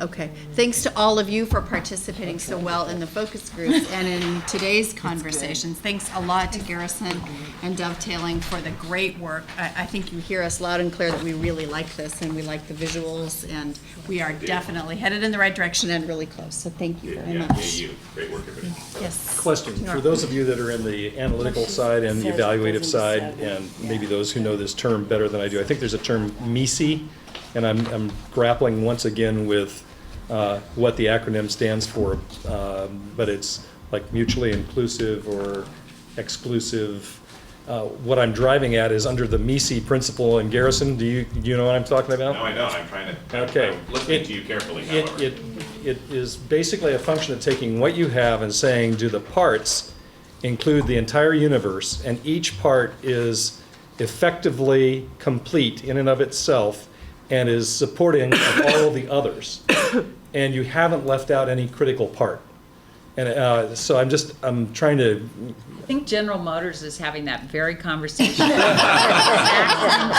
Okay. Thanks to all of you for participating so well in the focus groups and in today's conversations. Thanks a lot to Garrison and Dovetailing for the great work. I think you hear us loud and clear that we really like this and we like the visuals, and we are definitely headed in the right direction and really close. So thank you very much. Yeah, you. Great work, everybody. Yes. Question, for those of you that are in the analytical side and the evaluative side, and maybe those who know this term better than I do, I think there's a term MISI, and I'm grappling once again with what the acronym stands for, but it's like mutually inclusive or exclusive. What I'm driving at is under the MISI principle. And Garrison, do you know what I'm talking about? No, I know. I'm trying to. Okay. I'm listening to you carefully. However. It is basically a function of taking what you have and saying, do the parts include the entire universe, and each part is effectively complete in and of itself and is supporting of all the others, and you haven't left out any critical part. And so I'm trying to. I think General Motors is having that very conversation at the exact same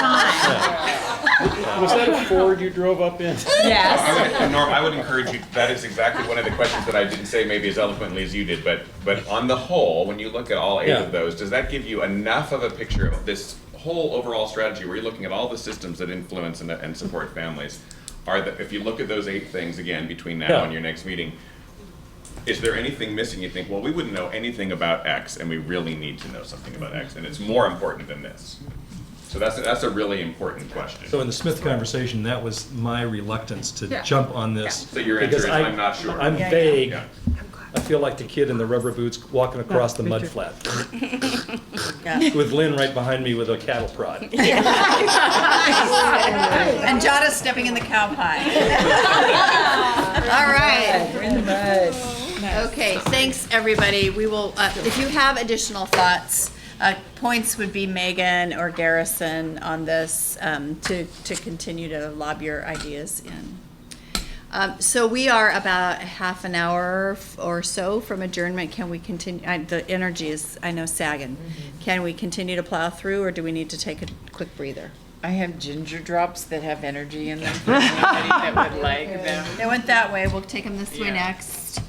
time. Was that a Ford you drove up in? Yes. Norm, I would encourage you, that is exactly one of the questions that I didn't say maybe as eloquently as you did, but on the whole, when you look at all 8 of those, does that give you enough of a picture of this whole overall strategy where you're looking at all the systems that influence and support families? If you look at those 8 things again between now and your next meeting, is there anything missing? You think, well, we wouldn't know anything about X, and we really need to know something about X, and it's more important than this. So that's a really important question. So in the Smith conversation, that was my reluctance to jump on this. So your answer is, I'm not sure. I'm vague. Yeah. I feel like the kid in the rubber boots walking across the mud flat. With Lynn right behind me with a cattle prod. And Jada stepping in the cow pie. All right. We're in the mud. Okay, thanks, everybody. We will, if you have additional thoughts, points would be Megan or Garrison on this to continue to lob your ideas in. So we are about half an hour or so from adjournment. Can we continue? The energy is, I know, sagging. Can we continue to plow through, or do we need to take a quick breather? I have ginger drops that have energy in them for anybody that would like them. They went that way. We'll take them this way next.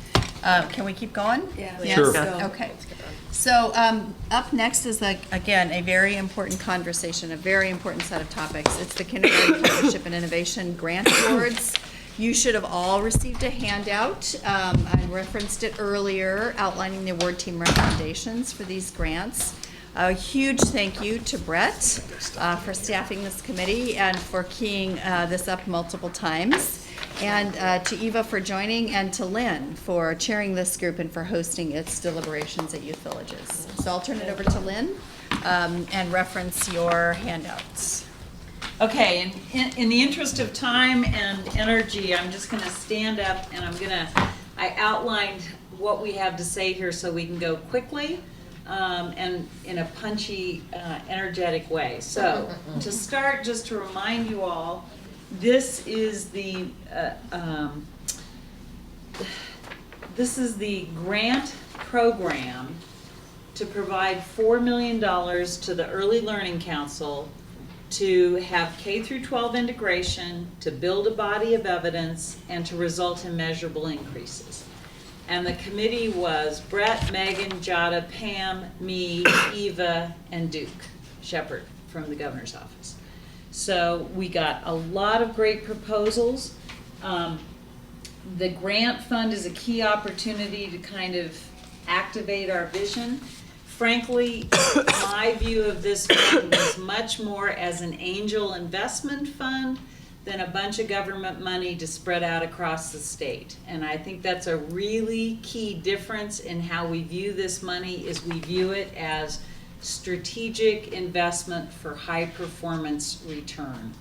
Can we keep going? Yeah. Yes? Sure. Okay. So up next is, again, a very important conversation, a very important set of topics. It's the Kindergarten Partnership and Innovation Grant Awards. You should have all received a handout. I referenced it earlier, outlining the award team recommendations for these grants. A huge thank you to Brett for staffing this committee and for keying this up multiple times. And to Eva for joining, and to Lynn for chairing this group and for hosting its deliberations at Youth Villages. So I'll turn it over to Lynn and reference your handouts. Okay, in the interest of time and energy, I'm just gonna stand up and I outlined what we have to say here so we can go quickly and in a punchy, energetic way. So, to start, just to remind you all, this is the grant program to provide $4 million to the Early Learning Council to have K through 12 integration, to build a body of evidence, and to result in measurable increases. And the committee was Brett, Megan, Jada, Pam, me, Eva, and Duke Shepard from the governor's office. So we got a lot of great proposals. The grant fund is a key opportunity to kind of activate our vision. Frankly, my view of this fund was much more as an angel investment fund than a bunch of government money to spread out across the state. And I think that's a really key difference in how we view this money, is we view it as strategic investment for high performance return.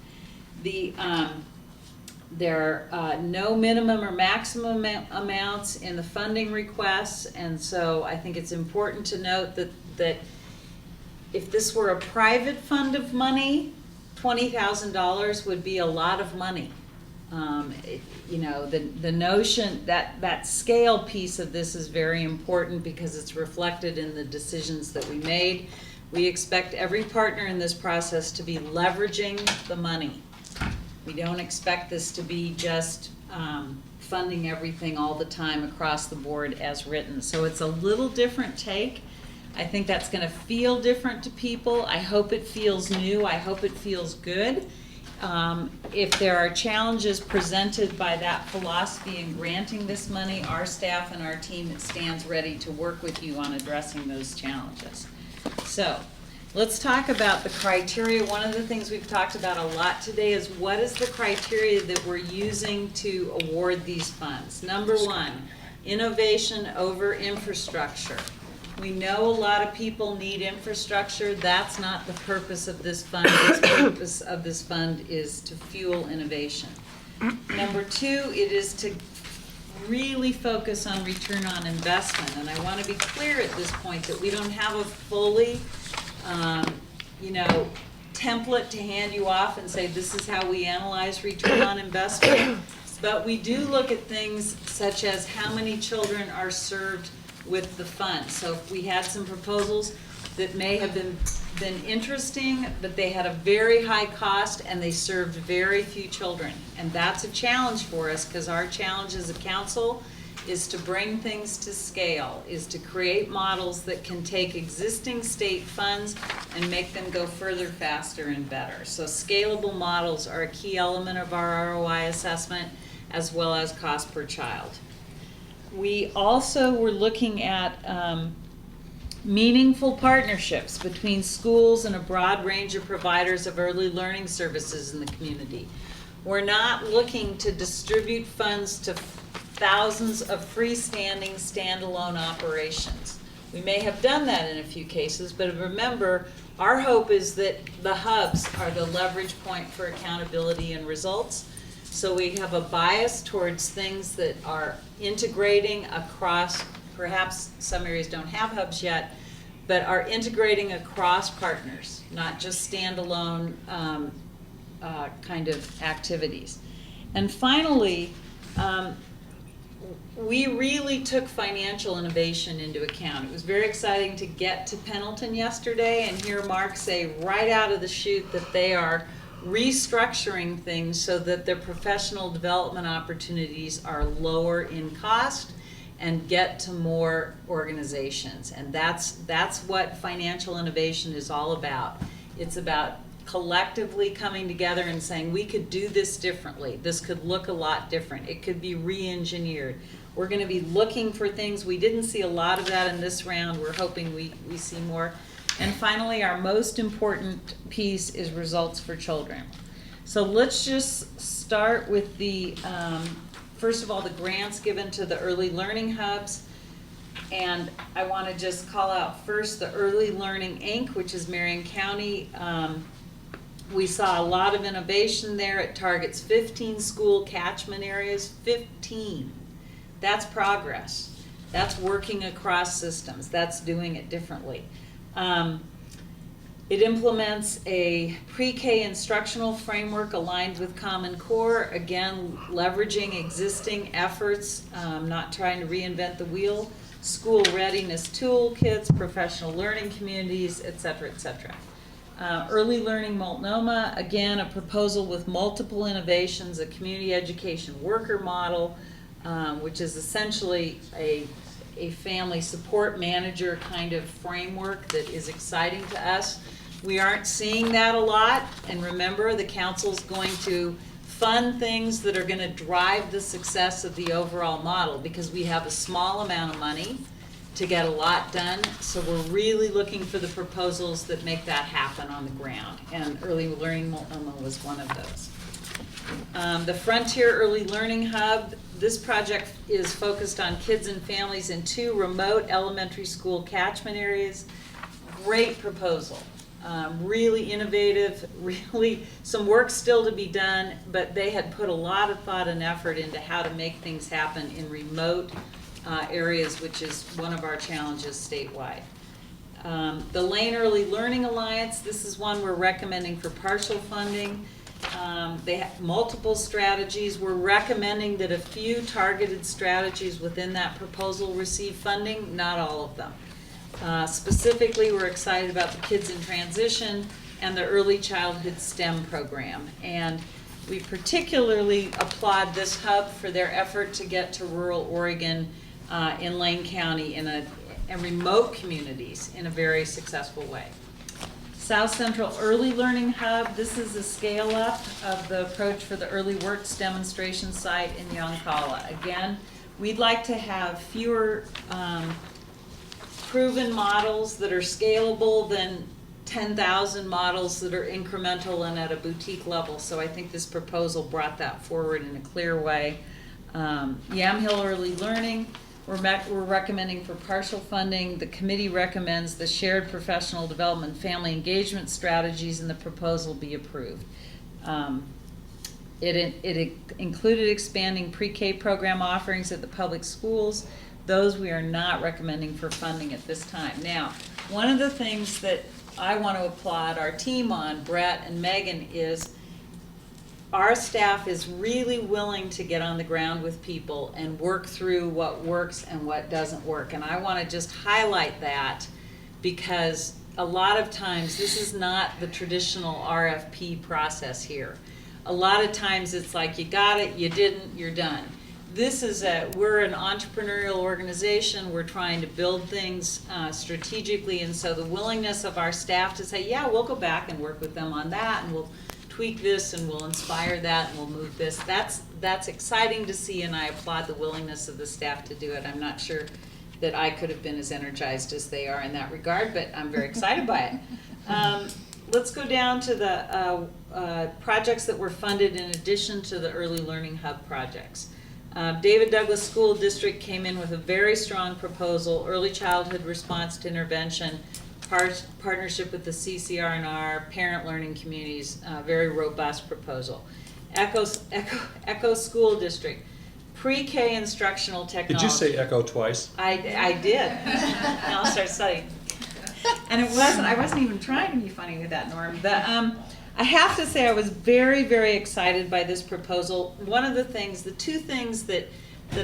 There are no minimum or maximum amounts in the funding requests, and so I think it's important to note that if this were a private fund of money, $20,000 would be a lot of money. You know, the notion that scale piece of this is very important because it's reflected in the decisions that we made. We expect every partner in this process to be leveraging the money. We don't expect this to be just funding everything all the time across the board as written. So it's a little different take. I think that's going to feel different to people. I hope it feels new. I hope it feels good. If there are challenges presented by that philosophy in granting this money, our staff and our team stands ready to work with you on addressing those challenges. So let's talk about the criteria. One of the things we've talked about a lot today is what is the criteria that we're using to award these funds. Number one, innovation over infrastructure. We know a lot of people need infrastructure. That's not the purpose of this fund. The purpose of this fund is to fuel innovation. Number two, it is to really focus on return on investment. And I want to be clear at this point that we don't have a fully template to hand you off and say this is how we analyze return on investment. But we do look at things such as how many children are served with the fund. So if we had some proposals that may have been interesting, but they had a very high cost and they served very few children. And that's a challenge for us, because our challenge as a council is to bring things to scale, is to create models that can take existing state funds and make them go further, faster, and better. So scalable models are a key element of our ROI assessment, as well as cost per child. We also were looking at meaningful partnerships between schools and a broad range of providers of early learning services in the community. We're not looking to distribute funds to thousands of freestanding, standalone operations. We may have done that in a few cases, but remember, our hope is that the hubs are the leverage point for accountability and results. So we have a bias towards things that are integrating across, perhaps some areas don't have hubs yet, but are integrating across partners, not just standalone kind of activities. And finally, We really took financial innovation into account. It was very exciting to get to Pendleton yesterday and hear Mark say right out of the chute that they are restructuring things so that their professional development opportunities are lower in cost and get to more organizations. And that's what financial innovation is all about. It's about collectively coming together and saying, we could do this differently. This could look a lot different. It could be re-engineered. We're going to be looking for things. We didn't see a lot of that in this round. We're hoping we see more. And finally, our most important piece is results for children. So let's just start with the, first of all, the grants given to the early learning hubs. And I want to just call out first the Early Learning Inc., which is Marion County. We saw a lot of innovation there. It targets 15 school catchment areas, 15. That's progress. That's working across systems. That's doing it differently. It implements a pre-K instructional framework aligned with Common Core, again, leveraging existing efforts, not trying to reinvent the wheel, school readiness toolkits, professional learning communities, et cetera, et cetera. Early Learning Multnomah, again, a proposal with multiple innovations, a community education worker model, which is essentially a family support manager kind of framework that is exciting to us. We aren't seeing that a lot, and remember, the council's going to fund things that are going to drive the success of the overall model because we have a small amount of money to get a lot done, so we're really looking for the proposals that make that happen on the ground, and Early Learning Multnomah was one of those. The Frontier Early Learning Hub, this project is focused on kids and families in 2 remote elementary school catchment areas. Great proposal, really innovative, really some work still to be done, but they had put a lot of thought and effort into how to make things happen in remote areas, which is one of our challenges statewide. The Lane Early Learning Alliance, this is one we're recommending for partial funding. They have multiple strategies. We're recommending that a few targeted strategies within that proposal receive funding, not all of them. Specifically, we're excited about the Kids in Transition and the Early Childhood STEM program. And we particularly applaud this hub for their effort to get to rural Oregon in Lane County in remote communities in a very successful way. South Central Early Learning Hub, this is a scale up of the approach for the Early Works demonstration site in Yoncalla. Again, we'd like to have fewer proven models that are scalable than 10,000 models that are incremental and at a boutique level. So I think this proposal brought that forward in a clear way. Yamhill Early Learning, we're recommending for partial funding. The committee recommends the shared professional development family engagement strategies in the proposal be approved. It included expanding pre-K program offerings at the public schools. Those we are not recommending for funding at this time. Now, one of the things that I want to applaud our team on, Brett and Megan, is our staff is really willing to get on the ground with people and work through what works and what doesn't work. And I want to just highlight that because a lot of times this is not the traditional RFP process here. A lot of times it's like you got it, you didn't, you're done. This is we're an entrepreneurial organization. We're trying to build things strategically, and so the willingness of our staff to say, yeah, we'll go back and work with them on that, and we'll tweak this, and we'll inspire that, and we'll move this. That's exciting to see, and I applaud the willingness of the staff to do it. I'm not sure that I could have been as energized as they are in that regard, but I'm very excited by it. Let's go down to the projects that were funded in addition to the Early Learning Hub projects. David Douglas School District came in with a very strong proposal, early childhood response to intervention, partnership with the CCR&R, parent learning communities, very robust proposal. Echo School District, pre-K instructional technology. Did you say echo twice? I did. Now I'll start studying. And I wasn't even trying to be funny with that, Norm. I have to say I was very, very excited by this proposal. One of the two things that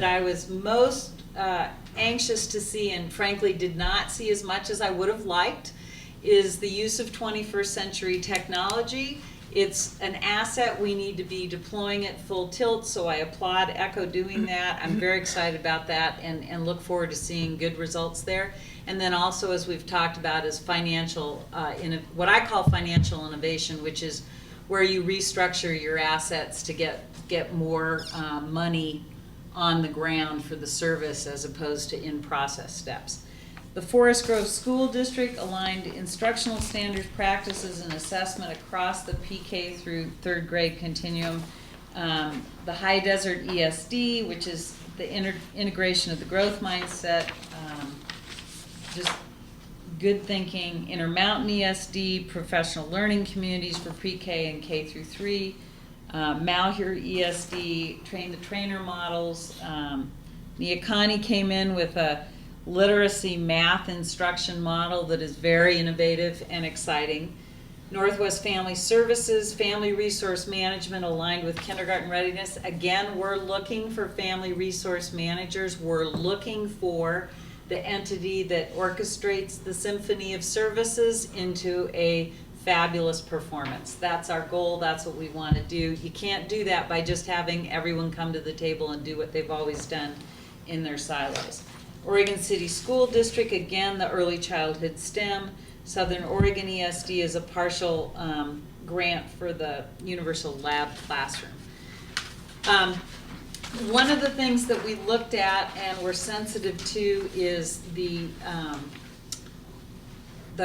I was most anxious to see, and frankly did not see as much as I would have liked, is the use of 21st century technology. It's an asset. We need to be deploying it full tilt, so I applaud ECHO doing that. I'm very excited about that and look forward to seeing good results there. And then also, as we've talked about, is financial, what I call financial innovation, which is where you restructure your assets to get more money on the ground for the service as opposed to in-process steps. The Forest Grove School District aligned instructional standards, practices, and assessment across the PK through third grade continuum. The High Desert ESD, which is the integration of the growth mindset, just good thinking. Intermountain ESD, professional learning communities for pre-K and K through 3. Malheur ESD, train the trainer models. Niakani came in with a literacy math instruction model that is very innovative and exciting. Northwest Family Services, Family Resource Management aligned with Kindergarten Readiness. Again, we're looking for family resource managers. We're looking for the entity that orchestrates the symphony of services into a fabulous performance. That's our goal. That's what we want to do. You can't do that by just having everyone come to the table and do what they've always done in their silos. Oregon City School District, again, the early childhood STEM. Southern Oregon ESD is a partial grant for the Universal Lab Classroom. One of the things that we looked at and were sensitive to is the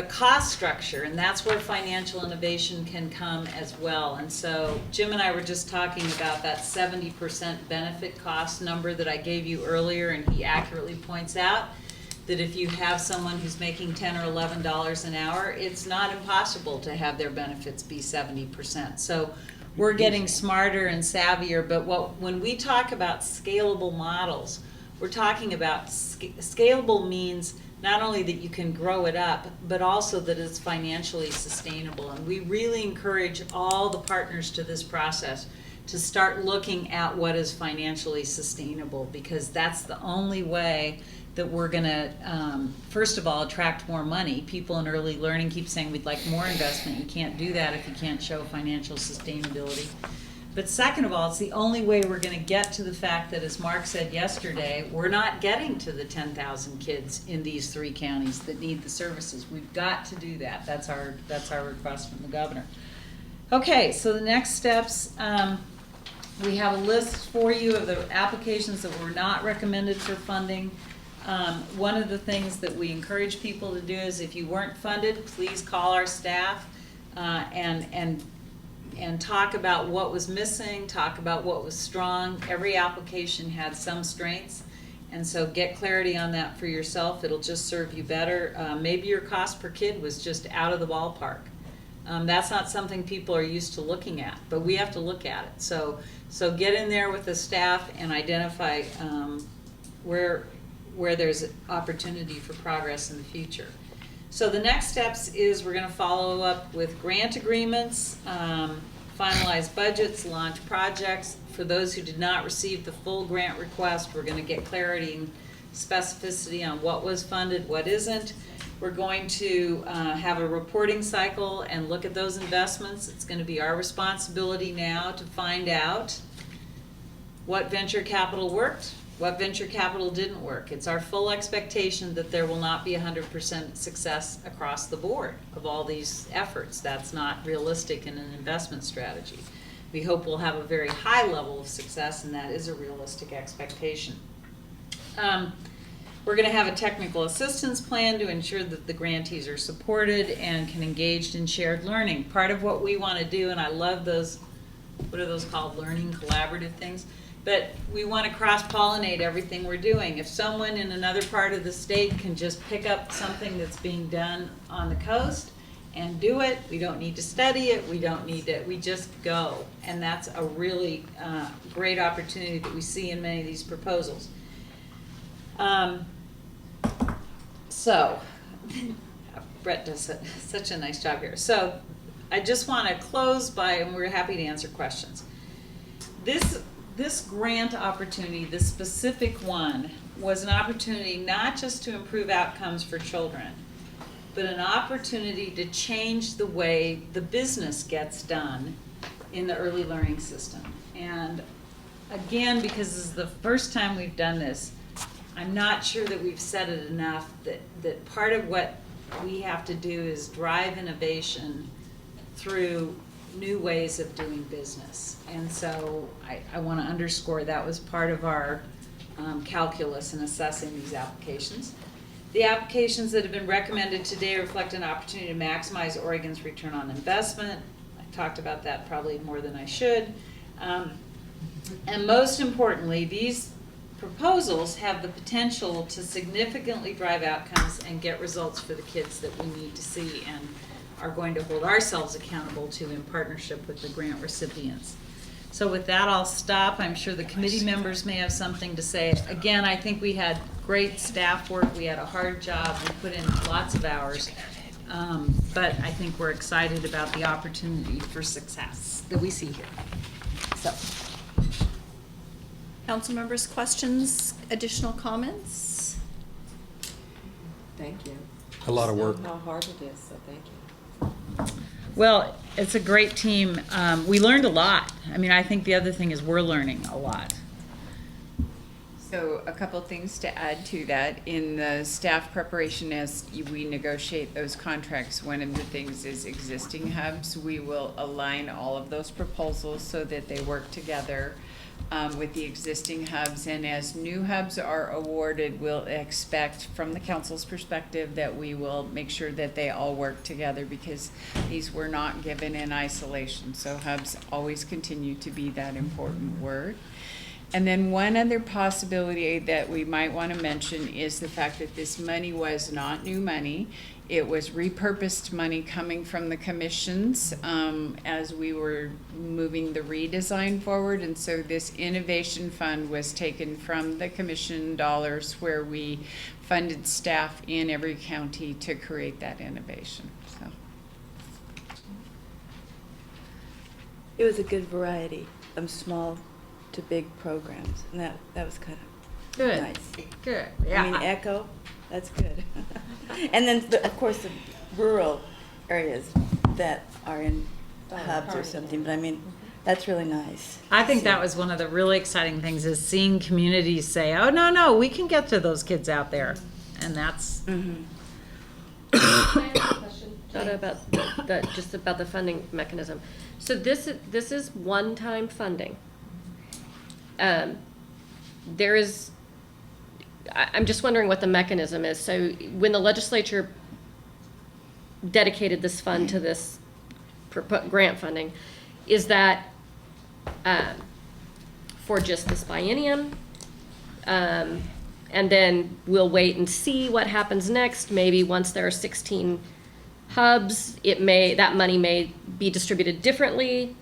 cost structure, and that's where financial innovation can come as well. And so Jim and I were just talking about that 70% benefit cost number that I gave you earlier, and he accurately points out that if you have someone who's making $10 or $11 an hour, it's not impossible to have their benefits be 70%. So we're getting smarter and savvier, but when we talk about scalable models, we're talking about scalable means not only that you can grow it up, but also that it's financially sustainable. And we really encourage all the partners to this process to start looking at what is financially sustainable, because that's the only way that we're going to, first of all, attract more money. People in early learning keep saying we'd like more investment. You can't do that if you can't show financial sustainability. But second of all, it's the only way we're going to get to the fact that, as Mark said yesterday, we're not getting to the 10,000 kids in these 3 counties that need the services. We've got to do that. That's our request from the governor. Okay, so the next steps, we have a list for you of the applications that were not recommended for funding. One of the things that we encourage people to do is, if you weren't funded, please call our staff and talk about what was missing, talk about what was strong. Every application had some strengths, and so get clarity on that for yourself. It'll just serve you better. Maybe your cost per kid was just out of the ballpark. That's not something people are used to looking at, but we have to look at it. So get in there with the staff and identify where there's opportunity for progress in the future. So the next steps is we're going to follow up with grant agreements, finalize budgets, launch projects. For those who did not receive the full grant request, we're going to get clarity and specificity on what was funded, what isn't. We're going to have a reporting cycle and look at those investments. It's going to be our responsibility now to find out what venture capital worked, what venture capital didn't work. It's our full expectation that there will not be 100% success across the board of all these efforts. That's not realistic in an investment strategy. We hope we'll have a very high level of success, and that is a realistic expectation. We're going to have a technical assistance plan to ensure that the grantees are supported and can engage in shared learning. Part of what we want to do, and I love those, what are those called, learning collaborative things? But we want to cross-pollinate everything we're doing. If someone in another part of the state can just pick up something that's being done on the coast and do it, we don't need to study it, we just go. And that's a really great opportunity that we see in many of these proposals. So, Brett does such a nice job here. So, I just want to close by, and we're happy to answer questions. This grant opportunity, this specific one, was an opportunity not just to improve outcomes for children, but an opportunity to change the way the business gets done in the early learning system. And again, because this is the first time we've done this, I'm not sure that we've said it enough that part of what we have to do is drive innovation through new ways of doing business. And so I want to underscore that was part of our calculus in assessing these applications. The applications that have been recommended today reflect an opportunity to maximize Oregon's return on investment. I talked about that probably more than I should. And most importantly, these proposals have the potential to significantly drive outcomes and get results for the kids that we need to see and are going to hold ourselves accountable to in partnership with the grant recipients. So with that, I'll stop. I'm sure the committee members may have something to say. Again, I think we had great staff work. We had a hard job. We put in lots of hours. But I think we're excited about the opportunity for success that we see here. So, Council members, questions, additional comments? Thank you. A lot of work. I know how hard it is, so thank you. well, it's a great team. We learned a lot. I mean, I think the other thing is we're learning a lot. So a couple things to add to that. In the staff preparation as we negotiate those contracts, one of the things is existing hubs. We will align all of those proposals so that they work together with the existing hubs. And as new hubs are awarded, we'll expect from the council's perspective that we will make sure that they all work together, because these were not given in isolation. So hubs always continue to be that important word. And then one other possibility that we might want to mention is the fact that this money was not new money. It was repurposed money coming from the commissions as we were moving the redesign forward. And so this innovation fund was taken from the commission dollars where we funded staff in every county to create that innovation. So It was a good variety of small to big programs, and that was kind of Good. nice. Good. I mean, Echo, that's good. And then, of course, the rural areas that are in hubs or something, but I mean, that's really nice. I think that was one of the really exciting things, is seeing communities say, oh, no, we can get to those kids out there. And that's... Not about just about the funding mechanism. So this is one-time funding. There is, I'm just wondering what the mechanism is. So when the legislature dedicated this fund to this grant funding, is that for just this biennium? And then we'll wait and see what happens next. Maybe once there are 16 hubs, that money may be distributed differently,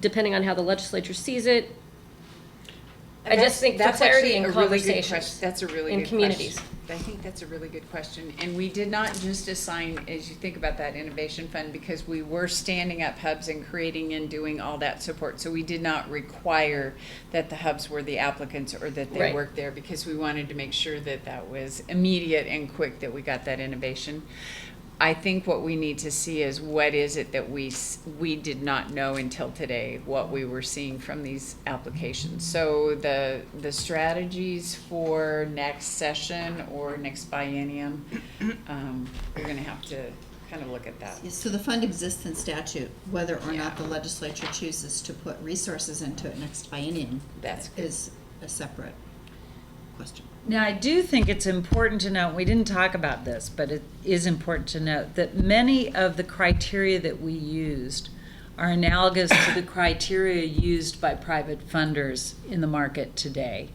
depending on how the legislature sees it. I just think for clarity and conversations. That's a really in good communities. question. I think that's a really good question. And we did not just assign, as you think about that innovation fund, because we were standing up hubs and creating and doing all that support. So we did not require that the hubs were the applicants or that they worked there, because we wanted to make sure that that was immediate and quick, that we got that innovation. I think what we need to see is what is it that we did not know until today, what we were seeing from these applications. So the strategies for next session or next biennium, we're going to have to kind of look at that. So the fund exists in statute, whether or not the legislature chooses to put resources into it next biennium. Is a separate question. Now, I do think it's important to note, we didn't talk about this, but it is important to note that many of the criteria that we used are analogous to the criteria used by private funders in the market today.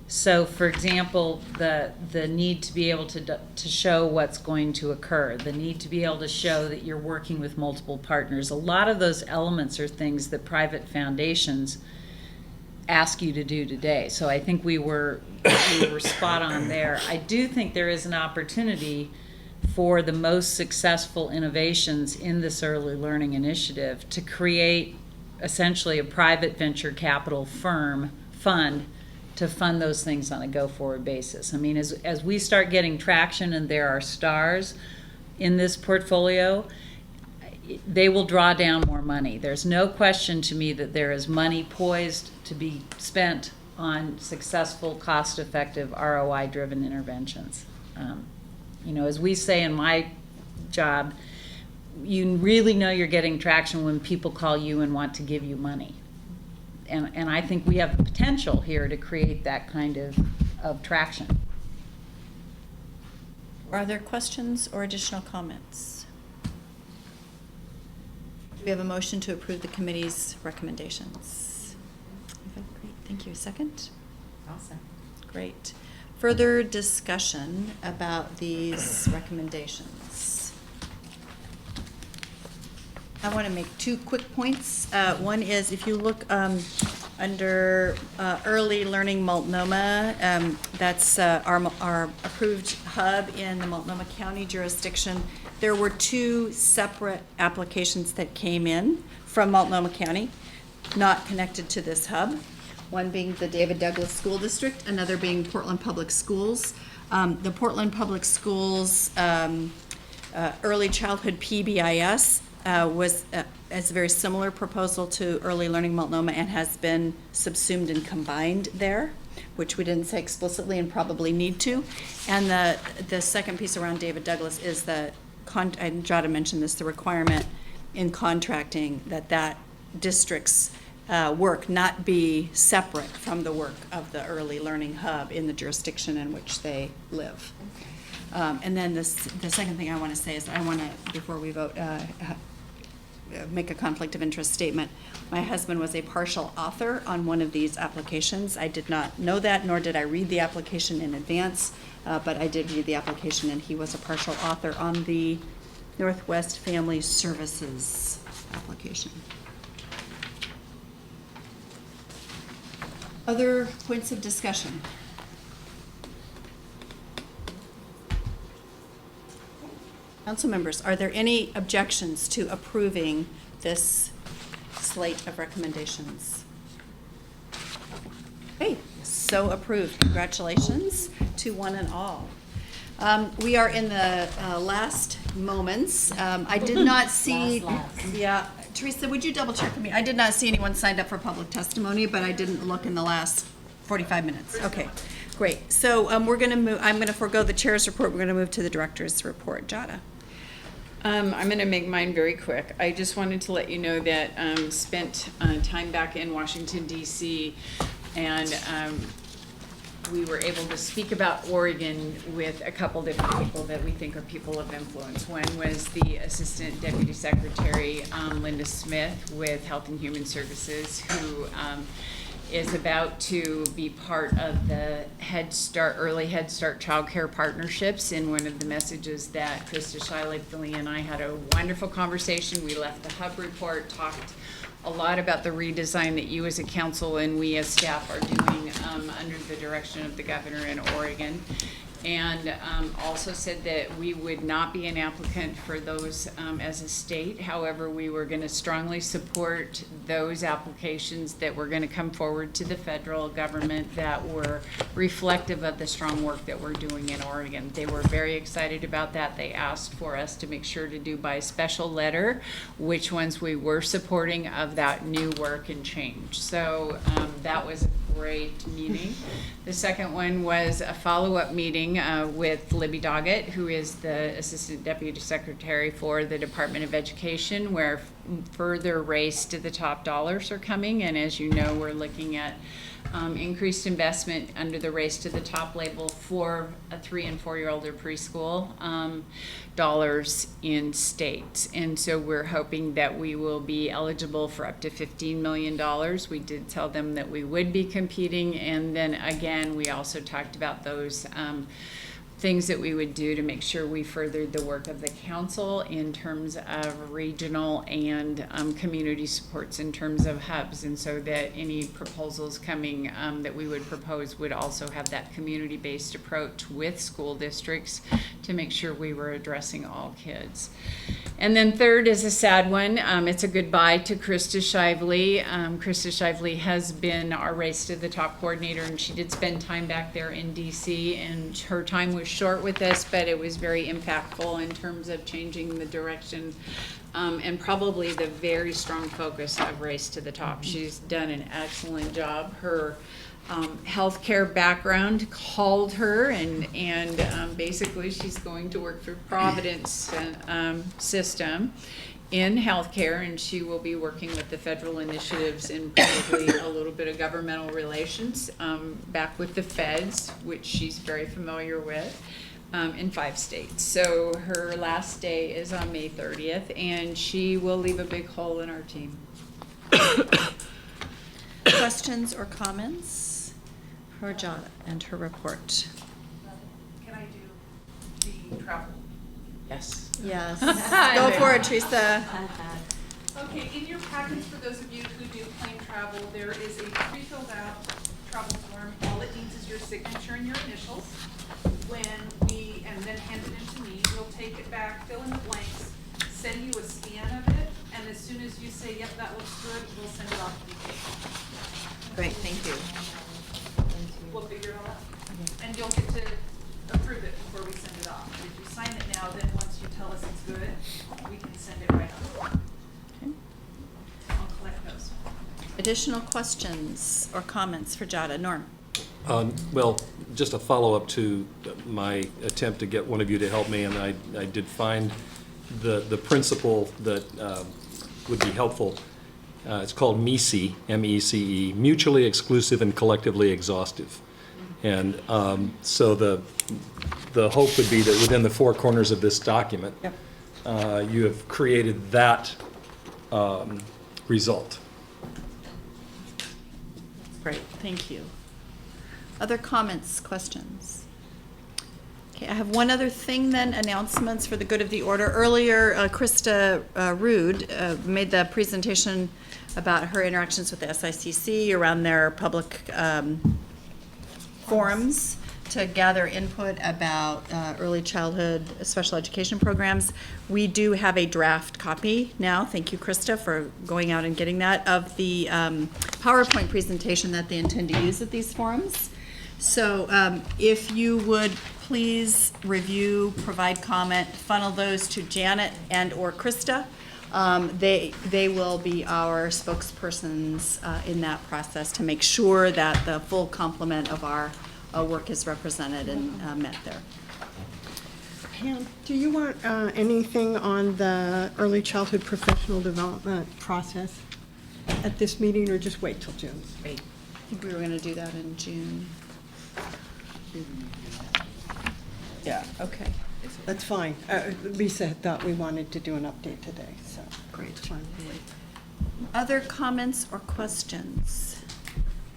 So, for example, the need to be able to show what's going to occur, the need to be able to show that you're working with multiple partners. A lot of those elements are things that private foundations ask you to do today. So I think we were spot on there. I do think there is an opportunity for the most successful innovations in this early learning initiative to create essentially a private venture capital fund to fund those things on a go-forward basis. I mean, as we start getting traction and there are stars in this portfolio, they will draw down more money. There's no question to me that there is money poised to be spent on successful, cost-effective, ROI-driven interventions. You know, as we say in my job, you really know you're getting traction when people call you and want to give you money. And I think we have the potential here to create that kind of traction. Are there questions or additional comments? Do we have a motion to approve the committee's recommendations? Okay, great, thank you. Second? Awesome. Great. Further discussion about these recommendations? I want to make 2 quick points. One is if you look under early learning Multnomah, that's our approved hub in the Multnomah County jurisdiction. There were 2 separate applications that came in from Multnomah County, not connected to this hub. One being the David Douglas School District, another being Portland Public Schools. The Portland Public Schools Early Childhood PBIS was a very similar proposal to Early Learning Multnomah and has been subsumed and combined there, which we didn't say explicitly and probably need to. And the second piece around David Douglas is and Jada mentioned this, the requirement in contracting that district's work not be separate from the work of the Early Learning Hub in the jurisdiction in which they live. And then the second thing I want to say is I want to, before we vote, make a conflict of interest statement. My husband was a partial author on one of these applications. I did not know that, nor did I read the application in advance, but I did read the application, and he was a partial author on the Northwest Family Services application. Other points of discussion? Council members, are there any objections to approving this slate of recommendations? Okay, so approved. Congratulations to one and all. We are in the last moments. I did not see. Yeah, Teresa, would you double check for me? I did not see anyone signed up for public testimony, but I didn't look in the last 45 minutes. Okay, great. So we're going to move. I'm going to forego the chair's report. We're going to move to the director's report. Jada. I'm going to make mine very quick. I just wanted to let you know that spent time back in Washington, D.C., and we were able to speak about Oregon with a couple different people that we think are people of influence. One was the Assistant Deputy Secretary, Linda Smith, with Health and Human Services, who is about to be part of the Early Head Start Child Care Partnerships. In one of the messages that Krista Shiley and I had a wonderful conversation. We left the hub report, talked a lot about the redesign that you as a council and we as staff are doing under the direction of the governor in Oregon. And also said that we would not be an applicant for those as a state. However, we were going to strongly support those applications that were going to come forward to the federal government that were reflective of the strong work that we're doing in Oregon. They were very excited about that. They asked for us to make sure to do by special letter which ones we were supporting of that new work and change. So that was a great meeting. The second one was a follow-up meeting with Libby Doggett, who is the Assistant Deputy Secretary for the Department of Education, where further race to the top dollars are coming. And as you know, we're looking at increased investment under the Race to the Top label for a 3- and 4-year-old or preschool dollars in states. And so we're hoping that we will be eligible for up to $15 million. We did tell them that we would be competing. And then again, we also talked about those things that we would do to make sure we furthered the work of the council in terms of regional and community supports in terms of hubs, and so that any proposals coming that we would propose would also have that community-based approach with school districts to make sure we were addressing all kids. And then third is a sad one. It's a goodbye to Krista Shively. Krista Shively has been our Race to the Top coordinator, and she did spend time back there in DC, and her time was short with us, but it was very impactful in terms of changing the direction and probably the very strong focus of Race to the Top. She's done an excellent job. Her healthcare background called her, and basically she's going to work for Providence system in healthcare, and she will be working with the federal initiatives in probably a little bit of governmental relations back with the feds, which she's very familiar with, in 5 states. So her last day is on May 30th, and she will leave a big hole in our team. Questions or comments for Jada and her report? Can I do the travel? Yes. Yes. Go for it, Teresa. Okay, in your packets, for those of you who do claim travel, there is a pre-filled out travel form. All it needs is your signature and your initials. And then hand it in to me. We'll take it back, fill in the blanks, send you a scan of it, and as soon as you say, yep, that looks good, we'll send it off to the Great, thank you. We'll figure it all out. And you'll get to approve it before we send it off. If you sign it now, then once you tell us it's good, we can send it right off. Okay. I'll collect those. Additional questions or comments for Jada? Norm? Well, just a follow-up to my attempt to get one of you to help me, and I did find the principle that would be helpful. It's called MECE, M-E-C-E, mutually exclusive and collectively exhaustive. And so the hope would be that within the 4 corners of this document, you have created that result. Great, thank you. Other comments, questions? Okay, I have one other thing then, announcements for the good of the order. Earlier, Krista Rude made the presentation about her interactions with the SICC around their public forums to gather input about early childhood special education programs. We do have a draft copy now, thank you Krista for going out and getting that, of the PowerPoint presentation that they intend to use at these forums. So if you would please review, provide comment, funnel those to Janet and or Krista. They will be our spokespersons in that process to make sure that the full complement of our work is represented and met there. Pam, do you want anything on the early childhood professional development process at this meeting, or just wait till June? Wait. I think we were going to do that in June. Yeah, okay. That's fine. Lisa thought we wanted to do an update today, so. Great. It's fine. Other comments or questions?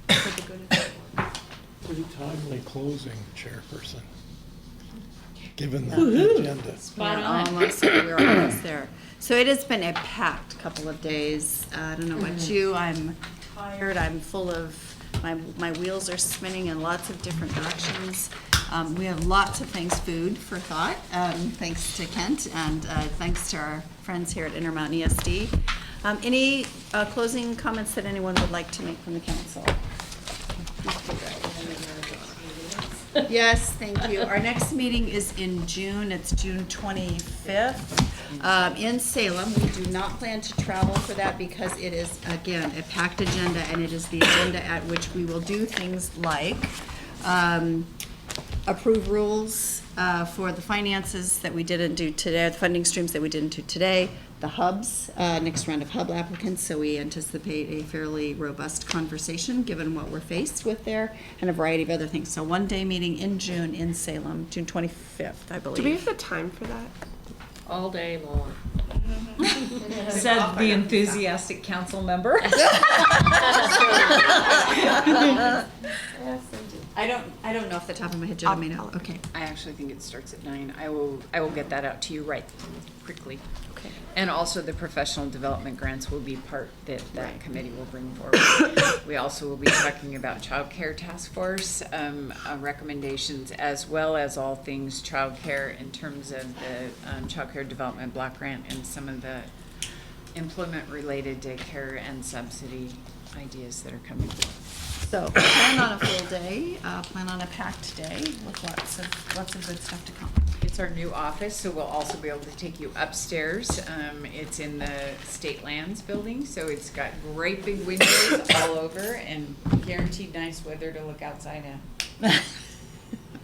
For the good of Pretty timely closing, Chairperson, given the agenda. We're almost there. So it has been a packed couple of days. I don't know about you. I'm tired. I'm full of, my wheels are spinning in lots of different directions. We have lots of things, food for thought, thanks to Kent, and thanks to our friends here at Intermountain ESD. Any closing comments that anyone would like to make from the council? Yes, thank you. Our next meeting is in June. It's June 25th in Salem. We do not plan to travel for that because it is, again, a packed agenda, and it is the agenda at which we will do things like approve rules for the finances that we didn't do today, the funding streams that we didn't do today, the hubs, next round of hub applicants, so we anticipate a fairly robust conversation given what we're faced with there, and a variety of other things. So one-day meeting in June in Salem, June 25th, I believe. Do we have the time for that? All day long. Said the enthusiastic council member. Yes, indeed. I don't know off the top of my head, Jen, I may know. Okay. I actually think it starts at 9. I will get that out to you right quickly. Okay. And also the professional development grants will be part that committee will bring forward. We also will be talking about child care task force recommendations, as well as all things child care in terms of the child care development block grant and some of the employment related daycare and subsidy ideas that are coming forward. So plan on a full day, plan on a packed day with lots of good stuff to come. It's our new office, so we'll also be able to take you upstairs. It's in the State Lands building, so it's got great big windows all over and guaranteed nice weather to look outside at.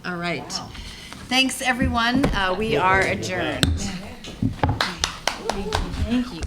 All right. Wow. Thanks, everyone. We are adjourned. Thank you.